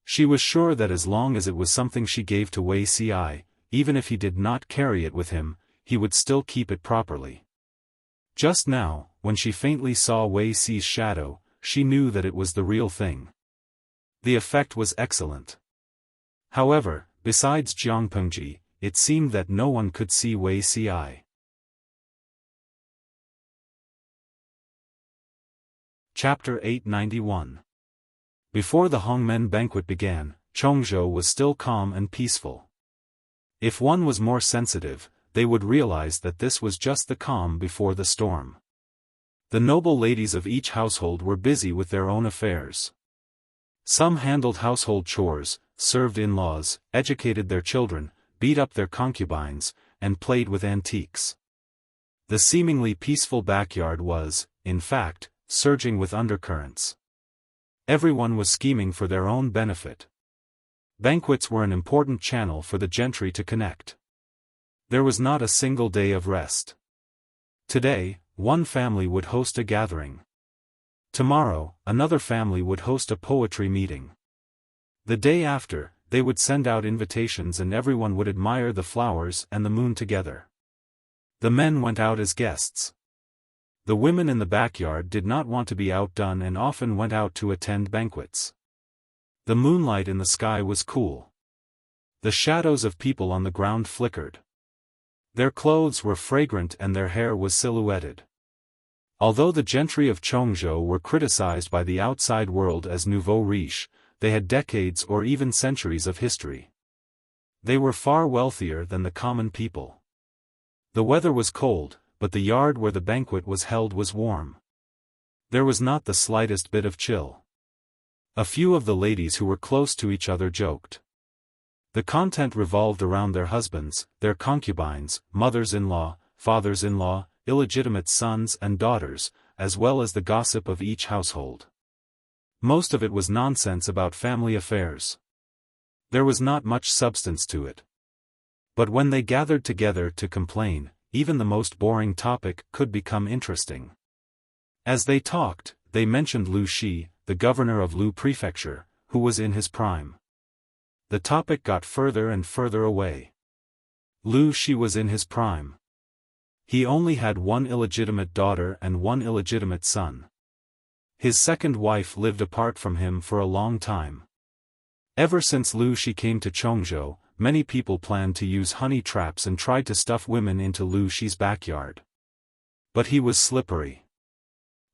[SPEAKER 1] She was sure that as long as it was something she gave to Wuxia, even if he did not carry it with him, he would still keep it properly. Just now, when she faintly saw Wuxia's shadow, she knew that it was the real thing. The effect was excellent. However, besides Jiang Pengji, it seemed that no one could see Wuxia. Chapter 891. Before the Hongmen banquet began, Chongzhou was still calm and peaceful. If one was more sensitive, they would realize that this was just the calm before the storm. The noble ladies of each household were busy with their own affairs. Some handled household chores, served in-laws, educated their children, beat up their concubines, and played with antiques. The seemingly peaceful backyard was, in fact, surging with undercurrents. Everyone was scheming for their own benefit. Banquets were an important channel for the gentry to connect. There was not a single day of rest. Today, one family would host a gathering. Tomorrow, another family would host a poetry meeting. The day after, they would send out invitations and everyone would admire the flowers and the moon together. The men went out as guests. The women in the backyard did not want to be outdone and often went out to attend banquets. The moonlight in the sky was cool. The shadows of people on the ground flickered. Their clothes were fragrant and their hair was silhouetted. Although the gentry of Chongzhou were criticized by the outside world as nouveau riche, they had decades or even centuries of history. They were far wealthier than the common people. The weather was cold, but the yard where the banquet was held was warm. There was not the slightest bit of chill. A few of the ladies who were close to each other joked. The content revolved around their husbands, their concubines, mothers-in-law, fathers-in-law, illegitimate sons and daughters, as well as the gossip of each household. Most of it was nonsense about family affairs. There was not much substance to it. But when they gathered together to complain, even the most boring topic could become interesting. As they talked, they mentioned Lu Shi, the governor of Lu Prefecture, who was in his prime. the topic got further and further away. Lu Shi was in his prime. He only had one illegitimate daughter and one illegitimate son. His second wife lived apart from him for a long time. Ever since Lu Shi came to Chongzhou, many people planned to use honey traps and tried to stuff women into Lu Shi's backyard. But he was slippery.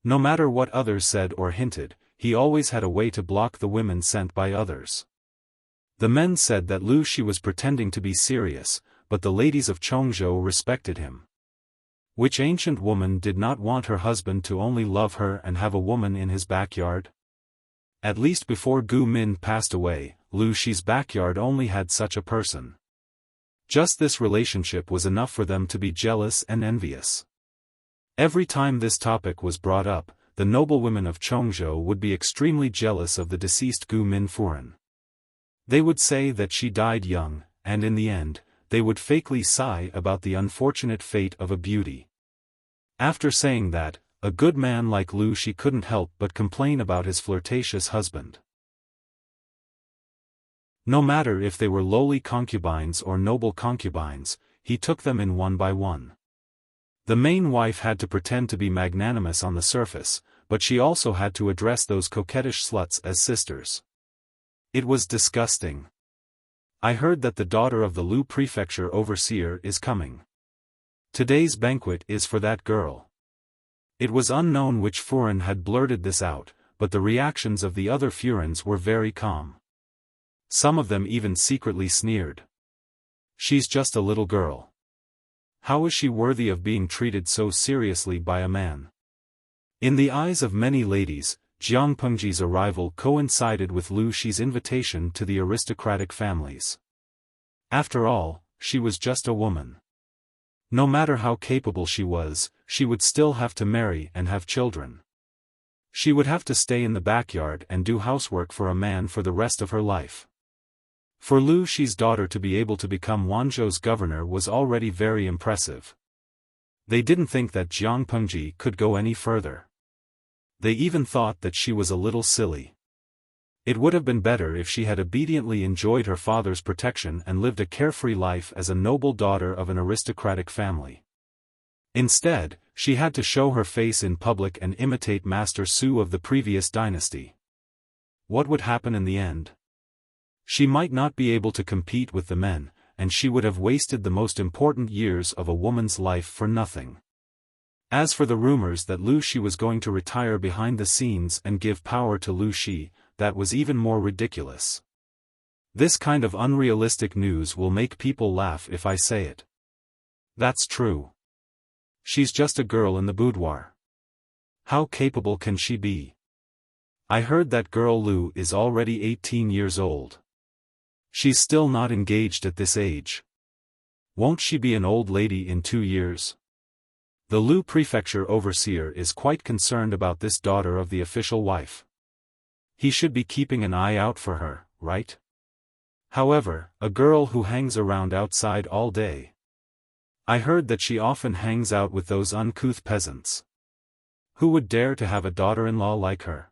[SPEAKER 1] No matter what others said or hinted, he always had a way to block the women sent by others. The men said that Lu Shi was pretending to be serious, but the ladies of Chongzhou respected him. Which ancient woman did not want her husband to only love her and have a woman in his backyard? At least before Gu Min passed away, Lu Shi's backyard only had such a person. Just this relationship was enough for them to be jealous and envious. Every time this topic was brought up, the noblewomen of Chongzhou would be extremely jealous of the deceased Gu Min Furen. They would say that she died young, and in the end, they would fakely sigh about the unfortunate fate of a beauty. After saying that, a good man like Lu Shi couldn't help but complain about his flirtatious husband. No matter if they were lowly concubines or noble concubines, he took them in one by one. The main wife had to pretend to be magnanimous on the surface, but she also had to address those coquettish sluts as sisters. It was disgusting. I heard that the daughter of the Lu prefecture overseer is coming. Today's banquet is for that girl. It was unknown which Furen had blurted this out, but the reactions of the other Furens were very calm. Some of them even secretly sneered. She's just a little girl. How is she worthy of being treated so seriously by a man? In the eyes of many ladies, Jiang Pengji's arrival coincided with Lu Shi's invitation to the aristocratic families. After all, she was just a woman. No matter how capable she was, she would still have to marry and have children. She would have to stay in the backyard and do housework for a man for the rest of her life. For Lu Shi's daughter to be able to become Wanzhou's governor was already very impressive. They didn't think that Jiang Pengji could go any further. They even thought that she was a little silly. It would have been better if she had obediently enjoyed her father's protection and lived a carefree life as a noble daughter of an aristocratic family. Instead, she had to show her face in public and imitate Master Su of the previous dynasty. What would happen in the end? She might not be able to compete with the men, and she would have wasted the most important years of a woman's life for nothing. As for the rumors that Lu Shi was going to retire behind the scenes and give power to Lu Shi, that was even more ridiculous. This kind of unrealistic news will make people laugh if I say it. That's true. She's just a girl in the boudoir. How capable can she be? I heard that girl Lu is already 18 years old. She's still not engaged at this age. Won't she be an old lady in 2 years? The Lu prefecture overseer is quite concerned about this daughter of the official wife. He should be keeping an eye out for her, right? However, a girl who hangs around outside all day. I heard that she often hangs out with those uncouth peasants. Who would dare to have a daughter-in-law like her?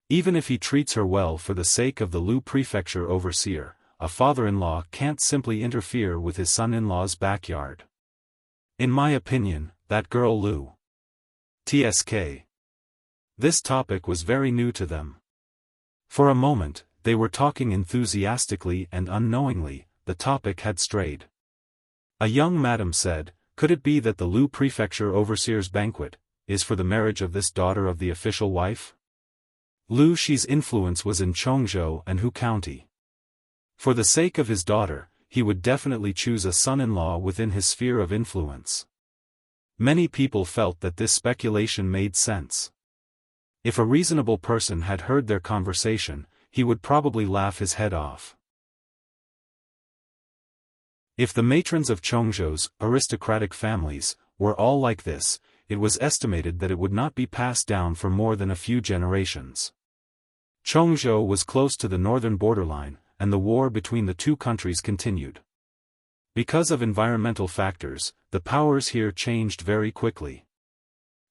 [SPEAKER 1] Even if he treats her well for the sake of the Lu prefecture overseer, a father-in-law can't simply interfere with his son-in-law's backyard. In my opinion, that girl Lu. TSK. This topic was very new to them. For a moment, they were talking enthusiastically and unknowingly, the topic had strayed. A young madam said, could it be that the Lu prefecture overseer's banquet is for the marriage of this daughter of the official wife? Lu Shi's influence was in Chongzhou and Hu County. For the sake of his daughter, he would definitely choose a son-in-law within his sphere of influence. Many people felt that this speculation made sense. If a reasonable person had heard their conversation, he would probably laugh his head off. If the matrons of Chongzhou's aristocratic families were all like this, it was estimated that it would not be passed down for more than a few generations. Chongzhou was close to the northern borderline, and the war between the two countries continued. Because of environmental factors, the powers here changed very quickly.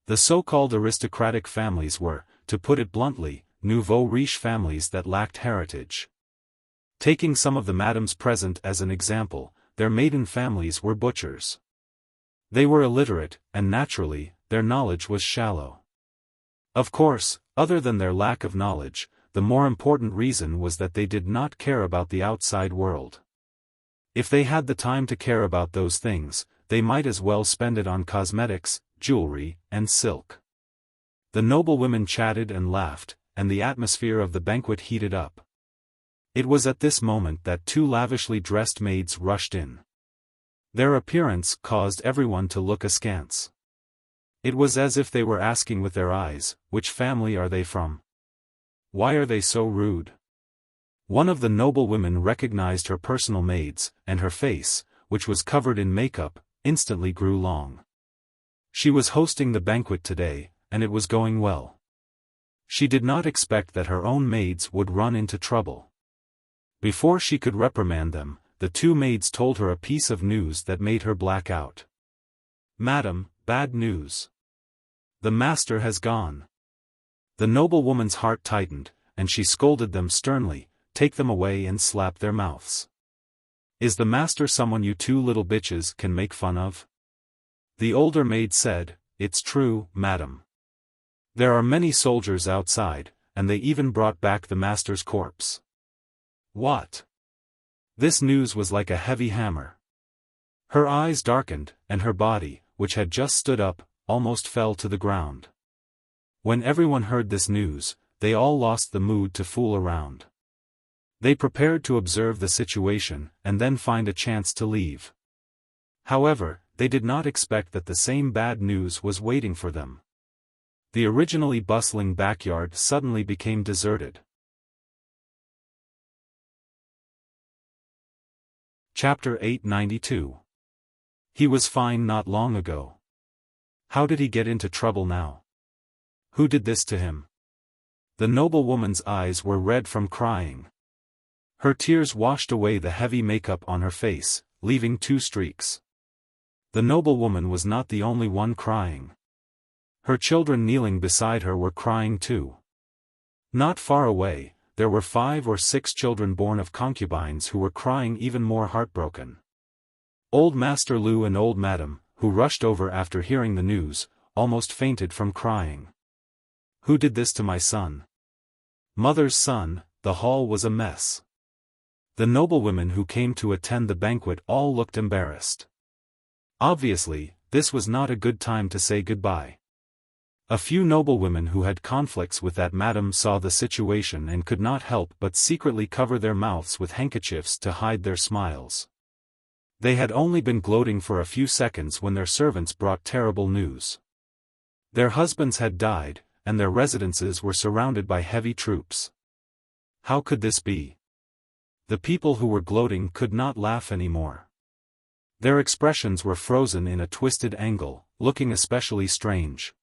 [SPEAKER 1] The so-called aristocratic families were, to put it bluntly, nouveau riche families that lacked heritage. Taking some of the madams present as an example, their maiden families were butchers. They were illiterate, and naturally, their knowledge was shallow. Of course, other than their lack of knowledge, the more important reason was that they did not care about the outside world. If they had the time to care about those things, they might as well spend it on cosmetics, jewelry, and silk. The noblewomen chatted and laughed, and the atmosphere of the banquet heated up. It was at this moment that two lavishly dressed maids rushed in. Their appearance caused everyone to look askance. It was as if they were asking with their eyes, "Which family are they from? Why are they so rude?" One of the noblewomen recognized her personal maids, and her face, which was covered in makeup, instantly grew long. She was hosting the banquet today, and it was going well. She did not expect that her own maids would run into trouble. Before she could reprimand them, the two maids told her a piece of news that made her black out. "Madam, bad news. The master has gone." The noblewoman's heart tightened, and she scolded them sternly, "Take them away and slap their mouths. Is the master someone you two little bitches can make fun of?" The older maid said, "It's true, madam. There are many soldiers outside, and they even brought back the master's corpse." "What?" This news was like a heavy hammer. Her eyes darkened, and her body, which had just stood up, almost fell to the ground. When everyone heard this news, they all lost the mood to fool around. They prepared to observe the situation, and then find a chance to leave. However, they did not expect that the same bad news was waiting for them. The originally bustling backyard suddenly became deserted. Chapter 892. He was fine not long ago. How did he get into trouble now? Who did this to him? The noblewoman's eyes were red from crying. Her tears washed away the heavy makeup on her face, leaving two streaks. The noblewoman was not the only one crying. Her children kneeling beside her were crying too. Not far away, there were 5 or 6 children born of concubines who were crying even more heartbroken. Old Master Lu and old Madam, who rushed over after hearing the news, almost fainted from crying. "Who did this to my son? Mother's son." The hall was a mess. The noblewomen who came to attend the banquet all looked embarrassed. Obviously, this was not a good time to say goodbye. A few noblewomen who had conflicts with that madam saw the situation and could not help but secretly cover their mouths with handkerchiefs to hide their smiles. They had only been gloating for a few seconds when their servants brought terrible news. Their husbands had died, and their residences were surrounded by heavy troops. How could this be? The people who were gloating could not laugh anymore. Their expressions were frozen in a twisted angle, looking especially strange.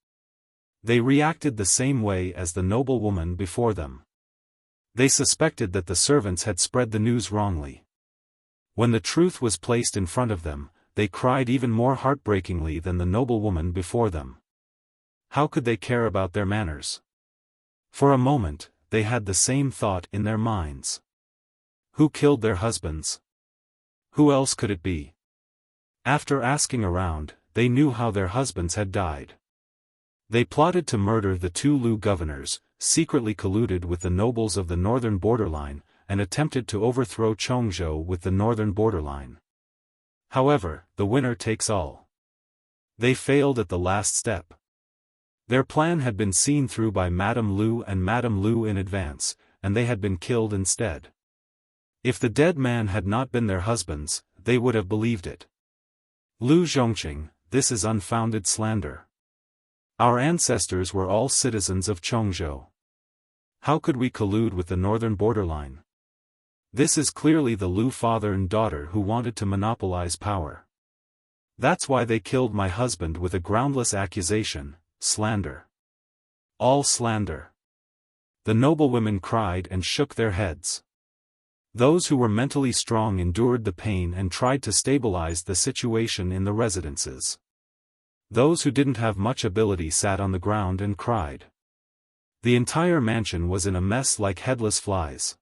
[SPEAKER 1] They reacted the same way as the noblewoman before them. They suspected that the servants had spread the news wrongly. When the truth was placed in front of them, they cried even more heartbreakingly than the noblewoman before them. How could they care about their manners? For a moment, they had the same thought in their minds. Who killed their husbands? Who else could it be? After asking around, they knew how their husbands had died. They plotted to murder the 2 Lu governors, secretly colluded with the nobles of the northern borderline, and attempted to overthrow Chongzhou with the northern borderline. However, the winner takes all. They failed at the last step. Their plan had been seen through by Madame Lu and Madame Lu in advance, and they had been killed instead. If the dead man had not been their husbands, they would have believed it. Lu Zhongqing, this is unfounded slander. Our ancestors were all citizens of Chongzhou. How could we collude with the northern borderline? This is clearly the Lu father and daughter who wanted to monopolize power. That's why they killed my husband with a groundless accusation, slander. All slander. The noblewomen cried and shook their heads. Those who were mentally strong endured the pain and tried to stabilize the situation in the residences. Those who didn't have much ability sat on the ground and cried. The entire mansion was in a mess like headless flies.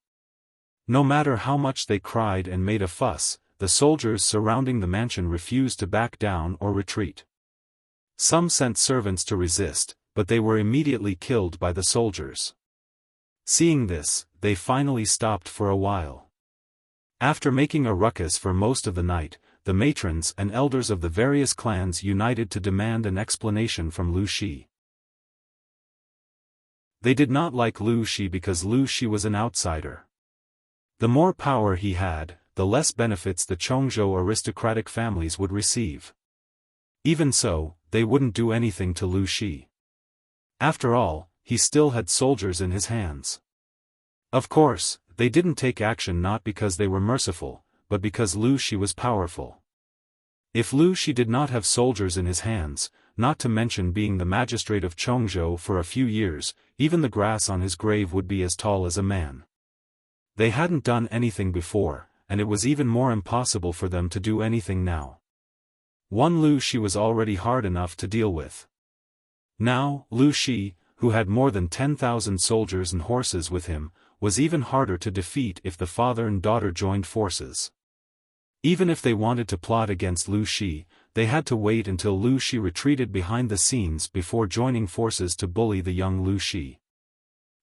[SPEAKER 1] No matter how much they cried and made a fuss, the soldiers surrounding the mansion refused to back down or retreat. Some sent servants to resist, but they were immediately killed by the soldiers. Seeing this, they finally stopped for a while. After making a ruckus for most of the night, the matrons and elders of the various clans united to demand an explanation from Lu Shi. They did not like Lu Shi because Lu Shi was an outsider. The more power he had, the less benefits the Chongzhou aristocratic families would receive. Even so, they wouldn't do anything to Lu Shi. After all, he still had soldiers in his hands. Of course, they didn't take action not because they were merciful, but because Lu Shi was powerful. If Lu Shi did not have soldiers in his hands, not to mention being the magistrate of Chongzhou for a few years, even the grass on his grave would be as tall as a man. They hadn't done anything before, and it was even more impossible for them to do anything now. One Lu Shi was already hard enough to deal with. Now, Lu Shi, who had more than 10,000 soldiers and horses with him, was even harder to defeat if the father and daughter joined forces. Even if they wanted to plot against Lu Shi, they had to wait until Lu Shi retreated behind the scenes before joining forces to bully the young Lu Shi.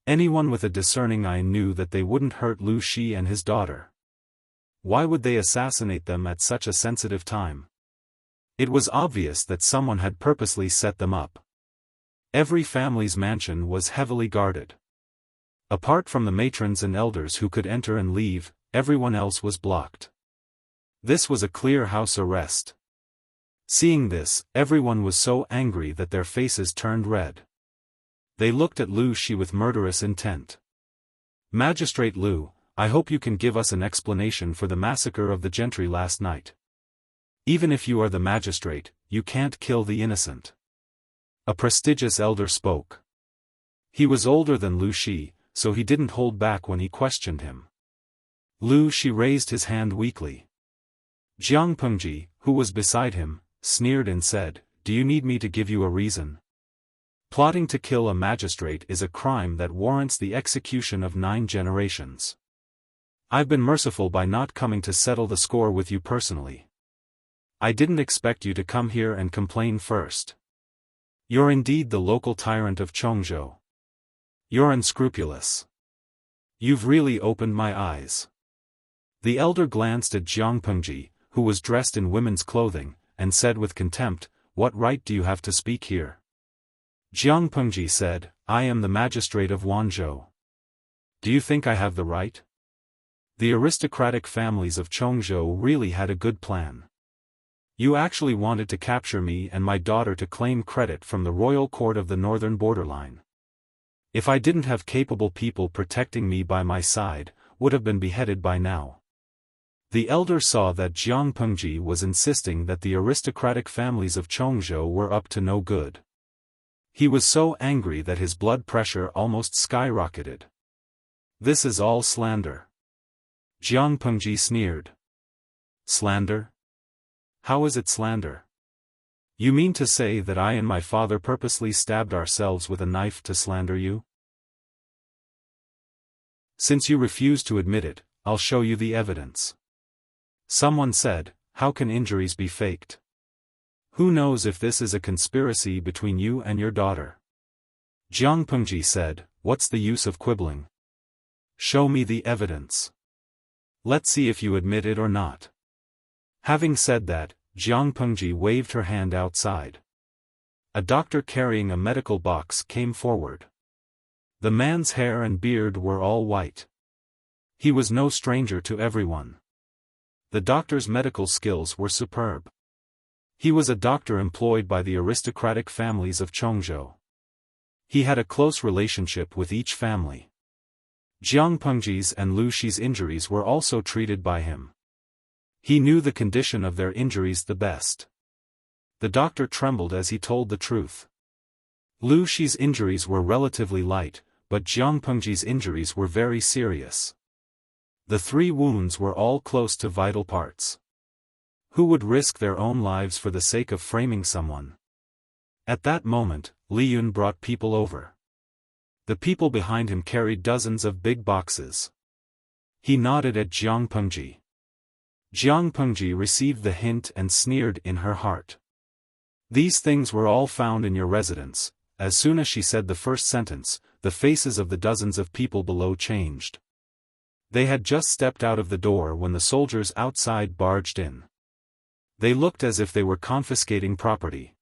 [SPEAKER 1] Anyone with a discerning eye knew that they wouldn't hurt Lu Shi and his daughter. Why would they assassinate them at such a sensitive time? It was obvious that someone had purposely set them up. Every family's mansion was heavily guarded. Apart from the matrons and elders who could enter and leave, everyone else was blocked. This was a clear house arrest. Seeing this, everyone was so angry that their faces turned red. They looked at Lu Shi with murderous intent. "Magistrate Lu, I hope you can give us an explanation for the massacre of the gentry last night. Even if you are the magistrate, you can't kill the innocent." A prestigious elder spoke. He was older than Lu Shi, so he didn't hold back when he questioned him. Lu Shi raised his hand weakly. Jiang Pengji, who was beside him, sneered and said, "Do you need me to give you a reason? Plotting to kill a magistrate is a crime that warrants the execution of 9 generations. I've been merciful by not coming to settle the score with you personally. I didn't expect you to come here and complain first. You're indeed the local tyrant of Chongzhou. You're unscrupulous. You've really opened my eyes." The elder glanced at Jiang Pengji, who was dressed in women's clothing, and said with contempt, "What right do you have to speak here?" Jiang Pengji said, "I am the magistrate of Wanzhou. Do you think I have the right?" The aristocratic families of Chongzhou really had a good plan. You actually wanted to capture me and my daughter to claim credit from the royal court of the northern borderline. If I didn't have capable people protecting me by my side, would have been beheaded by now. The elder saw that Jiang Pengji was insisting that the aristocratic families of Chongzhou were up to no good. He was so angry that his blood pressure almost skyrocketed. "This is all slander." Jiang Pengji sneered. "Slander? How is it slander? You mean to say that I and my father purposely stabbed ourselves with a knife to slander you? Since you refuse to admit it, I'll show you the evidence." Someone said, "How can injuries be faked? Who knows if this is a conspiracy between you and your daughter?" Jiang Pengji said, "What's the use of quibbling? Show me the evidence. Let's see if you admit it or not." Having said that, Jiang Pengji waved her hand outside. A doctor carrying a medical box came forward. The man's hair and beard were all white. He was no stranger to everyone. The doctor's medical skills were superb. He was a doctor employed by the aristocratic families of Chongzhou. He had a close relationship with each family. Jiang Pengji's and Lu Shi's injuries were also treated by him. He knew the condition of their injuries the best. The doctor trembled as he told the truth. Lu Shi's injuries were relatively light, but Jiang Pengji's injuries were very serious. The 3 wounds were all close to vital parts. Who would risk their own lives for the sake of framing someone? At that moment, Li Yun brought people over. The people behind him carried dozens of big boxes. He nodded at Jiang Pengji. Jiang Pengji received the hint and sneered in her heart. These things were all found in your residence. As soon as she said the first sentence, the faces of the dozens of people below changed. They had just stepped out of the door when the soldiers outside barged in. They looked as if they were confiscating property.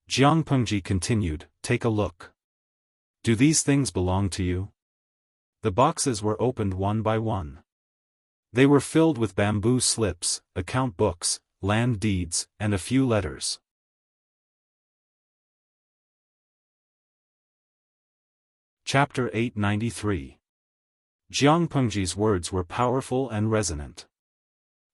[SPEAKER 1] Jiang Pengji continued, "Take a look. Do these things belong to you?" The boxes were opened one by one. They were filled with bamboo slips, account books, land deeds, and a few letters. Chapter 893. Jiang Pengji's words were powerful and resonant.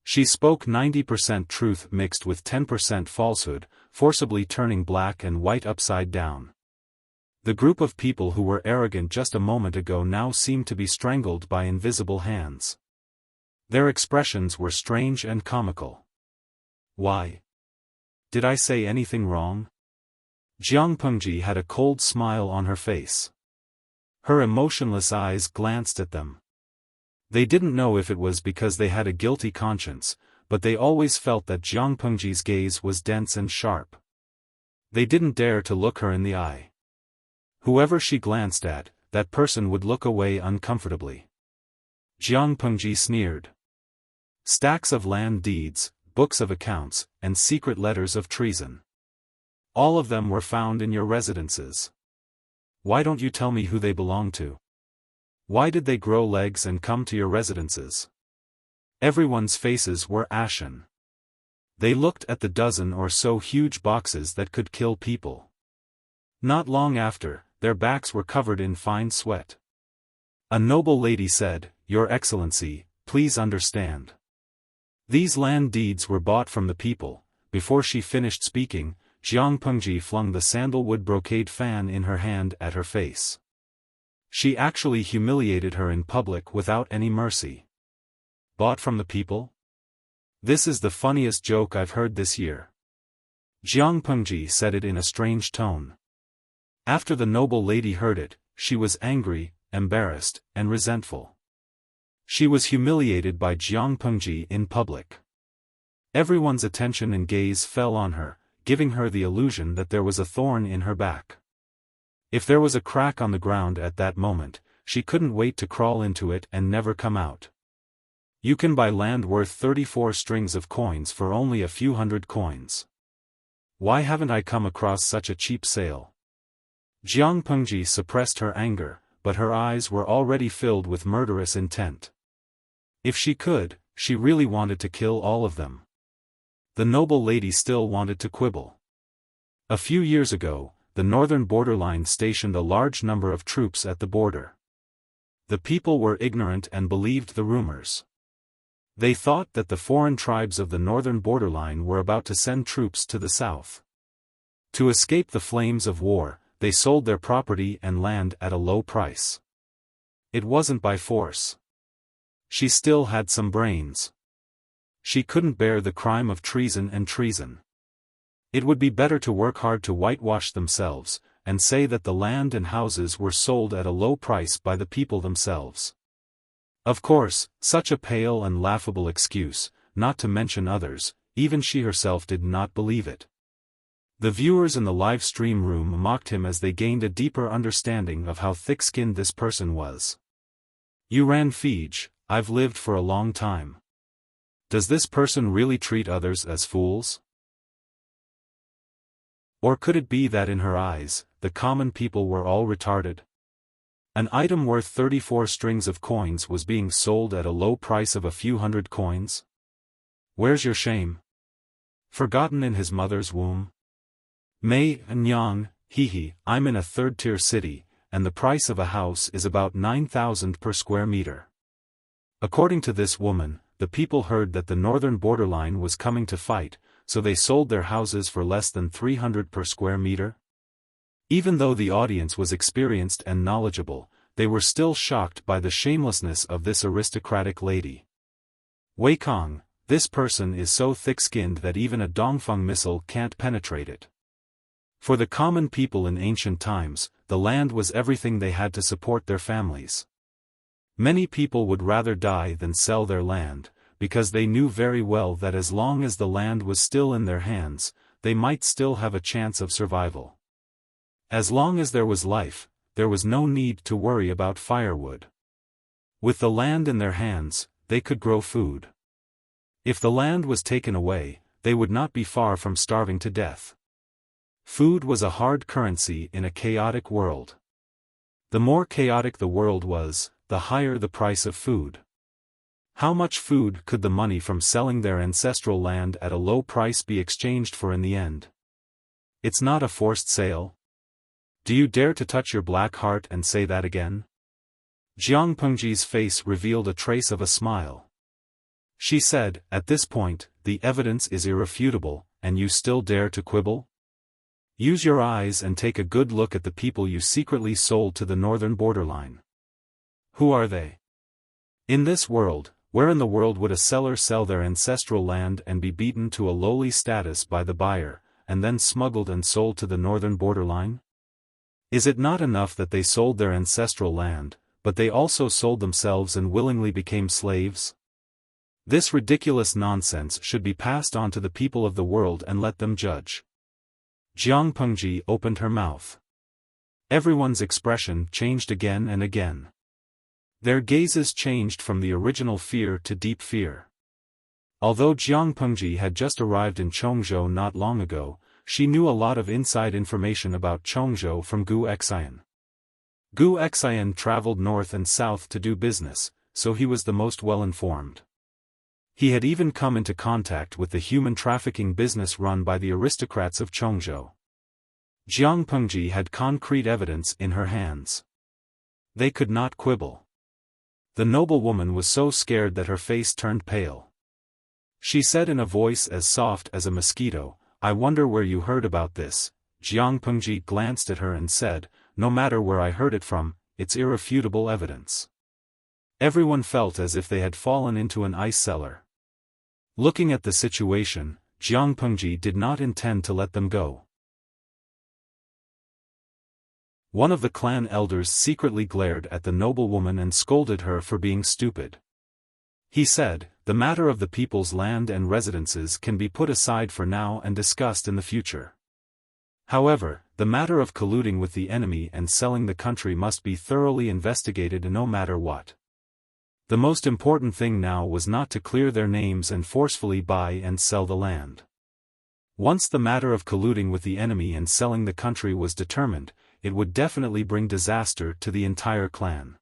[SPEAKER 1] She spoke 90% truth mixed with 10% falsehood, forcibly turning black and white upside down. The group of people who were arrogant just a moment ago now seemed to be strangled by invisible hands. Their expressions were strange and comical. "Why? Did I say anything wrong?" Jiang Pengji had a cold smile on her face. Her emotionless eyes glanced at them. They didn't know if it was because they had a guilty conscience, but they always felt that Jiang Pengji's gaze was dense and sharp. They didn't dare to look her in the eye. Whoever she glanced at, that person would look away uncomfortably. Jiang Pengji sneered. Stacks of land deeds, books of accounts, and secret letters of treason. All of them were found in your residences. Why don't you tell me who they belong to? Why did they grow legs and come to your residences? Everyone's faces were ashen. They looked at the dozen or so huge boxes that could kill people. Not long after, their backs were covered in fine sweat. A noble lady said, "Your Excellency, please understand. These land deeds were bought from the people." Before she finished speaking, Jiang Pengji flung the sandalwood brocade fan in her hand at her face. She actually humiliated her in public without any mercy. Bought from the people? This is the funniest joke I've heard this year. Jiang Pengji said it in a strange tone. After the noble lady heard it, she was angry, embarrassed, and resentful. She was humiliated by Jiang Pengji in public. Everyone's attention and gaze fell on her, giving her the illusion that there was a thorn in her back. If there was a crack on the ground at that moment, she couldn't wait to crawl into it and never come out. You can buy land worth 34 strings of coins for only a few hundred coins. Why haven't I come across such a cheap sale? Jiang Pengji suppressed her anger, but her eyes were already filled with murderous intent. If she could, she really wanted to kill all of them. The noble lady still wanted to quibble. A few years ago, the northern borderline stationed a large number of troops at the border. The people were ignorant and believed the rumors. They thought that the foreign tribes of the northern borderline were about to send troops to the south. To escape the flames of war, they sold their property and land at a low price. It wasn't by force. She still had some brains. She couldn't bear the crime of treason and treason. It would be better to work hard to whitewash themselves, and say that the land and houses were sold at a low price by the people themselves. Of course, such a pale and laughable excuse, not to mention others, even she herself did not believe it. The viewers in the live stream room mocked him as they gained a deeper understanding of how thick-skinned this person was. You ran Fij, I've lived for a long time. Does this person really treat others as fools? Or could it be that in her eyes, the common people were all retarded? An item worth 34 strings of coins was being sold at a low price of a few hundred coins? Where's your shame? Forgotten in his mother's womb? Mei Nyang, I'm in a third-tier city, and the price of a house is about 9,000 per square meter. According to this woman, the people heard that the northern borderline was coming to fight, so they sold their houses for less than 300 per square meter? Even though the audience was experienced and knowledgeable, they were still shocked by the shamelessness of this aristocratic lady. Wei Kong, this person is so thick-skinned that even a Dongfeng missile can't penetrate it. For the common people in ancient times, the land was everything they had to support their families. Many people would rather die than sell their land, because they knew very well that as long as the land was still in their hands, they might still have a chance of survival. As long as there was life, there was no need to worry about firewood. With the land in their hands, they could grow food. If the land was taken away, they would not be far from starving to death. Food was a hard currency in a chaotic world. The more chaotic the world was, the higher the price of food. How much food could the money from selling their ancestral land at a low price be exchanged for in the end? It's not a forced sale. Do you dare to touch your black heart and say that again? Jiang Pengji's face revealed a trace of a smile. She said, at this point, the evidence is irrefutable, and you still dare to quibble? Use your eyes and take a good look at the people you secretly sold to the northern borderline. Who are they? In this world, where in the world would a seller sell their ancestral land and be beaten to a lowly status by the buyer, and then smuggled and sold to the northern borderline? Is it not enough that they sold their ancestral land, but they also sold themselves and willingly became slaves? This ridiculous nonsense should be passed on to the people of the world and let them judge. Jiang Pengji opened her mouth. Everyone's expression changed again and again. Their gazes changed from the original fear to deep fear. Although Jiang Pengji had just arrived in Chongzhou not long ago, she knew a lot of inside information about Chongzhou from Gu Xian. Gu Xian traveled north and south to do business, so he was the most well-informed. He had even come into contact with the human trafficking business run by the aristocrats of Chongzhou. Jiang Pengji had concrete evidence in her hands. They could not quibble. The noblewoman was so scared that her face turned pale. She said in a voice as soft as a mosquito, "I wonder where you heard about this." Jiang Pengji glanced at her and said, "No matter where I heard it from, it's irrefutable evidence." Everyone felt as if they had fallen into an ice cellar. Looking at the situation, Jiang Pengji did not intend to let them go. One of the clan elders secretly glared at the noblewoman and scolded her for being stupid. He said, "The matter of the people's land and residences can be put aside for now and discussed in the future. However, the matter of colluding with the enemy and selling the country must be thoroughly investigated no matter what. The most important thing now was not to clear their names and forcefully buy and sell the land. Once the matter of colluding with the enemy and selling the country was determined, it would definitely bring disaster to the entire clan.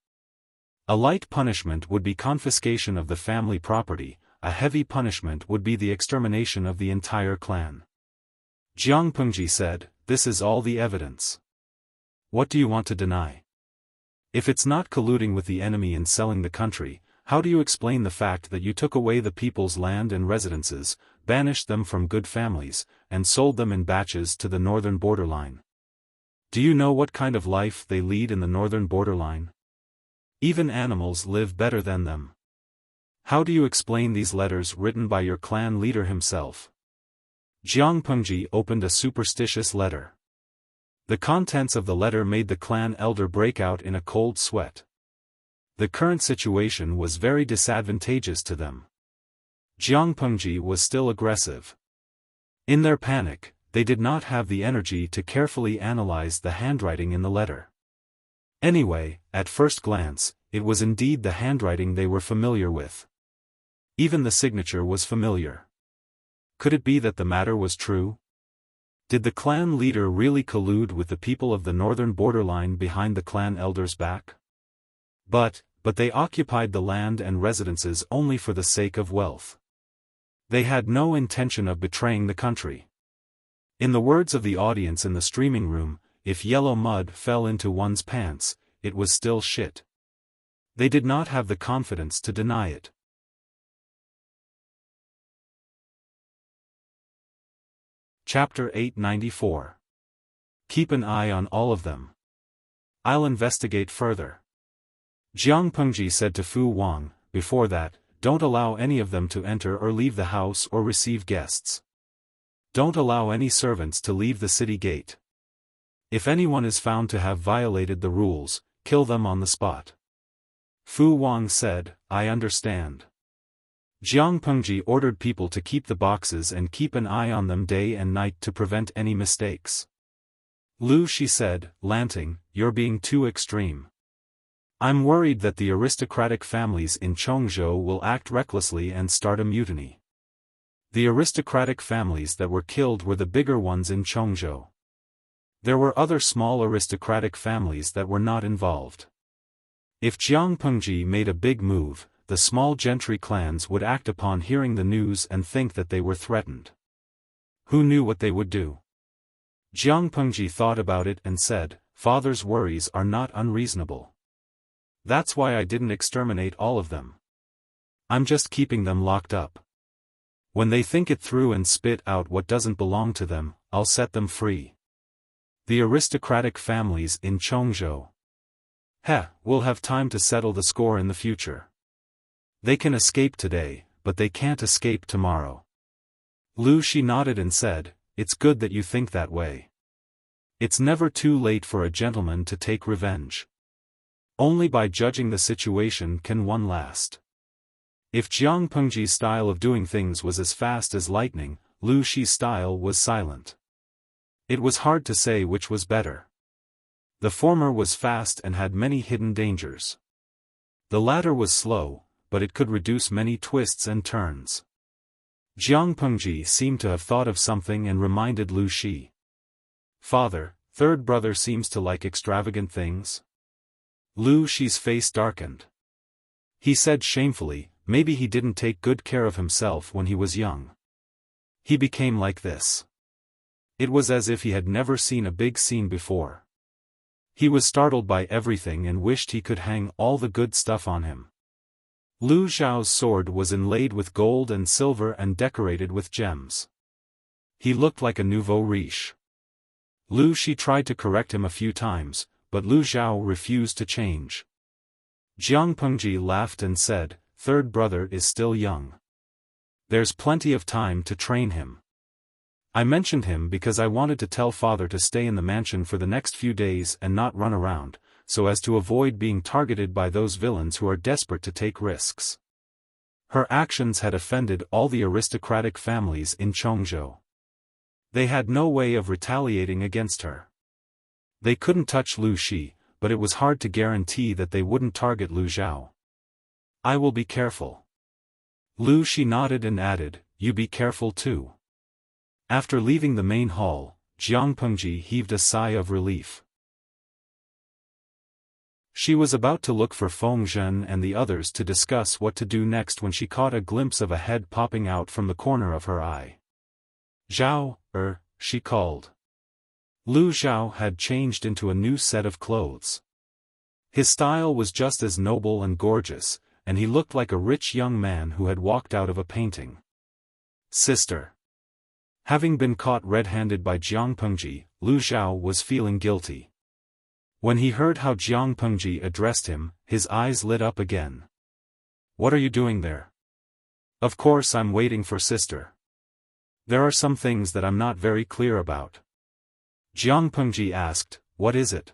[SPEAKER 1] A light punishment would be confiscation of the family property, a heavy punishment would be the extermination of the entire clan." Jiang Pengji said, "This is all the evidence. What do you want to deny? If it's not colluding with the enemy and selling the country, how do you explain the fact that you took away the people's land and residences, banished them from good families, and sold them in batches to the northern borderline? Do you know what kind of life they lead in the northern borderline? Even animals live better than them. How do you explain these letters written by your clan leader himself?" Jiang Pengji opened a superstitious letter. The contents of the letter made the clan elder break out in a cold sweat. The current situation was very disadvantageous to them. Jiang Pengji was still aggressive. In their panic, they did not have the energy to carefully analyze the handwriting in the letter. Anyway, at first glance, it was indeed the handwriting they were familiar with. Even the signature was familiar. Could it be that the matter was true? Did the clan leader really collude with the people of the northern borderline behind the clan elder's back? But they occupied the land and residences only for the sake of wealth. They had no intention of betraying the country. In the words of the audience in the streaming room, if yellow mud fell into one's pants, it was still shit. They did not have the confidence to deny it. Chapter 894. Keep an eye on all of them. I'll investigate further. Jiang Pengji said to Fu Wang, before that, don't allow any of them to enter or leave the house or receive guests. Don't allow any servants to leave the city gate. If anyone is found to have violated the rules, kill them on the spot. Fu Wang said, I understand. Jiang Pengji ordered people to keep the boxes and keep an eye on them day and night to prevent any mistakes. Lu Shi said, Lanting, you're being too extreme. I'm worried that the aristocratic families in Chongzhou will act recklessly and start a mutiny. The aristocratic families that were killed were the bigger ones in Chongzhou. There were other small aristocratic families that were not involved. If Jiang Pengji made a big move, the small gentry clans would act upon hearing the news and think that they were threatened. Who knew what they would do? Jiang Pengji thought about it and said, Father's worries are not unreasonable. That's why I didn't exterminate all of them. I'm just keeping them locked up. When they think it through and spit out what doesn't belong to them, I'll set them free. The aristocratic families in Chongzhou. We'll have time to settle the score in the future. They can escape today, but they can't escape tomorrow. Lu Shi nodded and said, It's good that you think that way. It's never too late for a gentleman to take revenge. Only by judging the situation can one last. If Jiang Pengji's style of doing things was as fast as lightning, Lu Shi's style was silent. It was hard to say which was better. The former was fast and had many hidden dangers. The latter was slow, but it could reduce many twists and turns. Jiang Pengji seemed to have thought of something and reminded Lu Shi. Father, third brother seems to like extravagant things. Lu Shi's face darkened. He said shamefully, maybe he didn't take good care of himself when he was young. He became like this. It was as if he had never seen a big scene before. He was startled by everything and wished he could hang all the good stuff on him. Lu Zhao's sword was inlaid with gold and silver and decorated with gems. He looked like a nouveau riche. Lu Shi tried to correct him a few times, but Lu Zhao refused to change. Jiang Pengji laughed and said, Third brother is still young. There's plenty of time to train him. I mentioned him because I wanted to tell father to stay in the mansion for the next few days and not run around, so as to avoid being targeted by those villains who are desperate to take risks. Her actions had offended all the aristocratic families in Chongzhou. They had no way of retaliating against her. They couldn't touch Lu Shi, but it was hard to guarantee that they wouldn't target Lu Zhao. I will be careful. Lu Shi nodded and added, You be careful too. After leaving the main hall, Jiang Pengji heaved a sigh of relief. She was about to look for Feng Zhen and the others to discuss what to do next when she caught a glimpse of a head popping out from the corner of her eye. Zhao, she called. Lu Zhao had changed into a new set of clothes. His style was just as noble and gorgeous, and he looked like a rich young man who had walked out of a painting. Sister. Having been caught red-handed by Jiang Pengji, Lu Zhao was feeling guilty. When he heard how Jiang Pengji addressed him, his eyes lit up again. What are you doing there? Of course I'm waiting for sister. There are some things that I'm not very clear about. Jiang Pengji asked, What is it?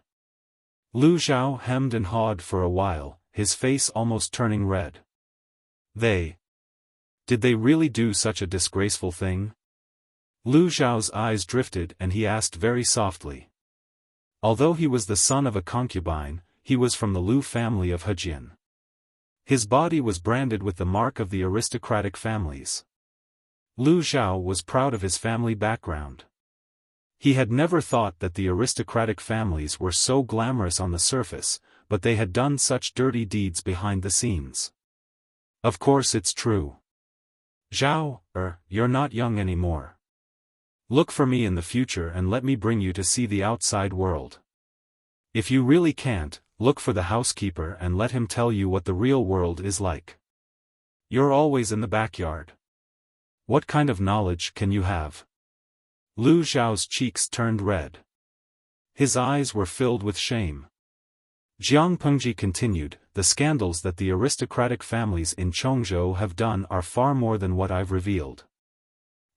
[SPEAKER 1] Lu Zhao hemmed and hawed for a while, his face almost turning red. Did they really do such a disgraceful thing? Lu Zhao's eyes drifted and he asked very softly. Although he was the son of a concubine, he was from the Lu family of Hejian. His body was branded with the mark of the aristocratic families. Lu Zhao was proud of his family background. He had never thought that the aristocratic families were so glamorous on the surface, but they had done such dirty deeds behind the scenes. Of course it's true. Zhao, you're not young anymore. Look for me in the future and let me bring you to see the outside world. If you really can't, look for the housekeeper and let him tell you what the real world is like. You're always in the backyard. What kind of knowledge can you have? Lu Zhao's cheeks turned red. His eyes were filled with shame. Jiang Pengji continued, The scandals that the aristocratic families in Chongzhou have done are far more than what I've revealed.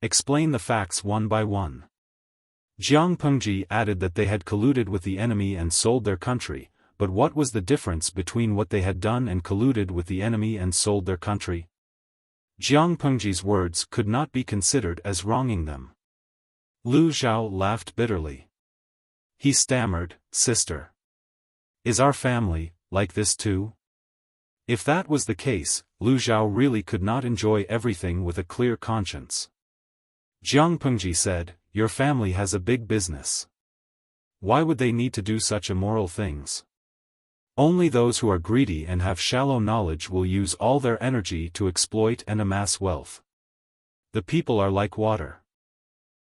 [SPEAKER 1] Explain the facts one by one. Jiang Pengji added that they had colluded with the enemy and sold their country, but what was the difference between what they had done and colluded with the enemy and sold their country? Jiang Pengji's words could not be considered as wronging them. Lu Zhao laughed bitterly. He stammered, "Sister. Is our family like this too?" If that was the case, Lu Zhao really could not enjoy everything with a clear conscience. Jiang Pengji said, "Your family has a big business. Why would they need to do such immoral things? Only those who are greedy and have shallow knowledge will use all their energy to exploit and amass wealth. The people are like water.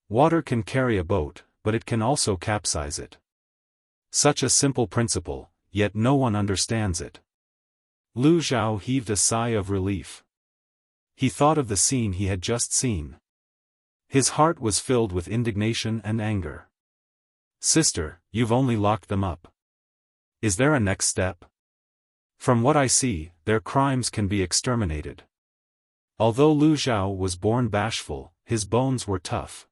[SPEAKER 1] Water can carry a boat, but it can also capsize it. Such a simple principle, yet no one understands it." Lu Zhao heaved a sigh of relief. He thought of the scene he had just seen. His heart was filled with indignation and anger. "Sister, you've only locked them up. Is there a next step? From what I see, their crimes can be exterminated." Although Lu Zhao was born bashful, his bones were tough.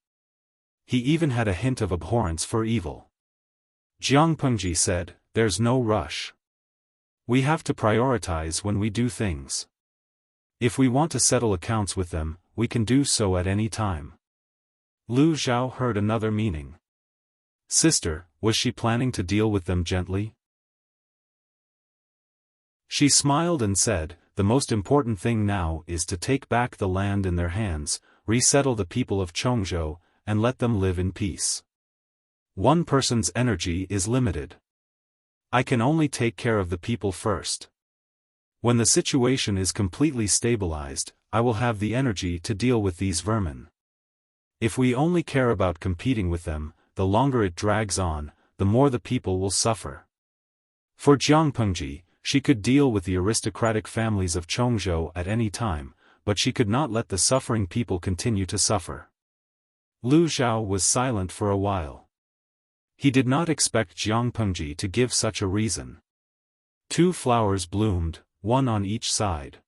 [SPEAKER 1] He even had a hint of abhorrence for evil. Jiang Pengji said, "There's no rush. We have to prioritize when we do things. If we want to settle accounts with them, we can do so at any time." Lu Zhao heard another meaning. Sister, was she planning to deal with them gently? She smiled and said, "The most important thing now is to take back the land in their hands, resettle the people of Chongzhou, and let them live in peace. One person's energy is limited. I can only take care of the people first. When the situation is completely stabilized, I will have the energy to deal with these vermin. If we only care about competing with them, the longer it drags on, the more the people will suffer." For Jiang Pengji, she could deal with the aristocratic families of Chongzhou at any time, but she could not let the suffering people continue to suffer. Lu Zhao was silent for a while. He did not expect Jiang Pengji to give such a reason. 2 flowers bloomed, one on each side.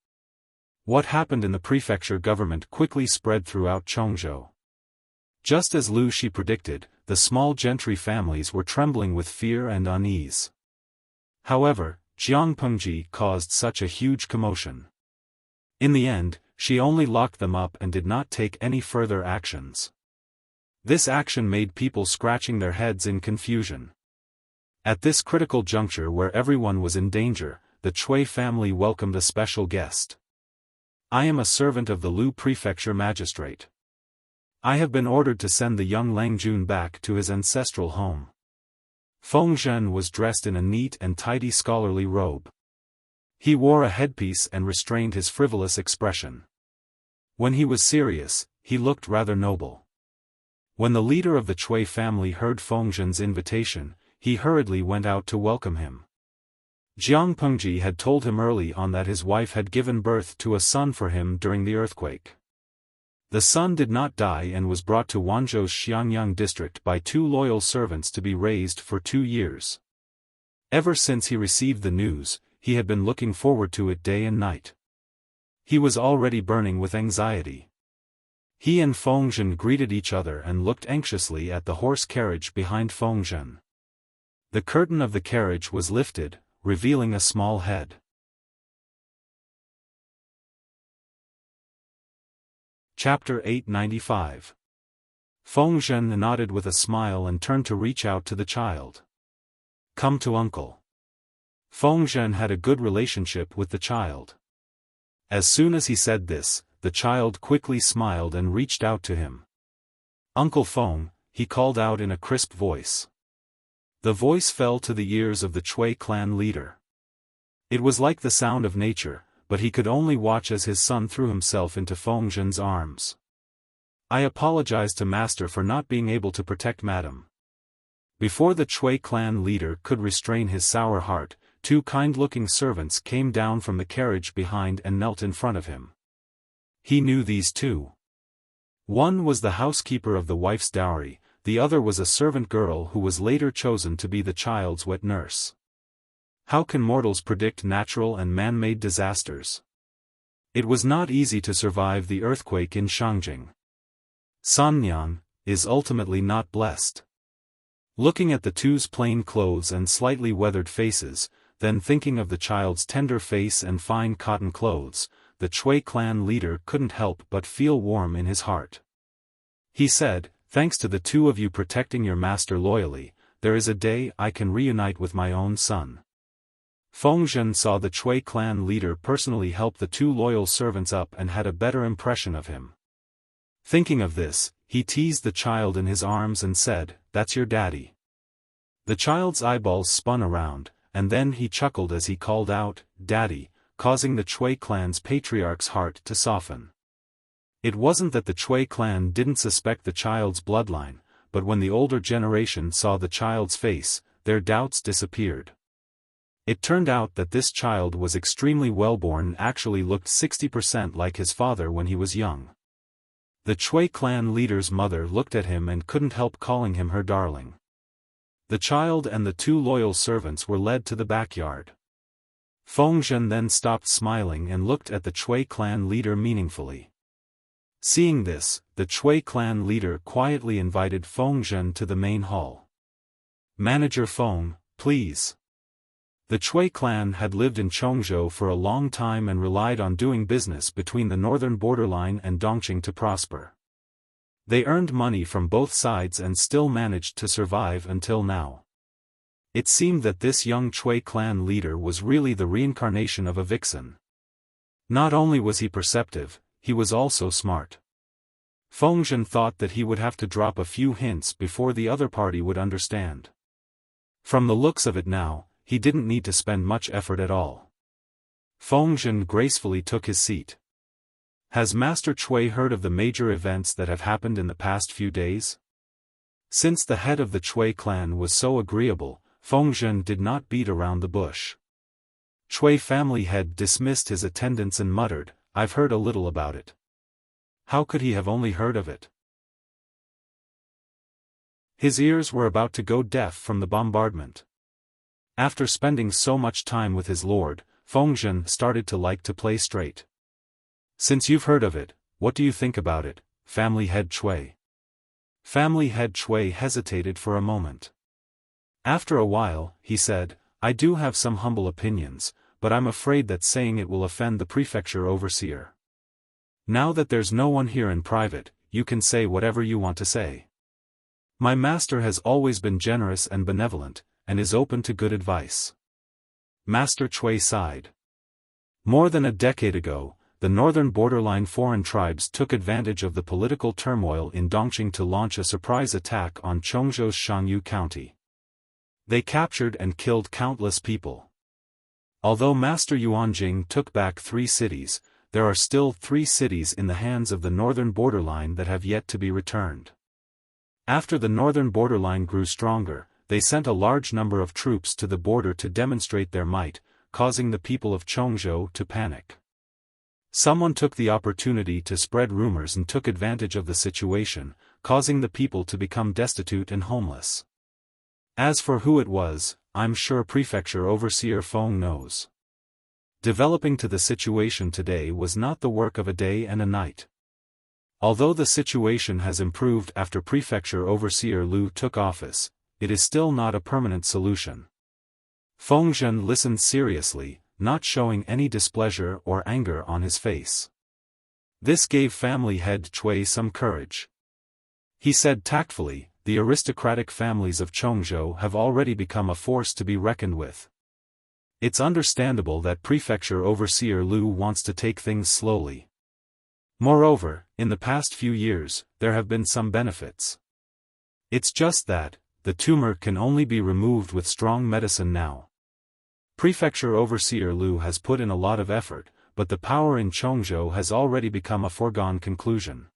[SPEAKER 1] What happened in the prefecture government quickly spread throughout Chongzhou. Just as Lu Shi predicted, the small gentry families were trembling with fear and unease. However, Jiang Pengji caused such a huge commotion. In the end, she only locked them up and did not take any further actions. This action made people scratching their heads in confusion. At this critical juncture where everyone was in danger, the Cui family welcomed a special guest. "I am a servant of the Lu Prefecture magistrate. I have been ordered to send the young Langjun back to his ancestral home." Feng Zhen was dressed in a neat and tidy scholarly robe. He wore a headpiece and restrained his frivolous expression. When he was serious, he looked rather noble. When the leader of the Cui family heard Feng Zhen's invitation, he hurriedly went out to welcome him. Jiang Pengji had told him early on that his wife had given birth to a son for him during the earthquake. The son did not die and was brought to Wanzhou's Xiangyang district by 2 loyal servants to be raised for 2 years. Ever since he received the news, he had been looking forward to it day and night. He was already burning with anxiety. He and Feng Zhen greeted each other and looked anxiously at the horse carriage behind Feng Zhen. The curtain of the carriage was lifted, revealing a small head. Chapter 895. Feng Zhen nodded with a smile and turned to reach out to the child. "Come to uncle." Feng Zhen had a good relationship with the child. As soon as he said this, the child quickly smiled and reached out to him. "Uncle Feng," he called out in a crisp voice. The voice fell to the ears of the Cui clan leader. It was like the sound of nature, but he could only watch as his son threw himself into Feng Zhen's arms. "I apologize to master for not being able to protect madam." Before the Cui clan leader could restrain his sour heart, 2 kind-looking servants came down from the carriage behind and knelt in front of him. He knew these 2. One was the housekeeper of the wife's dowry, the other was a servant girl who was later chosen to be the child's wet nurse. How can mortals predict natural and man-made disasters? It was not easy to survive the earthquake in Shangjing. Sanyang is ultimately not blessed. Looking at the two's plain clothes and slightly weathered faces, then thinking of the child's tender face and fine cotton clothes, the Chui clan leader couldn't help but feel warm in his heart. He said, "Thanks to the two of you protecting your master loyally, there is a day I can reunite with my own son." Feng Zhen saw the Chui clan leader personally help the two loyal servants up and had a better impression of him. Thinking of this, he teased the child in his arms and said, "That's your daddy." The child's eyeballs spun around, and then he chuckled as he called out, "Daddy," causing the Chui clan's patriarch's heart to soften. It wasn't that the Chui clan didn't suspect the child's bloodline, but when the older generation saw the child's face, their doubts disappeared. It turned out that this child was extremely well-born and actually looked 60% like his father when he was young. The Chui clan leader's mother looked at him and couldn't help calling him her darling. The child and the two loyal servants were led to the backyard. Feng Zhen then stopped smiling and looked at the Chui clan leader meaningfully. Seeing this, the Chui clan leader quietly invited Feng Zhen to the main hall. "Manager Feng, please." The Chui clan had lived in Chongzhou for a long time and relied on doing business between the northern borderline and Dongqing to prosper. They earned money from both sides and still managed to survive until now. It seemed that this young Chui clan leader was really the reincarnation of a vixen. Not only was he perceptive, he was also smart. Feng Zhen thought that he would have to drop a few hints before the other party would understand. From the looks of it now, he didn't need to spend much effort at all. Feng Zhen gracefully took his seat. "Has Master Chui heard of the major events that have happened in the past few days?" Since the head of the Chui clan was so agreeable, Feng Zhen did not beat around the bush. Chui family head dismissed his attendants and muttered, "I've heard a little about it." How could he have only heard of it? His ears were about to go deaf from the bombardment. After spending so much time with his lord, Feng Zhen started to like to play straight. "Since you've heard of it, what do you think about it, family head Chui?" Family head Chui hesitated for a moment. After a while, he said, "I do have some humble opinions, but I'm afraid that saying it will offend the prefecture overseer. Now that there's no one here in private, you can say whatever you want to say. My master has always been generous and benevolent, and is open to good advice." Master Chui sighed. More than a decade ago, the northern borderline foreign tribes took advantage of the political turmoil in Dongqing to launch a surprise attack on Chongzhou's Shangyu County. They captured and killed countless people. Although Master Yuanjing took back 3 cities, there are still 3 cities in the hands of the northern borderline that have yet to be returned. After the northern borderline grew stronger, they sent a large number of troops to the border to demonstrate their might, causing the people of Chongzhou to panic. Someone took the opportunity to spread rumors and took advantage of the situation, causing the people to become destitute and homeless. As for who it was, I'm sure Prefecture Overseer Feng knows. Developing to the situation today was not the work of a day and a night. Although the situation has improved after Prefecture Overseer Lu took office, it is still not a permanent solution. Feng Zhen listened seriously, not showing any displeasure or anger on his face. This gave family head Chui some courage. He said tactfully, "The aristocratic families of Chongzhou have already become a force to be reckoned with. It's understandable that Prefecture Overseer Lu wants to take things slowly. Moreover, in the past few years, there have been some benefits. It's just that, the tumor can only be removed with strong medicine now. Prefecture Overseer Lu has put in a lot of effort, but the power in Chongzhou has already become a foregone conclusion.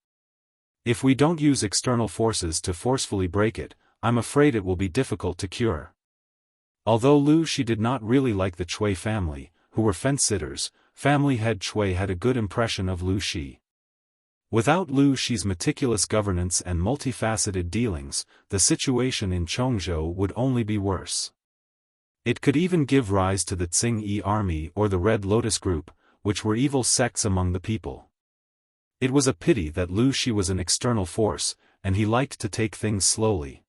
[SPEAKER 1] If we don't use external forces to forcefully break it, I'm afraid it will be difficult to cure." Although Lu Shi did not really like the Chui family, who were fence-sitters, family head Chui had a good impression of Lu Shi. Without Lu Shi's meticulous governance and multifaceted dealings, the situation in Chongzhou would only be worse. It could even give rise to the Tsing-Yi army or the Red Lotus group, which were evil sects among the people. It was a pity that Lu Shi was an external force, and he liked to take things slowly.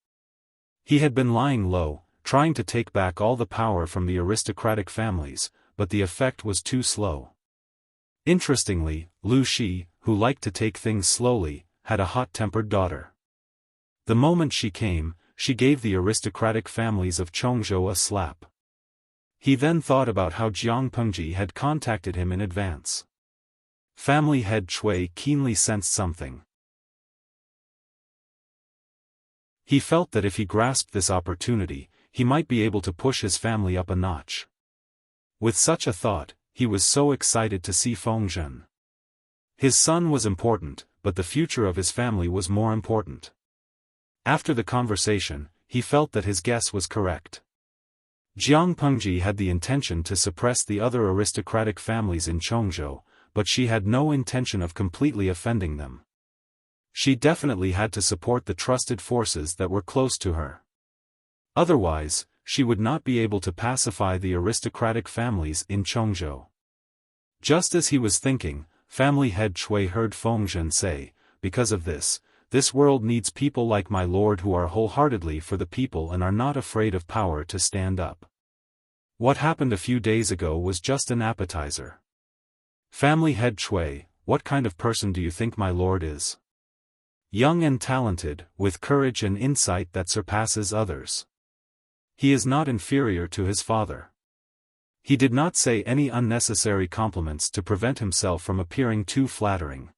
[SPEAKER 1] He had been lying low, trying to take back all the power from the aristocratic families, but the effect was too slow. Interestingly, Lu Shi, who liked to take things slowly, had a hot-tempered daughter. The moment she came, she gave the aristocratic families of Chongzhou a slap. He then thought about how Jiang Pengji had contacted him in advance. Family head Chui keenly sensed something. He felt that if he grasped this opportunity, he might be able to push his family up a notch. With such a thought, he was so excited to see Feng Zhen. His son was important, but the future of his family was more important. After the conversation, he felt that his guess was correct. Jiang Pengji had the intention to suppress the other aristocratic families in Chongzhou, but she had no intention of completely offending them. She definitely had to support the trusted forces that were close to her. Otherwise, she would not be able to pacify the aristocratic families in Chongzhou. Just as he was thinking, family head Chui heard Feng Zhen say, "Because of this world needs people like my lord who are wholeheartedly for the people and are not afraid of power to stand up." What happened a few days ago was just an appetizer. Family head Chui, what kind of person do you think my lord is? Young and talented, with courage and insight that surpasses others. He is not inferior to his father. He did not say any unnecessary compliments to prevent himself from appearing too flattering.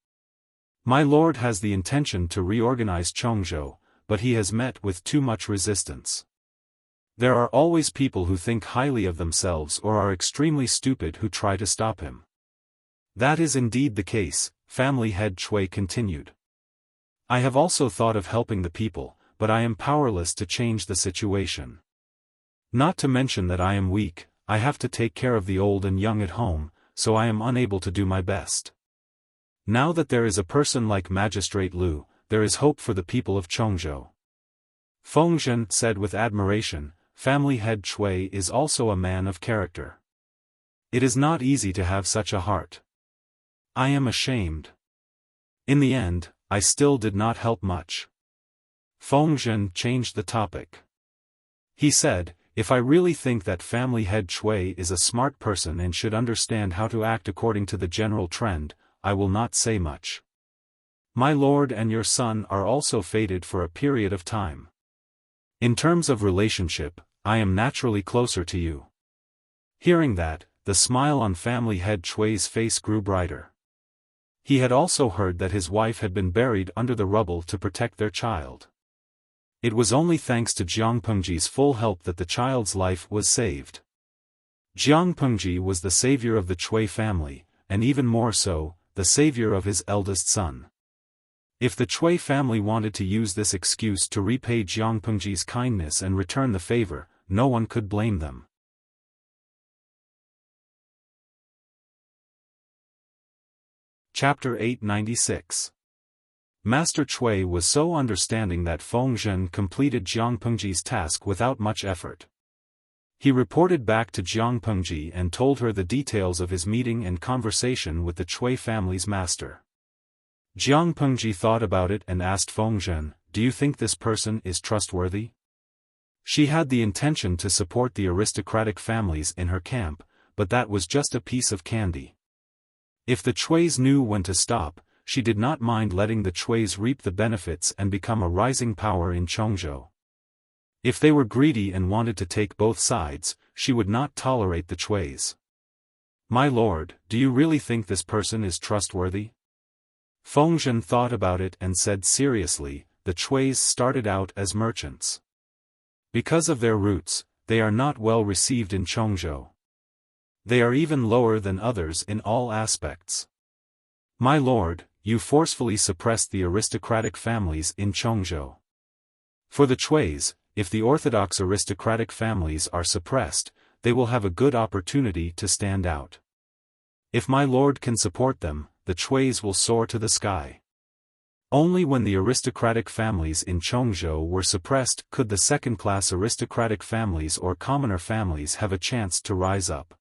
[SPEAKER 1] My lord has the intention to reorganize Chongzhou, but he has met with too much resistance. There are always people who think highly of themselves or are extremely stupid who try to stop him. That is indeed the case, family head Chui continued. I have also thought of helping the people, but I am powerless to change the situation. Not to mention that I am weak, I have to take care of the old and young at home, so I am unable to do my best. Now that there is a person like Magistrate Lu, there is hope for the people of Chongzhou. Feng Zhen said with admiration, family head Chui is also a man of character. It is not easy to have such a heart. I am ashamed. In the end, I still did not help much. Feng Zhen changed the topic. He said, if I really think that family head Chui is a smart person and should understand how to act according to the general trend, I will not say much. My lord and your son are also fated for a period of time. In terms of relationship, I am naturally closer to you. Hearing that, the smile on family head Chui's face grew brighter. He had also heard that his wife had been buried under the rubble to protect their child. It was only thanks to Jiang Pengji's full help that the child's life was saved. Jiang Pengji was the savior of the Chui family, and even more so, the savior of his eldest son. If the Chui family wanted to use this excuse to repay Jiang Pengji's kindness and return the favor, no one could blame them. Chapter 896. Master Chui was so understanding that Feng Zhen completed Jiang Pengji's task without much effort. He reported back to Jiang Pengji and told her the details of his meeting and conversation with the Chui family's master. Jiang Pengji thought about it and asked Feng Zhen, "Do you think this person is trustworthy?" She had the intention to support the aristocratic families in her camp, but that was just a piece of candy. If the Chuis knew when to stop, she did not mind letting the Chuis reap the benefits and become a rising power in Chongzhou. If they were greedy and wanted to take both sides, she would not tolerate the Chuis. My lord, do you really think this person is trustworthy? Feng Zhen thought about it and said seriously, the Chuis started out as merchants. Because of their roots, they are not well received in Chongzhou. They are even lower than others in all aspects. My lord, you forcefully suppressed the aristocratic families in Chongzhou. For the Chuis, if the orthodox aristocratic families are suppressed, they will have a good opportunity to stand out. If my lord can support them, the Chuis will soar to the sky. Only when the aristocratic families in Chongzhou were suppressed could the second-class aristocratic families or commoner families have a chance to rise up.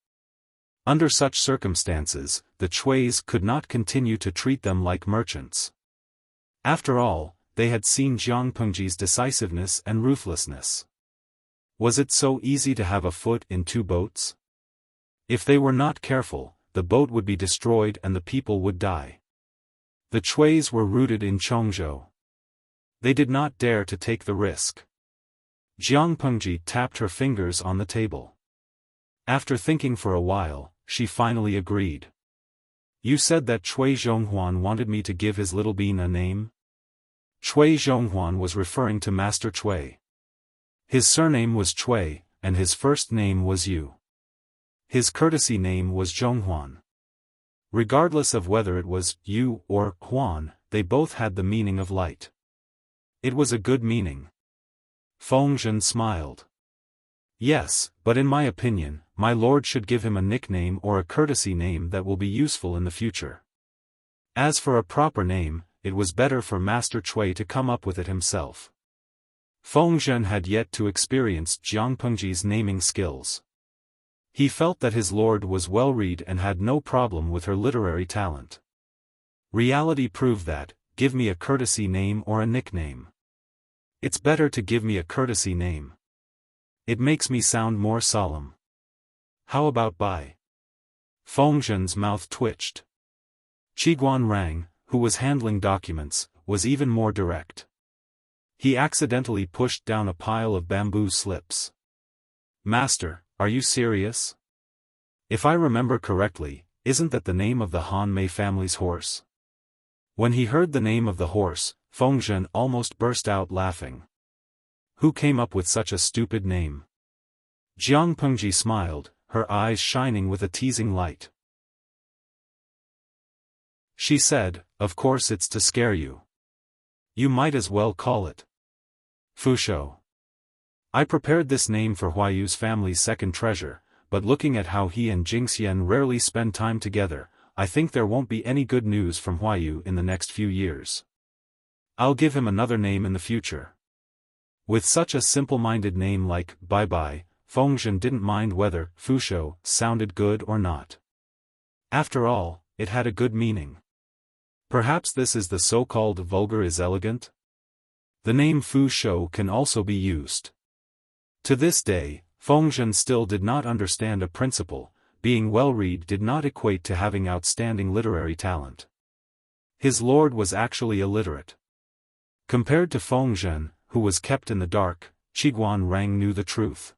[SPEAKER 1] Under such circumstances, the Chuis could not continue to treat them like merchants. After all, they had seen Jiang Pengji's decisiveness and ruthlessness. Was it so easy to have a foot in two boats? If they were not careful, the boat would be destroyed and the people would die. The Chuis were rooted in Chongzhou. They did not dare to take the risk. Jiang Pengji tapped her fingers on the table. After thinking for a while, she finally agreed. You said that Chui Zhonghuan wanted me to give his little bean a name? Chui Zhonghuan was referring to Master Chui. His surname was Chui, and his first name was Yu. His courtesy name was Zhonghuan. Regardless of whether it was Yu or Huan, they both had the meaning of light. It was a good meaning. Fengzhen smiled. Yes, but in my opinion, my lord should give him a nickname or a courtesy name that will be useful in the future. As for a proper name, it was better for Master Chui to come up with it himself. Fengzhen had yet to experience Jiang Pengji's naming skills. He felt that his lord was well-read and had no problem with her literary talent. Reality proved that, give me a courtesy name or a nickname. It's better to give me a courtesy name. It makes me sound more solemn. How about Bai? Fengzhen's mouth twitched. Qiguan Rang, who was handling documents, was even more direct. He accidentally pushed down a pile of bamboo slips. Master, are you serious? If I remember correctly, isn't that the name of the Han Mei family's horse? When he heard the name of the horse, Fengzhen almost burst out laughing. Who came up with such a stupid name? Jiang Pengji smiled, her eyes shining with a teasing light. She said, of course it's to scare you. You might as well call it Fushou. I prepared this name for Huayu's family's second treasure, but looking at how he and Jingxian rarely spend time together, I think there won't be any good news from Huayu in the next few years. I'll give him another name in the future. With such a simple-minded name like Bai Bai, Fengzhen didn't mind whether Fushou sounded good or not. After all, it had a good meaning. Perhaps this is the so-called vulgar is elegant? The name Fushou can also be used. To this day, Fengzhen still did not understand a principle: being well-read did not equate to having outstanding literary talent. His lord was actually illiterate. Compared to Fengzhen, who was kept in the dark, Qiguan Rang knew the truth.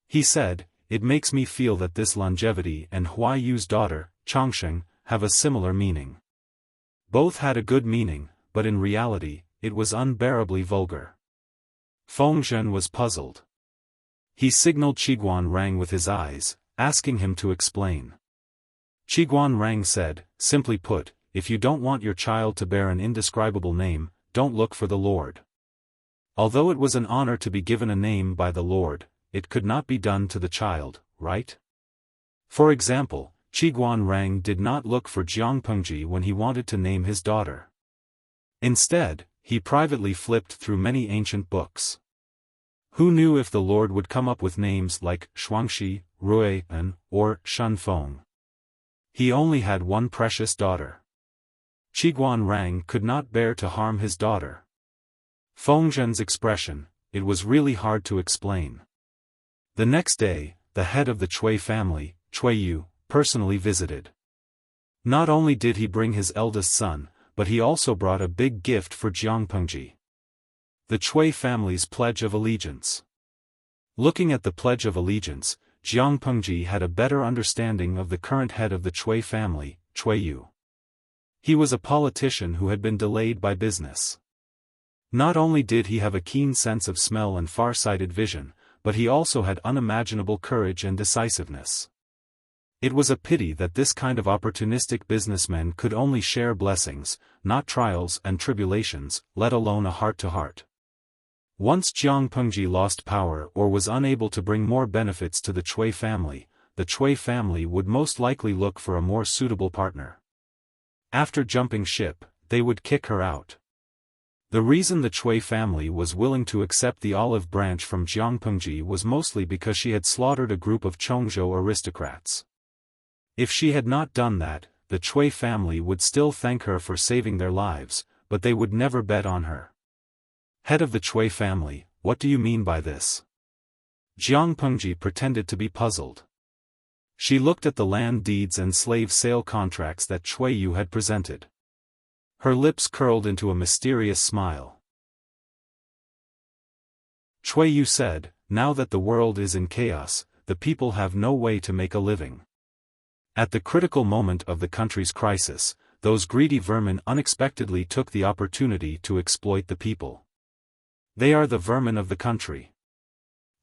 [SPEAKER 1] He said, it makes me feel that this longevity and Huayu's daughter, Changsheng, have a similar meaning. Both had a good meaning, but in reality, it was unbearably vulgar. Fengzhen was puzzled. He signaled Qiguan Rang with his eyes, asking him to explain. Qiguan Rang said, simply put, if you don't want your child to bear an indescribable name, don't look for the Lord. Although it was an honor to be given a name by the Lord, it could not be done to the child, right? For example, Qiguan Rang did not look for Jiang Pengji when he wanted to name his daughter. Instead, he privately flipped through many ancient books. Who knew if the Lord would come up with names like Shuangxi, Ruian, or Shunfeng? He only had one precious daughter. Qiguan Rang could not bear to harm his daughter. Fengzhen's expression, it was really hard to explain. The next day, the head of the Chui family, Chui Yu, personally visited. Not only did he bring his eldest son, but he also brought a big gift for Jiang Pengji. The Chui family's Pledge of Allegiance. Looking at the Pledge of Allegiance, Jiang Pengji had a better understanding of the current head of the Chui family, Chui Yu. He was a politician who had been delayed by business. Not only did he have a keen sense of smell and far-sighted vision, but he also had unimaginable courage and decisiveness. It was a pity that this kind of opportunistic businessman could only share blessings, not trials and tribulations, let alone a heart-to-heart. Once Jiang Pengji lost power or was unable to bring more benefits to the Chui family, the Chui family would most likely look for a more suitable partner. After jumping ship, they would kick her out. The reason the Chui family was willing to accept the olive branch from Jiang Pengji was mostly because she had slaughtered a group of Chongzhou aristocrats. If she had not done that, the Chui family would still thank her for saving their lives, but they would never bet on her. Head of the Chui family, what do you mean by this? Jiang Pengji pretended to be puzzled. She looked at the land deeds and slave sale contracts that Chui Yu had presented. Her lips curled into a mysterious smile. Chui Yu said, now that the world is in chaos, the people have no way to make a living. At the critical moment of the country's crisis, those greedy vermin unexpectedly took the opportunity to exploit the people. They are the vermin of the country.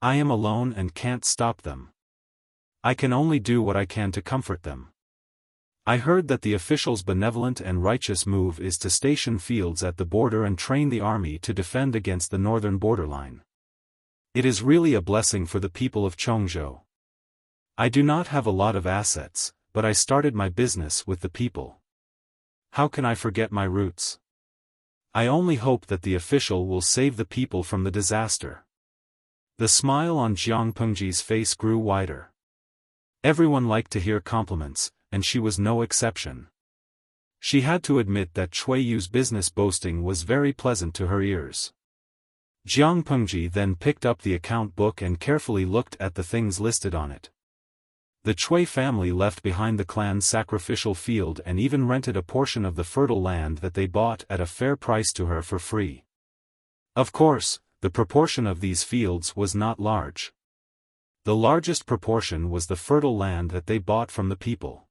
[SPEAKER 1] I am alone and can't stop them. I can only do what I can to comfort them. I heard that the officials' benevolent and righteous move is to station fields at the border and train the army to defend against the northern borderline. It is really a blessing for the people of Chongzhou. I do not have a lot of assets, but I started my business with the people. How can I forget my roots? I only hope that the official will save the people from the disaster. The smile on Jiang Pengji's face grew wider. Everyone liked to hear compliments, and she was no exception. She had to admit that Chui Yu's business boasting was very pleasant to her ears. Jiang Pengji then picked up the account book and carefully looked at the things listed on it. The Chui family left behind the clan's sacrificial field and even rented a portion of the fertile land that they bought at a fair price to her for free. Of course, the proportion of these fields was not large. The largest proportion was the fertile land that they bought from the people.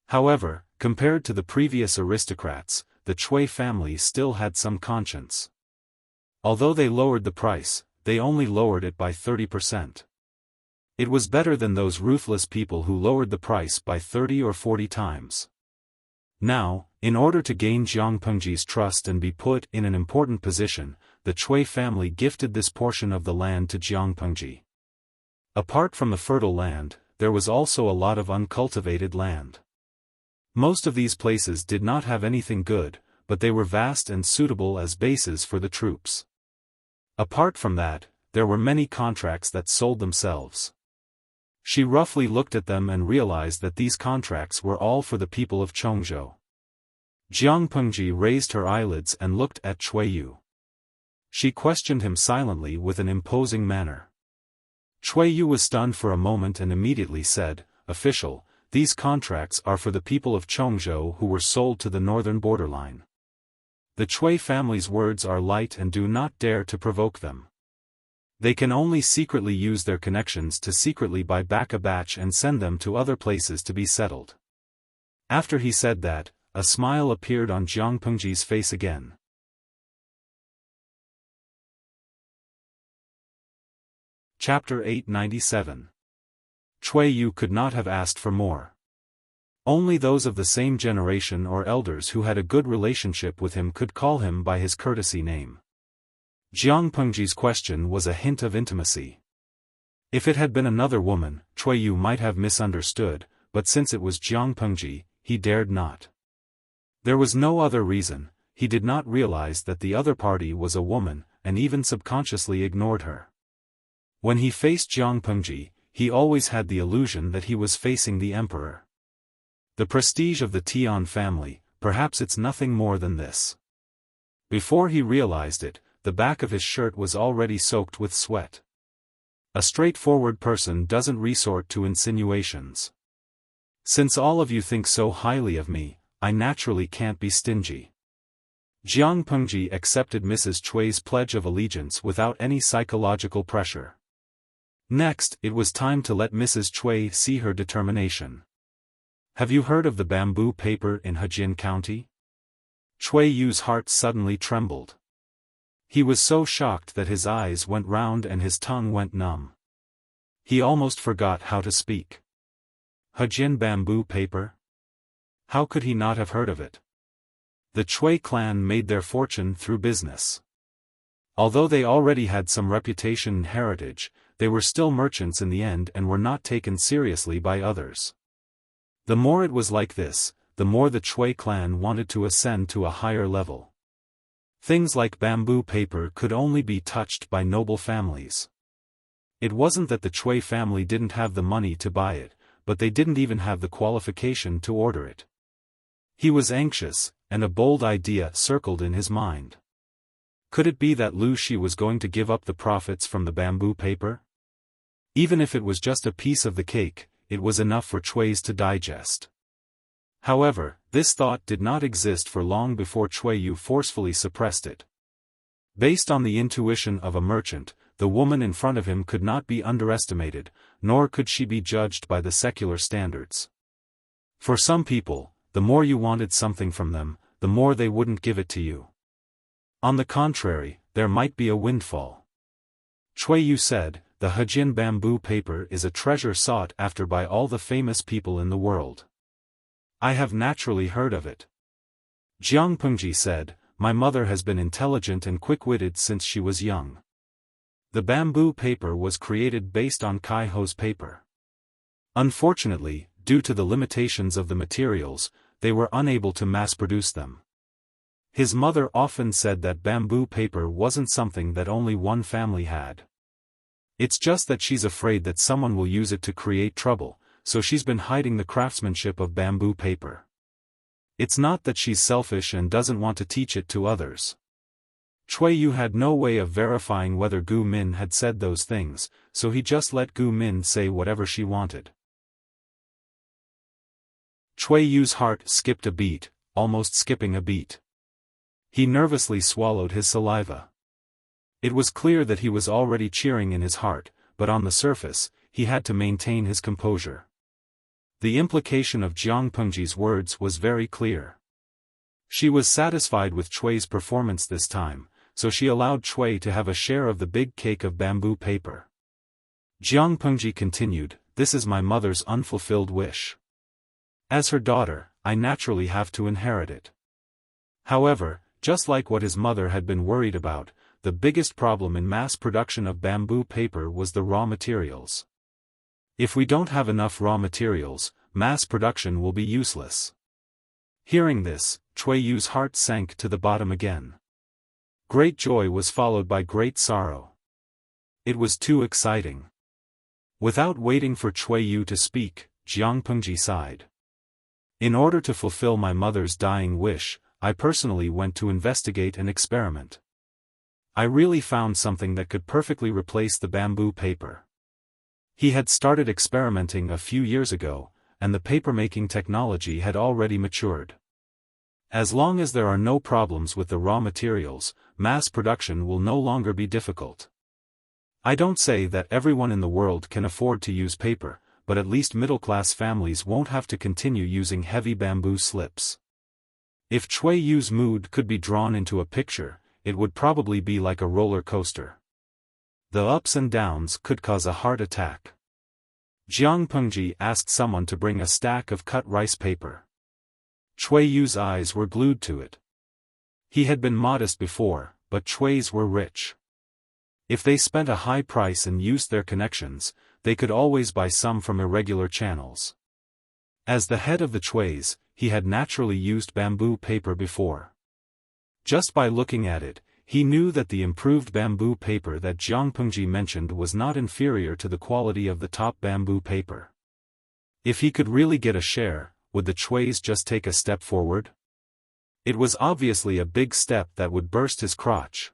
[SPEAKER 1] However, compared to the previous aristocrats, the Chui family still had some conscience. Although they lowered the price, they only lowered it by 30%. It was better than those ruthless people who lowered the price by 30 or 40 times. Now, in order to gain Jiang Pengji's trust and be put in an important position, the Chui family gifted this portion of the land to Jiang Pengji. Apart from the fertile land, there was also a lot of uncultivated land. Most of these places did not have anything good, but they were vast and suitable as bases for the troops. Apart from that, there were many contracts that sold themselves. She roughly looked at them and realized that these contracts were all for the people of Chongzhou. Jiang Pengji raised her eyelids and looked at Chui Yu. She questioned him silently with an imposing manner. Chui Yu was stunned for a moment and immediately said, "Official, these contracts are for the people of Chongzhou who were sold to the northern borderline. The Chui family's words are light and do not dare to provoke them. They can only secretly use their connections to secretly buy back a batch and send them to other places to be settled." After he said that, a smile appeared on Jiang Pengji's face again. Chapter 897. Chui Yu could not have asked for more. Only those of the same generation or elders who had a good relationship with him could call him by his courtesy name. Jiang Pengji's question was a hint of intimacy. If it had been another woman, Chui Yu might have misunderstood, but since it was Jiang Pengji, he dared not. There was no other reason. He did not realize that the other party was a woman, and even subconsciously ignored her. When he faced Jiang Pengji, he always had the illusion that he was facing the emperor. The prestige of the Tian family, perhaps it's nothing more than this. Before he realized it, the back of his shirt was already soaked with sweat. A straightforward person doesn't resort to insinuations. Since all of you think so highly of me, I naturally can't be stingy. Jiang Pengji accepted Mrs. Chui's pledge of allegiance without any psychological pressure. Next, it was time to let Mrs. Chui see her determination. Have you heard of the bamboo paper in Hejin County? Chui Yu's heart suddenly trembled. He was so shocked that his eyes went round and his tongue went numb. He almost forgot how to speak. Hejin bamboo paper? How could he not have heard of it? The Chui clan made their fortune through business. Although they already had some reputation and heritage, they were still merchants in the end and were not taken seriously by others. The more it was like this, the more the Chui clan wanted to ascend to a higher level. Things like bamboo paper could only be touched by noble families. It wasn't that the Chui family didn't have the money to buy it, but they didn't even have the qualification to order it. He was anxious, and a bold idea circled in his mind. Could it be that Lu Shi was going to give up the profits from the bamboo paper? Even if it was just a piece of the cake, it was enough for Chui's to digest. However, this thought did not exist for long before Cui Yu forcefully suppressed it. Based on the intuition of a merchant, the woman in front of him could not be underestimated, nor could she be judged by the secular standards. For some people, the more you wanted something from them, the more they wouldn't give it to you. On the contrary, there might be a windfall. Cui Yu said, "The Hejin bamboo paper is a treasure sought after by all the famous people in the world. I have naturally heard of it." Jiang Pengji said, "My mother has been intelligent and quick-witted since she was young. The bamboo paper was created based on Kai Ho's paper. Unfortunately, due to the limitations of the materials, they were unable to mass-produce them. His mother often said that bamboo paper wasn't something that only one family had. It's just that she's afraid that someone will use it to create trouble, so she's been hiding the craftsmanship of bamboo paper. It's not that she's selfish and doesn't want to teach it to others." Cui Yu had no way of verifying whether Gu Min had said those things, so he just let Gu Min say whatever she wanted. Cui Yu's heart skipped a beat, almost skipping a beat. He nervously swallowed his saliva. It was clear that he was already cheering in his heart, but on the surface, he had to maintain his composure. The implication of Jiang Pengji's words was very clear. She was satisfied with Chui's performance this time, so she allowed Cui to have a share of the big cake of bamboo paper. Jiang Pengji continued, "This is my mother's unfulfilled wish. As her daughter, I naturally have to inherit it." However, just like what his mother had been worried about, the biggest problem in mass production of bamboo paper was the raw materials. If we don't have enough raw materials, mass production will be useless. Hearing this, Cui Yu's heart sank to the bottom again. Great joy was followed by great sorrow. It was too exciting. Without waiting for Cui Yu to speak, Jiang Pengji sighed. "In order to fulfill my mother's dying wish, I personally went to investigate and experiment. I really found something that could perfectly replace the bamboo paper." He had started experimenting a few years ago, and the papermaking technology had already matured. As long as there are no problems with the raw materials, mass production will no longer be difficult. I don't say that everyone in the world can afford to use paper, but at least middle-class families won't have to continue using heavy bamboo slips. If Cui Yu's mood could be drawn into a picture, it would probably be like a roller coaster. The ups and downs could cause a heart attack. Jiang Pengji asked someone to bring a stack of cut rice paper. Cui Yu's eyes were glued to it. He had been modest before, but Cui's were rich. If they spent a high price and used their connections, they could always buy some from irregular channels. As the head of the Cuis, he had naturally used bamboo paper before. Just by looking at it, he knew that the improved bamboo paper that Jiang Pengji mentioned was not inferior to the quality of the top bamboo paper. If he could really get a share, would the Cuis just take a step forward? It was obviously a big step that would burst his crotch.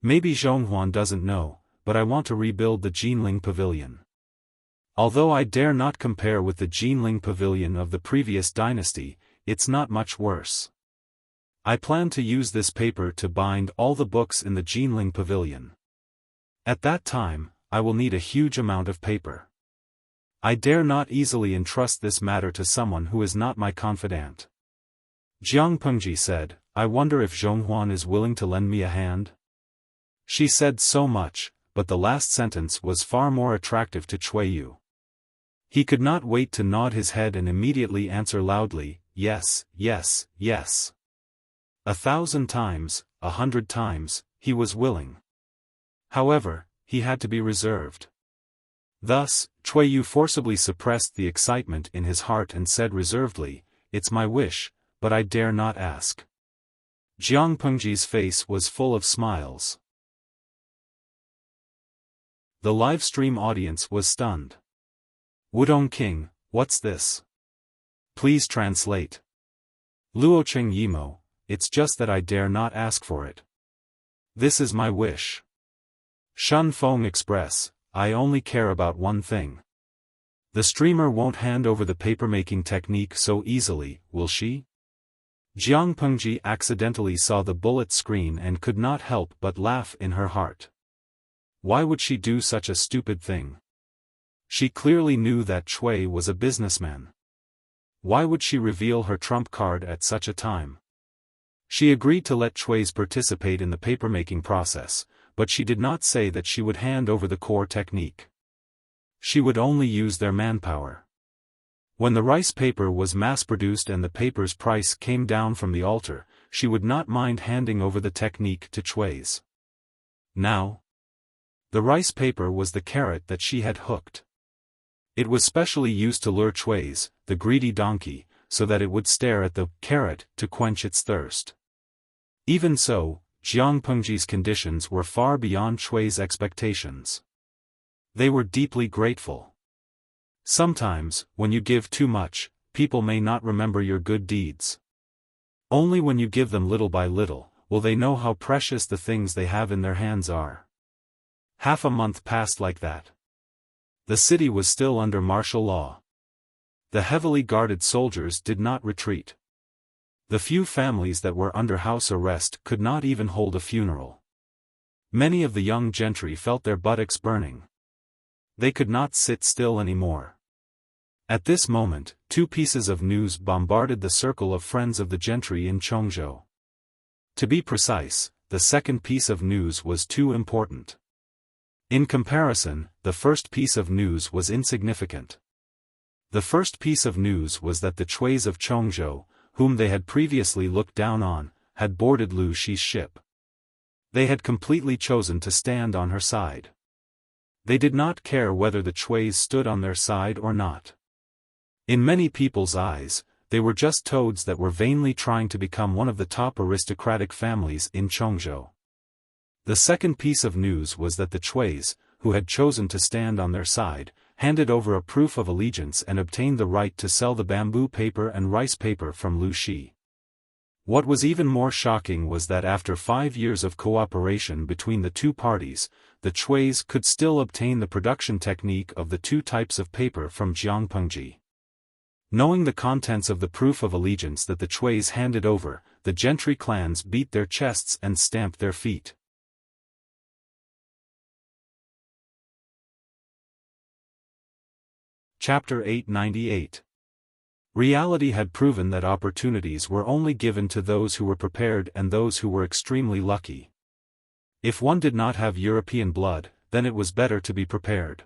[SPEAKER 1] Maybe Zhonghuan doesn't know, but I want to rebuild the Jinling Pavilion. Although I dare not compare with the Jinling Pavilion of the previous dynasty, it's not much worse. I plan to use this paper to bind all the books in the Jinling Pavilion. At that time, I will need a huge amount of paper. I dare not easily entrust this matter to someone who is not my confidant. Jiang Pengji said, "I wonder if Zhonghuan is willing to lend me a hand?" She said so much, but the last sentence was far more attractive to Cui Yu. He could not wait to nod his head and immediately answer loudly, "Yes, yes, yes." 1,000 times, 100 times, he was willing. However, he had to be reserved. Thus, Cui Yu forcibly suppressed the excitement in his heart and said reservedly, "It's my wish, but I dare not ask." Jiang Pengji's face was full of smiles. The live stream audience was stunned. "Wudong King, what's this? Please translate." Luocheng Yimo, it's just that I dare not ask for it. This is my wish. Shun Feng Express, I only care about one thing. The streamer won't hand over the papermaking technique so easily, will she? Jiang Pengji accidentally saw the bullet screen and could not help but laugh in her heart. Why would she do such a stupid thing? She clearly knew that Chui was a businessman. Why would she reveal her trump card at such a time? She agreed to let Chui's participate in the papermaking process, but she did not say that she would hand over the core technique. She would only use their manpower. When the rice paper was mass-produced and the paper's price came down from the altar, she would not mind handing over the technique to Chui's. Now, the rice paper was the carrot that she had hooked. It was specially used to lure Chui's, the greedy donkey, so that it would stare at the carrot to quench its thirst. Even so, Jiang Pengji's conditions were far beyond Chui's expectations. They were deeply grateful. Sometimes, when you give too much, people may not remember your good deeds. Only when you give them little by little, will they know how precious the things they have in their hands are. Half a month passed like that. The city was still under martial law. The heavily guarded soldiers did not retreat. The few families that were under house arrest could not even hold a funeral. Many of the young gentry felt their buttocks burning. They could not sit still anymore. At this moment, two pieces of news bombarded the circle of friends of the gentry in Chongzhou. To be precise, the second piece of news was too important. In comparison, the first piece of news was insignificant. The first piece of news was that the Chuis of Chongzhou, whom they had previously looked down on, had boarded Lu Shi's ship. They had completely chosen to stand on her side. They did not care whether the Chuis stood on their side or not. In many people's eyes, they were just toads that were vainly trying to become one of the top aristocratic families in Chongzhou. The second piece of news was that the Chuis, who had chosen to stand on their side, handed over a proof of allegiance and obtained the right to sell the bamboo paper and rice paper from Lu Shi. What was even more shocking was that after 5 years of cooperation between the two parties, the Chuis could still obtain the production technique of the two types of paper from Jiang Pengji. Knowing the contents of the proof of allegiance that the Chuis handed over, the gentry clans beat their chests and stamped their feet. Chapter 898. Reality had proven that opportunities were only given to those who were prepared and those who were extremely lucky. If one did not have European blood, then it was better to be prepared.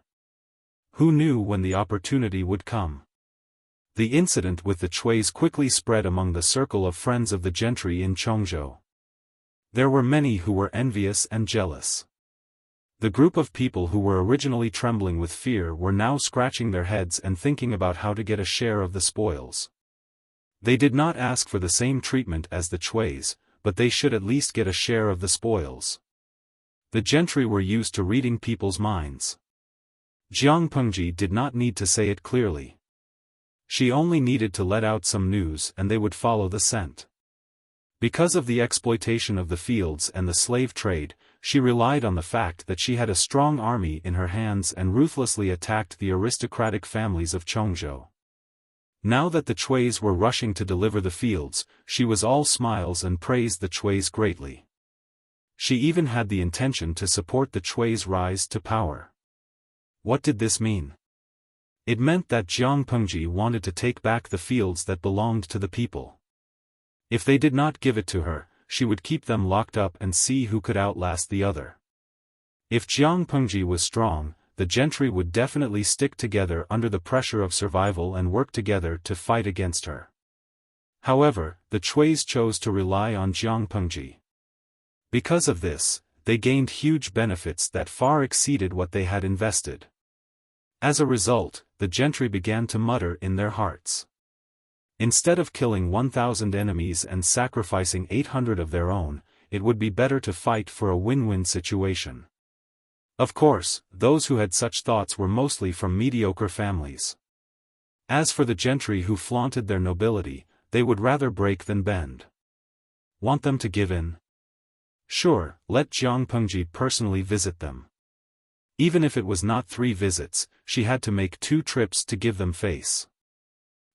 [SPEAKER 1] Who knew when the opportunity would come? The incident with the Chuis quickly spread among the circle of friends of the gentry in Chongzhou. There were many who were envious and jealous. The group of people who were originally trembling with fear were now scratching their heads and thinking about how to get a share of the spoils. They did not ask for the same treatment as the Chuis, but they should at least get a share of the spoils. The gentry were used to reading people's minds. Jiang Pengji did not need to say it clearly. She only needed to let out some news and they would follow the scent. Because of the exploitation of the fields and the slave trade, she relied on the fact that she had a strong army in her hands and ruthlessly attacked the aristocratic families of Chongzhou. Now that the Chuis were rushing to deliver the fields, she was all smiles and praised the Chuis greatly. She even had the intention to support the Chuis' rise to power. What did this mean? It meant that Jiang Pengji wanted to take back the fields that belonged to the people. If they did not give it to her, she would keep them locked up and see who could outlast the other. If Jiang Pengji was strong, the gentry would definitely stick together under the pressure of survival and work together to fight against her. However, the Chuis chose to rely on Jiang Pengji. Because of this, they gained huge benefits that far exceeded what they had invested. As a result, the gentry began to mutter in their hearts. Instead of killing 1,000 enemies and sacrificing 800 of their own, it would be better to fight for a win-win situation. Of course, those who had such thoughts were mostly from mediocre families. As for the gentry who flaunted their nobility, they would rather break than bend. Want them to give in? Sure, let Jiang Pengji personally visit them. Even if it was not 3 visits, she had to make 2 trips to give them face.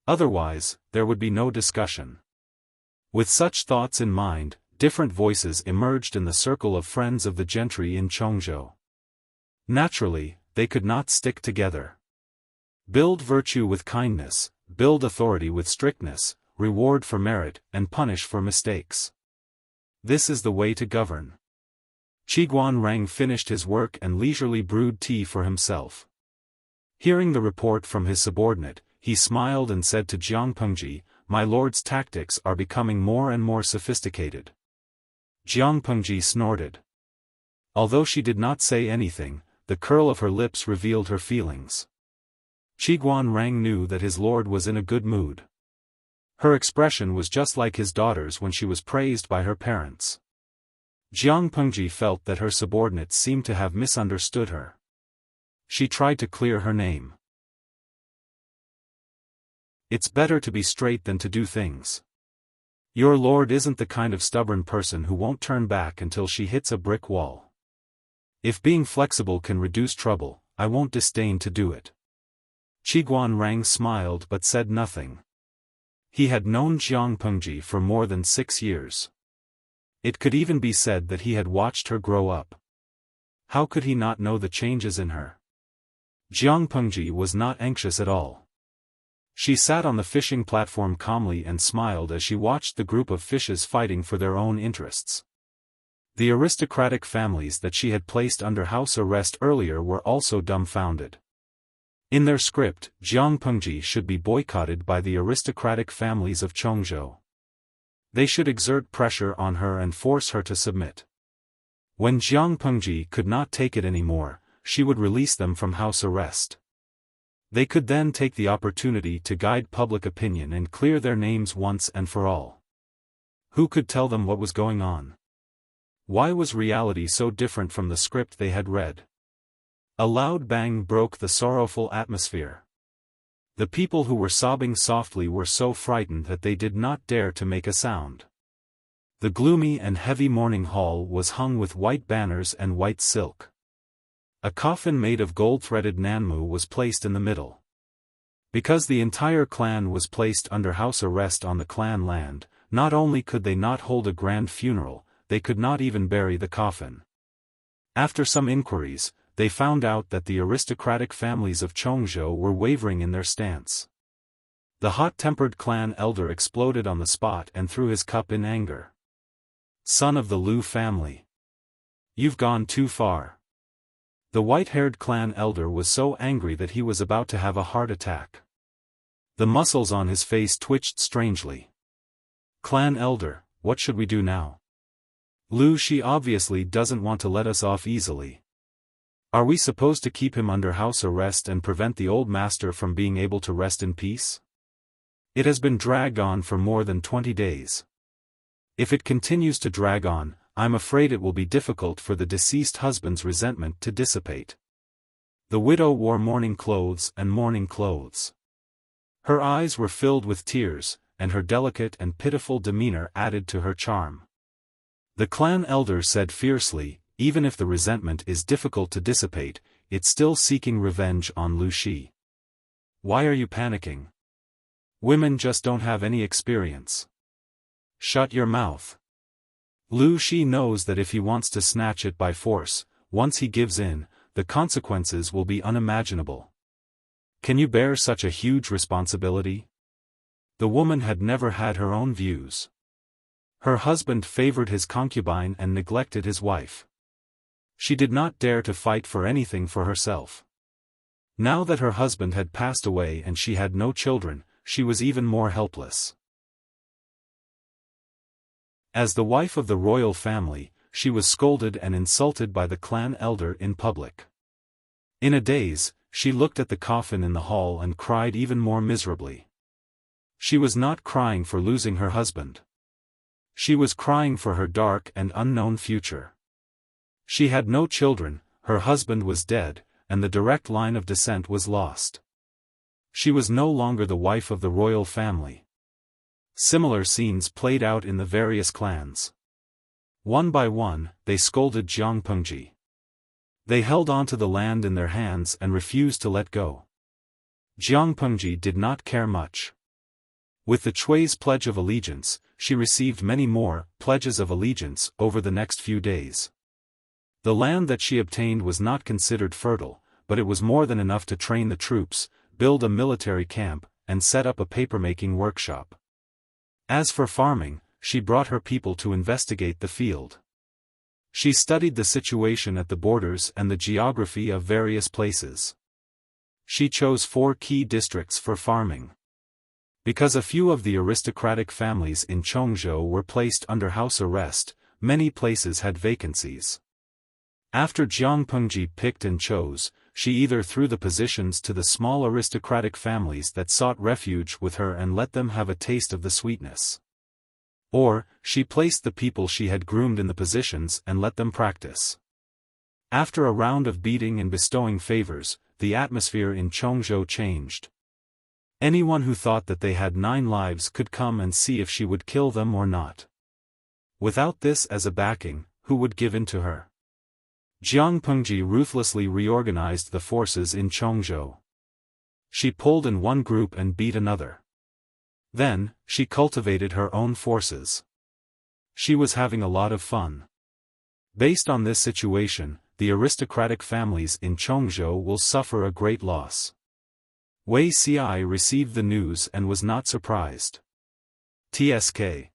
[SPEAKER 1] Otherwise, there would be no discussion. With such thoughts in mind, different voices emerged in the circle of friends of the gentry in Chongzhou. Naturally, they could not stick together. Build virtue with kindness, build authority with strictness, reward for merit, and punish for mistakes. This is the way to govern. Qiguan Rang finished his work and leisurely brewed tea for himself. Hearing the report from his subordinate, he smiled and said to Jiang Pengji, "My lord's tactics are becoming more and more sophisticated." Jiang Pengji snorted. Although she did not say anything, the curl of her lips revealed her feelings. Qiguan Rang knew that his lord was in a good mood. Her expression was just like his daughter's when she was praised by her parents. Jiang Pengji felt that her subordinate seemed to have misunderstood her. She tried to clear her name. It's better to be straight than to do things. Your lord isn't the kind of stubborn person who won't turn back until she hits a brick wall. If being flexible can reduce trouble, I won't disdain to do it. Qiguan Rang smiled but said nothing. He had known Jiang Pengji for more than 6 years. It could even be said that he had watched her grow up. How could he not know the changes in her? Jiang Pengji was not anxious at all. She sat on the fishing platform calmly and smiled as she watched the group of fishes fighting for their own interests. The aristocratic families that she had placed under house arrest earlier were also dumbfounded. In their script, Jiang Pengji should be boycotted by the aristocratic families of Chongzhou. They should exert pressure on her and force her to submit. When Jiang Pengji could not take it anymore, she would release them from house arrest. They could then take the opportunity to guide public opinion and clear their names once and for all. Who could tell them what was going on? Why was reality so different from the script they had read? A loud bang broke the sorrowful atmosphere. The people who were sobbing softly were so frightened that they did not dare to make a sound. The gloomy and heavy mourning hall was hung with white banners and white silk. A coffin made of gold-threaded nanmu was placed in the middle. Because the entire clan was placed under house arrest on the clan land, not only could they not hold a grand funeral, they could not even bury the coffin. After some inquiries, they found out that the aristocratic families of Chongzhou were wavering in their stance. The hot-tempered clan elder exploded on the spot and threw his cup in anger. Son of the Liu family. You've gone too far. The white-haired clan elder was so angry that he was about to have a heart attack. The muscles on his face twitched strangely. Clan elder, what should we do now? Liu Shi obviously doesn't want to let us off easily. Are we supposed to keep him under house arrest and prevent the old master from being able to rest in peace? It has been dragged on for more than 20 days. If it continues to drag on, I'm afraid it will be difficult for the deceased husband's resentment to dissipate. The widow wore mourning clothes and mourning clothes. Her eyes were filled with tears, and her delicate and pitiful demeanor added to her charm. The clan elder said fiercely, even if the resentment is difficult to dissipate, it's still seeking revenge on Liu Shi. Why are you panicking? Women just don't have any experience. Shut your mouth. Liu Shi knows that if he wants to snatch it by force, once he gives in, the consequences will be unimaginable. Can you bear such a huge responsibility? The woman had never had her own views. Her husband favored his concubine and neglected his wife. She did not dare to fight for anything for herself. Now that her husband had passed away and she had no children, she was even more helpless. As the wife of the royal family, she was scolded and insulted by the clan elder in public. In a daze, she looked at the coffin in the hall and cried even more miserably. She was not crying for losing her husband. She was crying for her dark and unknown future. She had no children, her husband was dead, and the direct line of descent was lost. She was no longer the wife of the royal family. Similar scenes played out in the various clans. One by one, they scolded Jiang Pengji. They held on to the land in their hands and refused to let go. Jiang Pengji did not care much. With the Chui's pledge of allegiance, she received many more pledges of allegiance over the next few days. The land that she obtained was not considered fertile, but it was more than enough to train the troops, build a military camp, and set up a papermaking workshop. As for farming, she brought her people to investigate the field. She studied the situation at the borders and the geography of various places. She chose 4 key districts for farming. Because a few of the aristocratic families in Chongzhou were placed under house arrest, many places had vacancies. After Jiang Pengji picked and chose, she either threw the positions to the small aristocratic families that sought refuge with her and let them have a taste of the sweetness. Or, she placed the people she had groomed in the positions and let them practice. After a round of beating and bestowing favors, the atmosphere in Chongzhou changed. Anyone who thought that they had 9 lives could come and see if she would kill them or not. Without this as a backing, who would give in to her? Jiang Pengji ruthlessly reorganized the forces in Chongzhou. She pulled in one group and beat another. Then, she cultivated her own forces. She was having a lot of fun. Based on this situation, the aristocratic families in Chongzhou will suffer a great loss. Wei Xi received the news and was not surprised. TSK.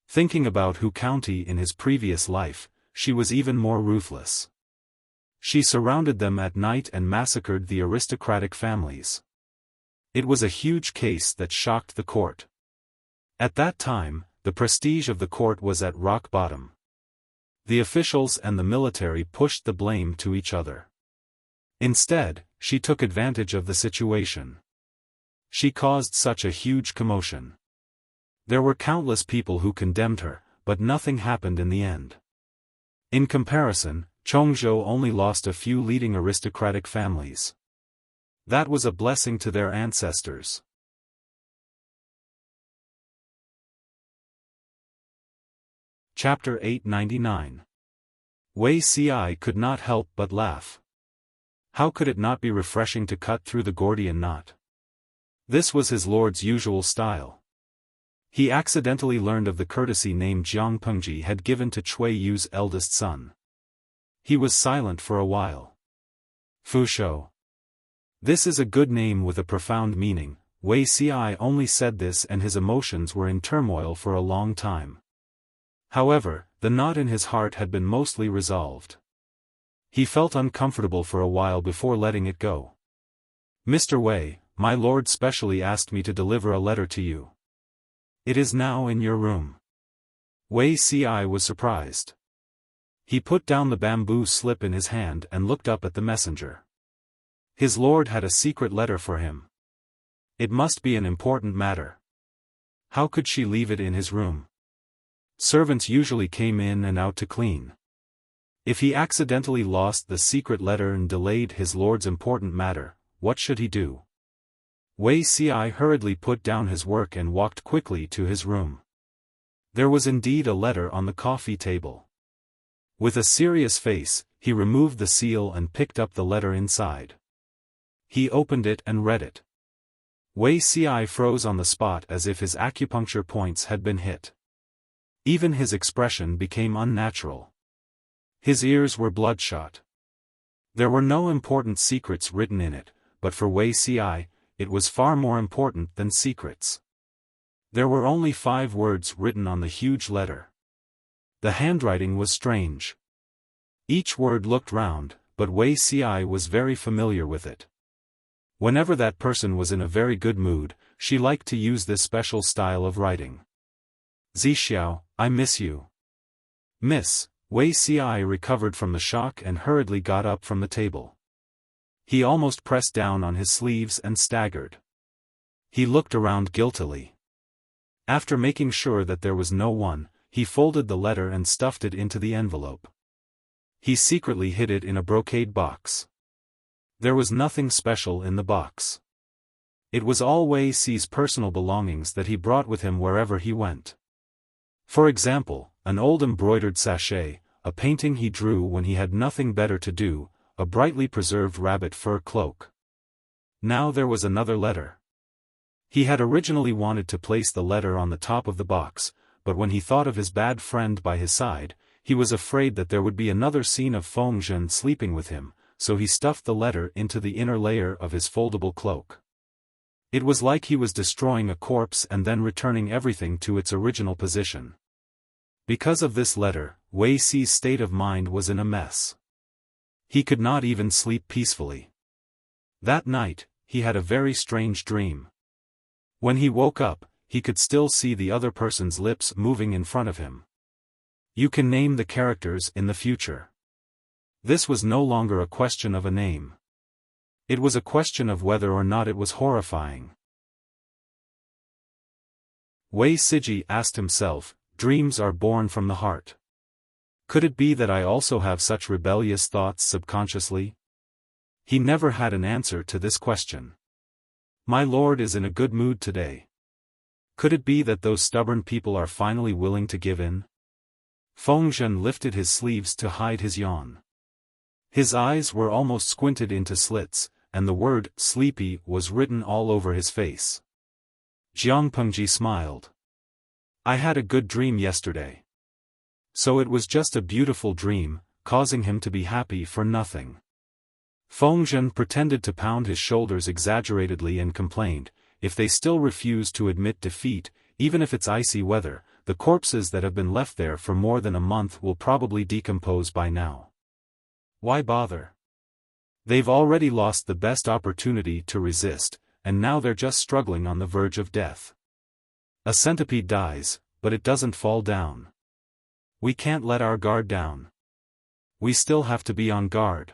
[SPEAKER 1] Thinking about Hu County in his previous life, she was even more ruthless. She surrounded them at night and massacred the aristocratic families. It was a huge case that shocked the court. At that time, the prestige of the court was at rock bottom. The officials and the military pushed the blame to each other. Instead, she took advantage of the situation. She caused such a huge commotion. There were countless people who condemned her, but nothing happened in the end. In comparison, Chongzhou only lost a few leading aristocratic families. That was a blessing to their ancestors. Chapter 899. Wei Xi could not help but laugh. How could it not be refreshing to cut through the Gordian knot? This was his lord's usual style. He accidentally learned of the courtesy name Jiang Pengji had given to Cui Yu's eldest son. He was silent for a while. Fu Shou. This is a good name with a profound meaning. Wei Xi only said this and his emotions were in turmoil for a long time. However, the knot in his heart had been mostly resolved. He felt uncomfortable for a while before letting it go. Mr. Wei, my lord specially asked me to deliver a letter to you. It is now in your room. Wei Xi was surprised. He put down the bamboo slip in his hand and looked up at the messenger. His lord had a secret letter for him. It must be an important matter. How could she leave it in his room? Servants usually came in and out to clean. If he accidentally lost the secret letter and delayed his lord's important matter, what should he do? Wei Xi hurriedly put down his work and walked quickly to his room. There was indeed a letter on the coffee table. With a serious face, he removed the seal and picked up the letter inside. He opened it and read it. Wei Xi froze on the spot as if his acupuncture points had been hit. Even his expression became unnatural. His ears were bloodshot. There were no important secrets written in it, but for Wei Xi, it was far more important than secrets. There were only 5 words written on the huge letter. The handwriting was strange. Each word looked round, but Wei Xi was very familiar with it. Whenever that person was in a very good mood, she liked to use this special style of writing. Zixiao, I miss you. Miss. Wei Xi recovered from the shock and hurriedly got up from the table. He almost pressed down on his sleeves and staggered. He looked around guiltily. After making sure that there was no one, he folded the letter and stuffed it into the envelope. He secretly hid it in a brocade box. There was nothing special in the box. It was all Wei Si's personal belongings that he brought with him wherever he went. For example, an old embroidered sachet, a painting he drew when he had nothing better to do, a brightly preserved rabbit fur cloak. Now there was another letter. He had originally wanted to place the letter on the top of the box, but when he thought of his bad friend by his side, he was afraid that there would be another scene of Feng Zhen sleeping with him, so he stuffed the letter into the inner layer of his foldable cloak. It was like he was destroying a corpse and then returning everything to its original position. Because of this letter, Wei Si's state of mind was in a mess. He could not even sleep peacefully. That night, he had a very strange dream. When he woke up, he could still see the other person's lips moving in front of him. You can name the characters in the future. This was no longer a question of a name. It was a question of whether or not it was horrifying. Wei Siji asked himself, dreams are born from the heart. Could it be that I also have such rebellious thoughts subconsciously? He never had an answer to this question. My lord is in a good mood today. Could it be that those stubborn people are finally willing to give in? Feng Zhen lifted his sleeves to hide his yawn. His eyes were almost squinted into slits, and the word sleepy was written all over his face. Jiang Pengji smiled. I had a good dream yesterday. So it was just a beautiful dream, causing him to be happy for nothing. Feng Zhen pretended to pound his shoulders exaggeratedly and complained, if they still refuse to admit defeat, even if it's icy weather, the corpses that have been left there for more than a month will probably decompose by now. Why bother? They've already lost the best opportunity to resist, and now they're just struggling on the verge of death. A centipede dies, but it doesn't fall down. We can't let our guard down. We still have to be on guard.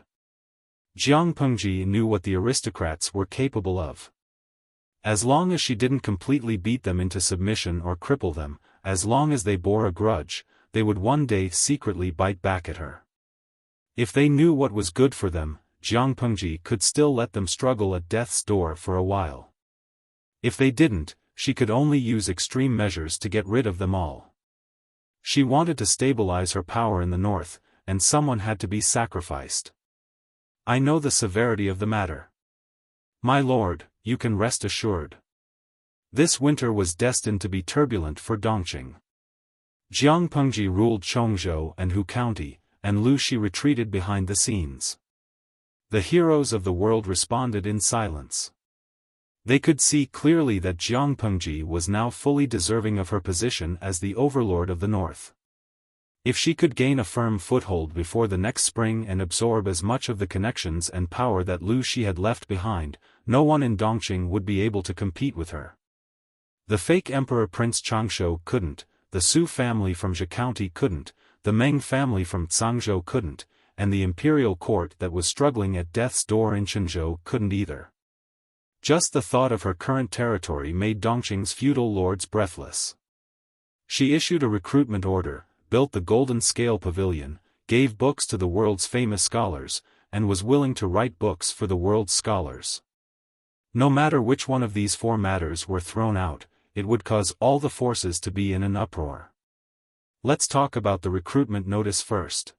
[SPEAKER 1] Jiang Pengji knew what the aristocrats were capable of. As long as she didn't completely beat them into submission or cripple them, as long as they bore a grudge, they would one day secretly bite back at her. If they knew what was good for them, Jiang Pengji could still let them struggle at death's door for a while. If they didn't, she could only use extreme measures to get rid of them all. She wanted to stabilize her power in the north, and someone had to be sacrificed. I know the severity of the matter. My lord, you can rest assured. This winter was destined to be turbulent for Dongqing. Jiang Pengji ruled Chongzhou and Hu County, and Lu Shi retreated behind the scenes. The heroes of the world responded in silence. They could see clearly that Jiang Pengji was now fully deserving of her position as the overlord of the north. If she could gain a firm foothold before the next spring and absorb as much of the connections and power that Lu Shi had left behind, no one in Dongqing would be able to compete with her. The fake Emperor Prince Changshou couldn't, the Su family from Zhe County couldn't, the Meng family from Cangzhou couldn't, and the imperial court that was struggling at death's door in Qinzhou couldn't either. Just the thought of her current territory made Dongqing's feudal lords breathless. She issued a recruitment order, built the Golden Scale Pavilion, gave books to the world's famous scholars, and was willing to write books for the world's scholars. No matter which one of these four matters were thrown out, it would cause all the forces to be in an uproar. Let's talk about the recruitment notice first.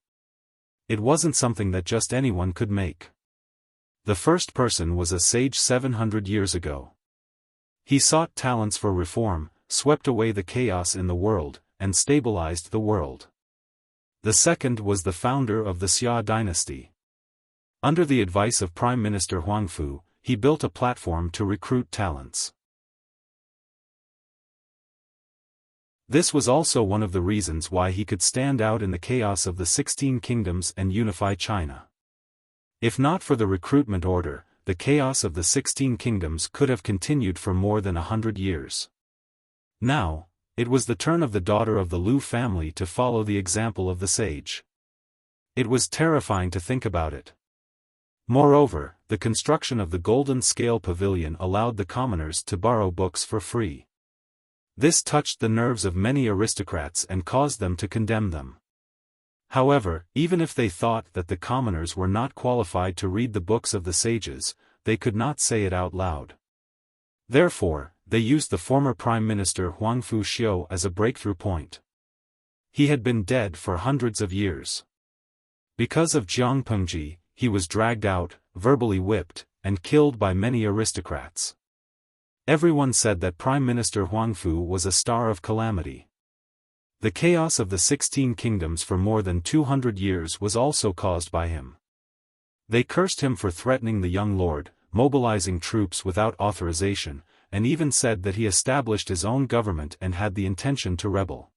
[SPEAKER 1] It wasn't something that just anyone could make. The first person was a sage 700 years ago. He sought talents for reform, swept away the chaos in the world, and stabilized the world. The second was the founder of the Xia dynasty. Under the advice of Prime Minister Huangfu, he built a platform to recruit talents. This was also one of the reasons why he could stand out in the chaos of the 16 kingdoms and unify China. If not for the recruitment order, the chaos of the 16 kingdoms could have continued for more than 100 years. Now, it was the turn of the daughter of the Lu family to follow the example of the sage. It was terrifying to think about it. Moreover, the construction of the Golden Scale Pavilion allowed the commoners to borrow books for free. This touched the nerves of many aristocrats and caused them to condemn them. However, even if they thought that the commoners were not qualified to read the books of the sages, they could not say it out loud. Therefore, they used the former Prime Minister Huang Fu-xiu as a breakthrough point. He had been dead for hundreds of years. Because of Jiang Pengji, he was dragged out, verbally whipped, and killed by many aristocrats. Everyone said that Prime Minister Huang Fu was a star of calamity. The chaos of the 16 kingdoms for more than 200 years was also caused by him. They cursed him for threatening the young lord, mobilizing troops without authorization, and even said that he established his own government and had the intention to rebel.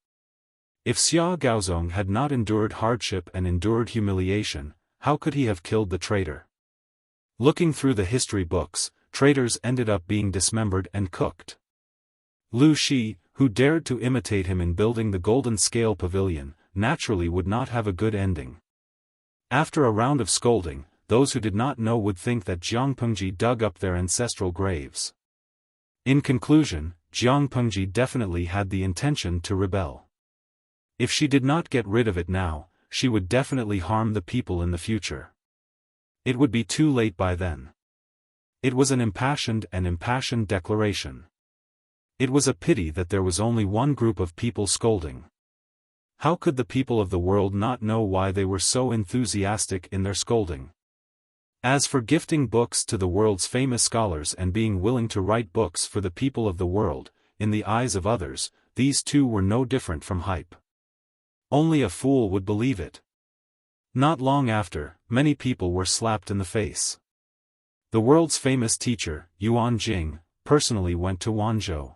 [SPEAKER 1] If Xia Gaozong had not endured hardship and endured humiliation, how could he have killed the traitor? Looking through the history books, traitors ended up being dismembered and cooked. Lu Shi, who dared to imitate him in building the Golden Scale Pavilion, naturally would not have a good ending. After a round of scolding, those who did not know would think that Jiang Pengji dug up their ancestral graves. In conclusion, Jiang Pengji definitely had the intention to rebel. If she did not get rid of it now, she would definitely harm the people in the future. It would be too late by then. It was an impassioned declaration. It was a pity that there was only one group of people scolding. How could the people of the world not know why they were so enthusiastic in their scolding? As for gifting books to the world's famous scholars and being willing to write books for the people of the world, in the eyes of others, these two were no different from hype. Only a fool would believe it. Not long after, many people were slapped in the face. The world's famous teacher, Yuan Jing, personally went to Wanzhou.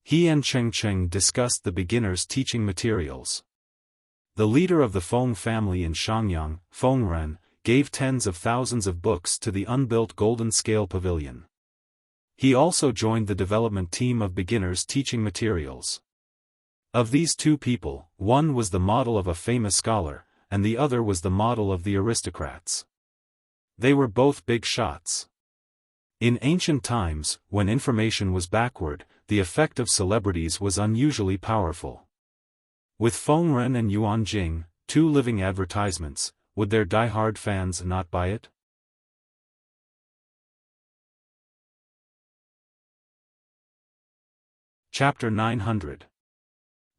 [SPEAKER 1] He and Cheng Cheng discussed the beginners' teaching materials. The leader of the Feng family in Shangyang, Feng Ren, gave tens of thousands of books to the unbuilt Golden Scale Pavilion. He also joined the development team of beginners teaching materials. Of these two people, one was the model of a famous scholar, and the other was the model of the aristocrats. They were both big shots. In ancient times, when information was backward, the effect of celebrities was unusually powerful. With Feng Ren and Yuan Jing, two living advertisements, would their die-hard fans not buy it? Chapter 900.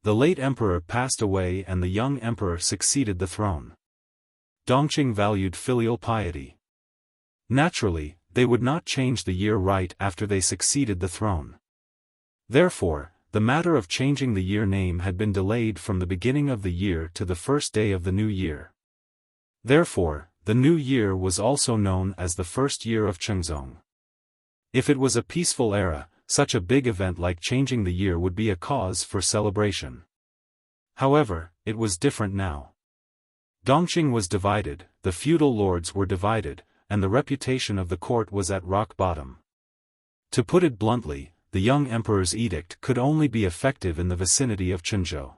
[SPEAKER 1] The late emperor passed away and the young emperor succeeded the throne. Dongqing valued filial piety. Naturally, they would not change the year right after they succeeded the throne. Therefore, the matter of changing the year name had been delayed from the beginning of the year to the first day of the new year. Therefore, the new year was also known as the first year of Chengzong. If it was a peaceful era, such a big event like changing the year would be a cause for celebration. However, it was different now. Dongqing was divided, the feudal lords were divided, and the reputation of the court was at rock bottom. To put it bluntly, the young emperor's edict could only be effective in the vicinity of Chenzhou.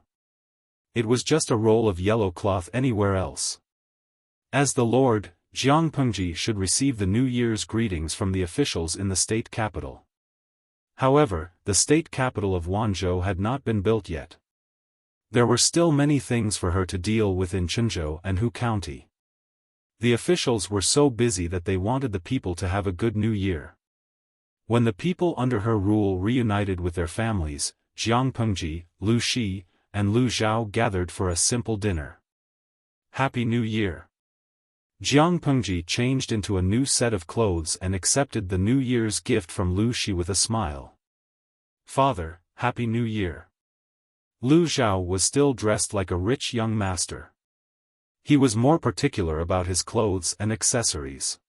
[SPEAKER 1] It was just a roll of yellow cloth anywhere else. As the lord, Jiang Pengji should receive the New Year's greetings from the officials in the state capital. However, the state capital of Wanzhou had not been built yet. There were still many things for her to deal with in Chenzhou and Hu County. The officials were so busy that they wanted the people to have a good new year. When the people under her rule reunited with their families, Jiang Pengji, Lu Shi, and Lu Zhao gathered for a simple dinner. Happy New Year! Jiang Pengji changed into a new set of clothes and accepted the New Year's gift from Lu Shi with a smile. Father, Happy New Year! Lu Zhao was still dressed like a rich young master. He was more particular about his clothes and accessories.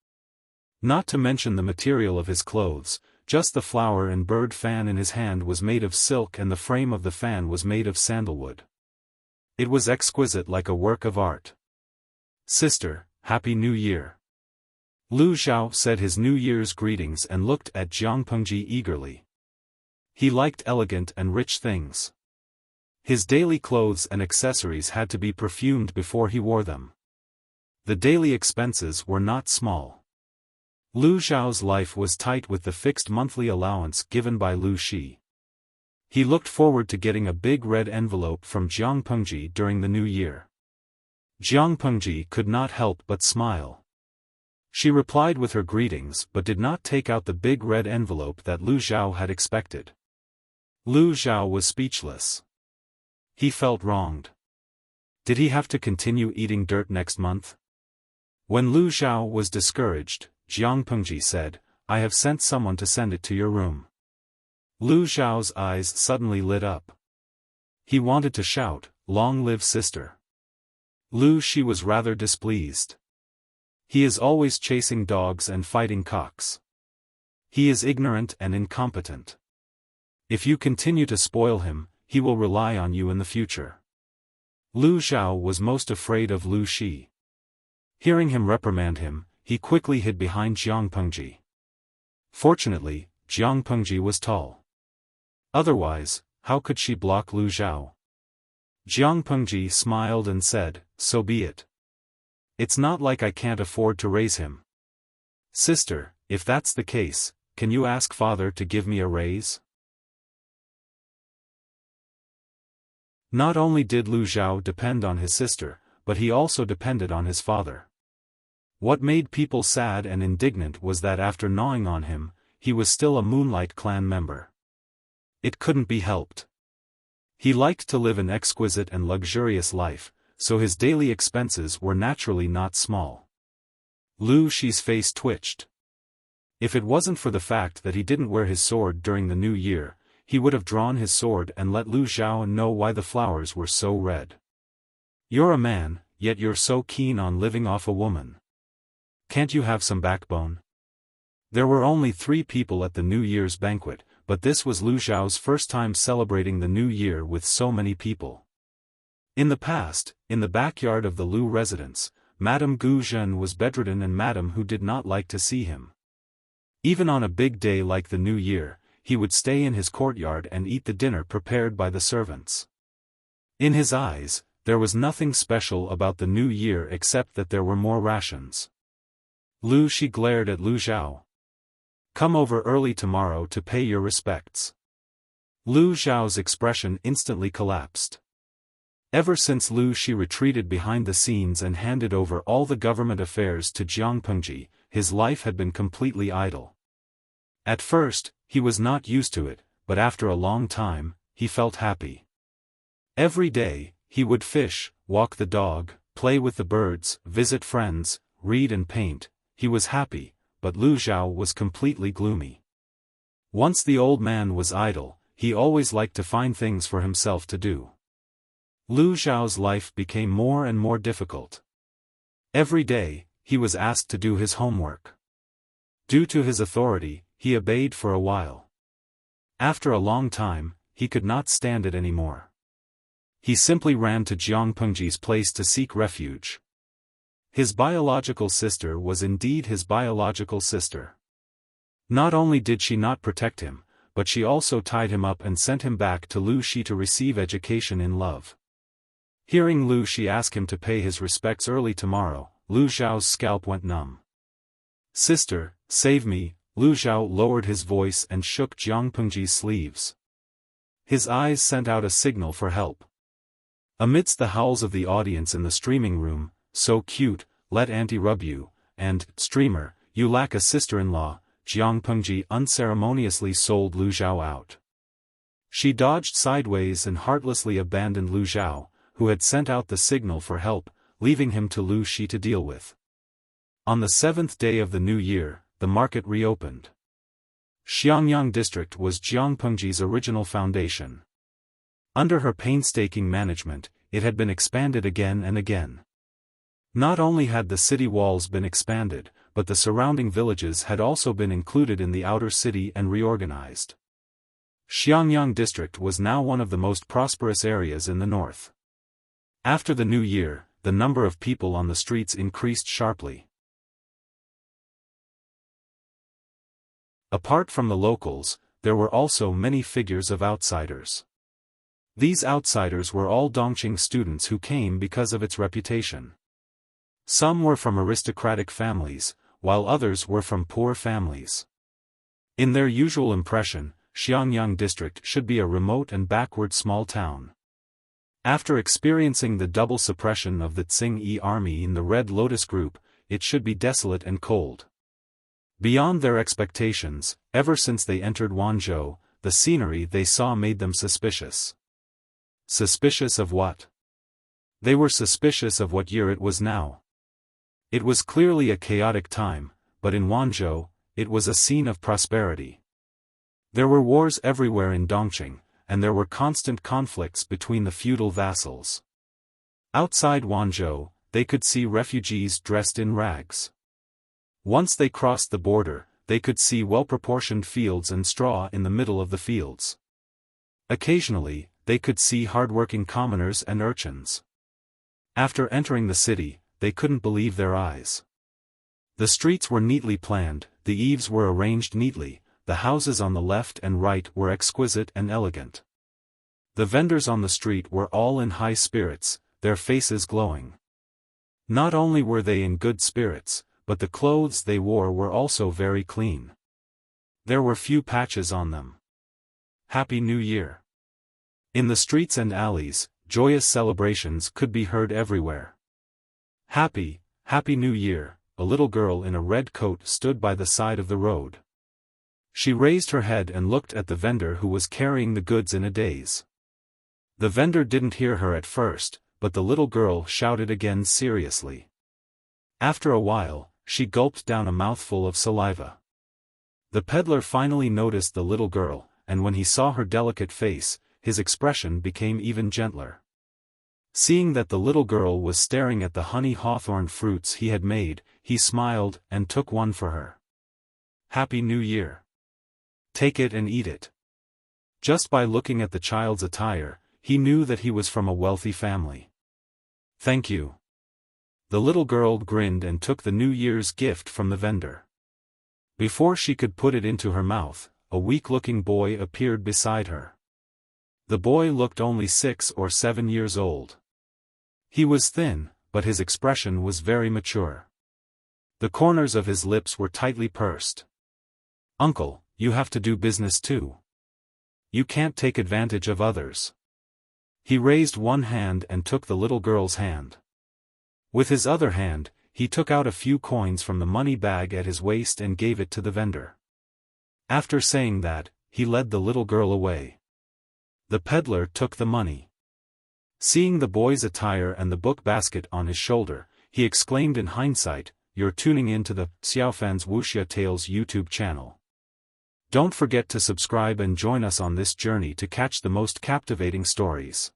[SPEAKER 1] Not to mention the material of his clothes, just the flower and bird fan in his hand was made of silk and the frame of the fan was made of sandalwood. It was exquisite like a work of art. Sister, Happy New Year! Lu Zhao said his New Year's greetings and looked at Jiang Pengji eagerly. He liked elegant and rich things. His daily clothes and accessories had to be perfumed before he wore them. The daily expenses were not small. Lu Zhao's life was tight with the fixed monthly allowance given by Lu Shi. He looked forward to getting a big red envelope from Jiang Pengji during the new year. Jiang Pengji could not help but smile. She replied with her greetings but did not take out the big red envelope that Lu Xiao had expected. Lu Xiao was speechless. He felt wronged. Did he have to continue eating dirt next month? When Lu Xiao was discouraged, Jiang Pengji said, "I have sent someone to send it to your room." Lu Xiao's eyes suddenly lit up. He wanted to shout, "Long live sister." Lu Shi was rather displeased. He is always chasing dogs and fighting cocks. He is ignorant and incompetent. If you continue to spoil him, he will rely on you in the future. Lu Xiao was most afraid of Lu Shi. Hearing him reprimand him, he quickly hid behind Jiang Pengji. Fortunately, Jiang Pengji was tall. Otherwise, how could she block Lu Xiao? Jiang Pengji smiled and said, "So be it. It's not like I can't afford to raise him. Sister, if that's the case, can you ask father to give me a raise?" Not only did Lu Xiao depend on his sister, but he also depended on his father. What made people sad and indignant was that after gnawing on him, he was still a Moonlight Clan member. It couldn't be helped. He liked to live an exquisite and luxurious life, so his daily expenses were naturally not small. Lu Shi's face twitched. If it wasn't for the fact that he didn't wear his sword during the new year, he would have drawn his sword and let Lu Xiao know why the flowers were so red. "You're a man, yet you're so keen on living off a woman. Can't you have some backbone?" There were only 3 people at the New Year's banquet, but this was Lu Xiao's first time celebrating the new year with so many people. In the past, in the backyard of the Lu residence, Madame Gu Zhen was bedridden and Madame Hu did not like to see him. Even on a big day like the New Year, he would stay in his courtyard and eat the dinner prepared by the servants. In his eyes, there was nothing special about the New Year except that there were more rations. Lu Shi glared at Lu Xiao. "Come over early tomorrow to pay your respects." Lu Xiao's expression instantly collapsed. Ever since Lu Shi retreated behind the scenes and handed over all the government affairs to Jiang Pengji, his life had been completely idle. At first, he was not used to it, but after a long time, he felt happy. Every day, he would fish, walk the dog, play with the birds, visit friends, read and paint. He was happy, but Lu Xiao was completely gloomy. Once the old man was idle, he always liked to find things for himself to do. Lu Xiao's life became more and more difficult. Every day, he was asked to do his homework. Due to his authority, he obeyed for a while. After a long time, he could not stand it anymore. He simply ran to Jiang Pengji's place to seek refuge. His biological sister was indeed his biological sister. Not only did she not protect him, but she also tied him up and sent him back to Lu Shi to receive education in love. Hearing Lu Shi ask him to pay his respects early tomorrow, Lu Xiao's scalp went numb. "Sister, save me," Lu Xiao lowered his voice and shook Jiang Pengji's sleeves. His eyes sent out a signal for help. Amidst the howls of the audience in the streaming room, "So cute, let auntie rub you," and "Streamer, you lack a sister-in-law," Jiang Pengji unceremoniously sold Lu Xiao out. She dodged sideways and heartlessly abandoned Lu Xiao, who had sent out the signal for help, leaving him to Lu Shi to deal with. On the 7th day of the new year, the market reopened. Xiangyang district was Jiang Pengji's original foundation. Under her painstaking management, it had been expanded again and again. Not only had the city walls been expanded, but the surrounding villages had also been included in the outer city and reorganized. Xiangyang district was now one of the most prosperous areas in the north. After the new year, the number of people on the streets increased sharply. Apart from the locals, there were also many figures of outsiders. These outsiders were all Dongqing students who came because of its reputation. Some were from aristocratic families, while others were from poor families. In their usual impression, Xiangyang district should be a remote and backward small town. After experiencing the double suppression of the Tsing-Yi army in the Red Lotus group, it should be desolate and cold. Beyond their expectations, ever since they entered Wanzhou, the scenery they saw made them suspicious. Suspicious of what? They were suspicious of what year it was now. It was clearly a chaotic time, but in Wanzhou, it was a scene of prosperity. There were wars everywhere in Dongqing, and there were constant conflicts between the feudal vassals. Outside Wanzhou, they could see refugees dressed in rags. Once they crossed the border, they could see well-proportioned fields and straw in the middle of the fields. Occasionally, they could see hard-working commoners and urchins. After entering the city, they couldn't believe their eyes. The streets were neatly planned, the eaves were arranged neatly, the houses on the left and right were exquisite and elegant. The vendors on the street were all in high spirits, their faces glowing. Not only were they in good spirits, but the clothes they wore were also very clean. There were few patches on them. Happy New Year! In the streets and alleys, joyous celebrations could be heard everywhere. Happy New Year! A little girl in a red coat stood by the side of the road. She raised her head and looked at the vendor who was carrying the goods in a daze. The vendor didn't hear her at first, but the little girl shouted again seriously. After a while, she gulped down a mouthful of saliva. The peddler finally noticed the little girl, and when he saw her delicate face, his expression became even gentler. Seeing that the little girl was staring at the honey hawthorn fruits he had made, he smiled and took one for her. Happy New Year! Take it and eat it. Just by looking at the child's attire, he knew that he was from a wealthy family. Thank you. The little girl grinned and took the New Year's gift from the vendor. Before she could put it into her mouth, a weak-looking boy appeared beside her. The boy looked only 6 or 7 years old. He was thin, but his expression was very mature. The corners of his lips were tightly pursed. Uncle, you have to do business too. You can't take advantage of others. He raised one hand and took the little girl's hand. With his other hand, he took out a few coins from the money bag at his waist and gave it to the vendor. After saying that, he led the little girl away. The peddler took the money. Seeing the boy's attire and the book basket on his shoulder, he exclaimed in hindsight, "You're tuning in to the Xiaofan's Wuxia Tales YouTube channel. Don't forget to subscribe and join us on this journey to catch the most captivating stories."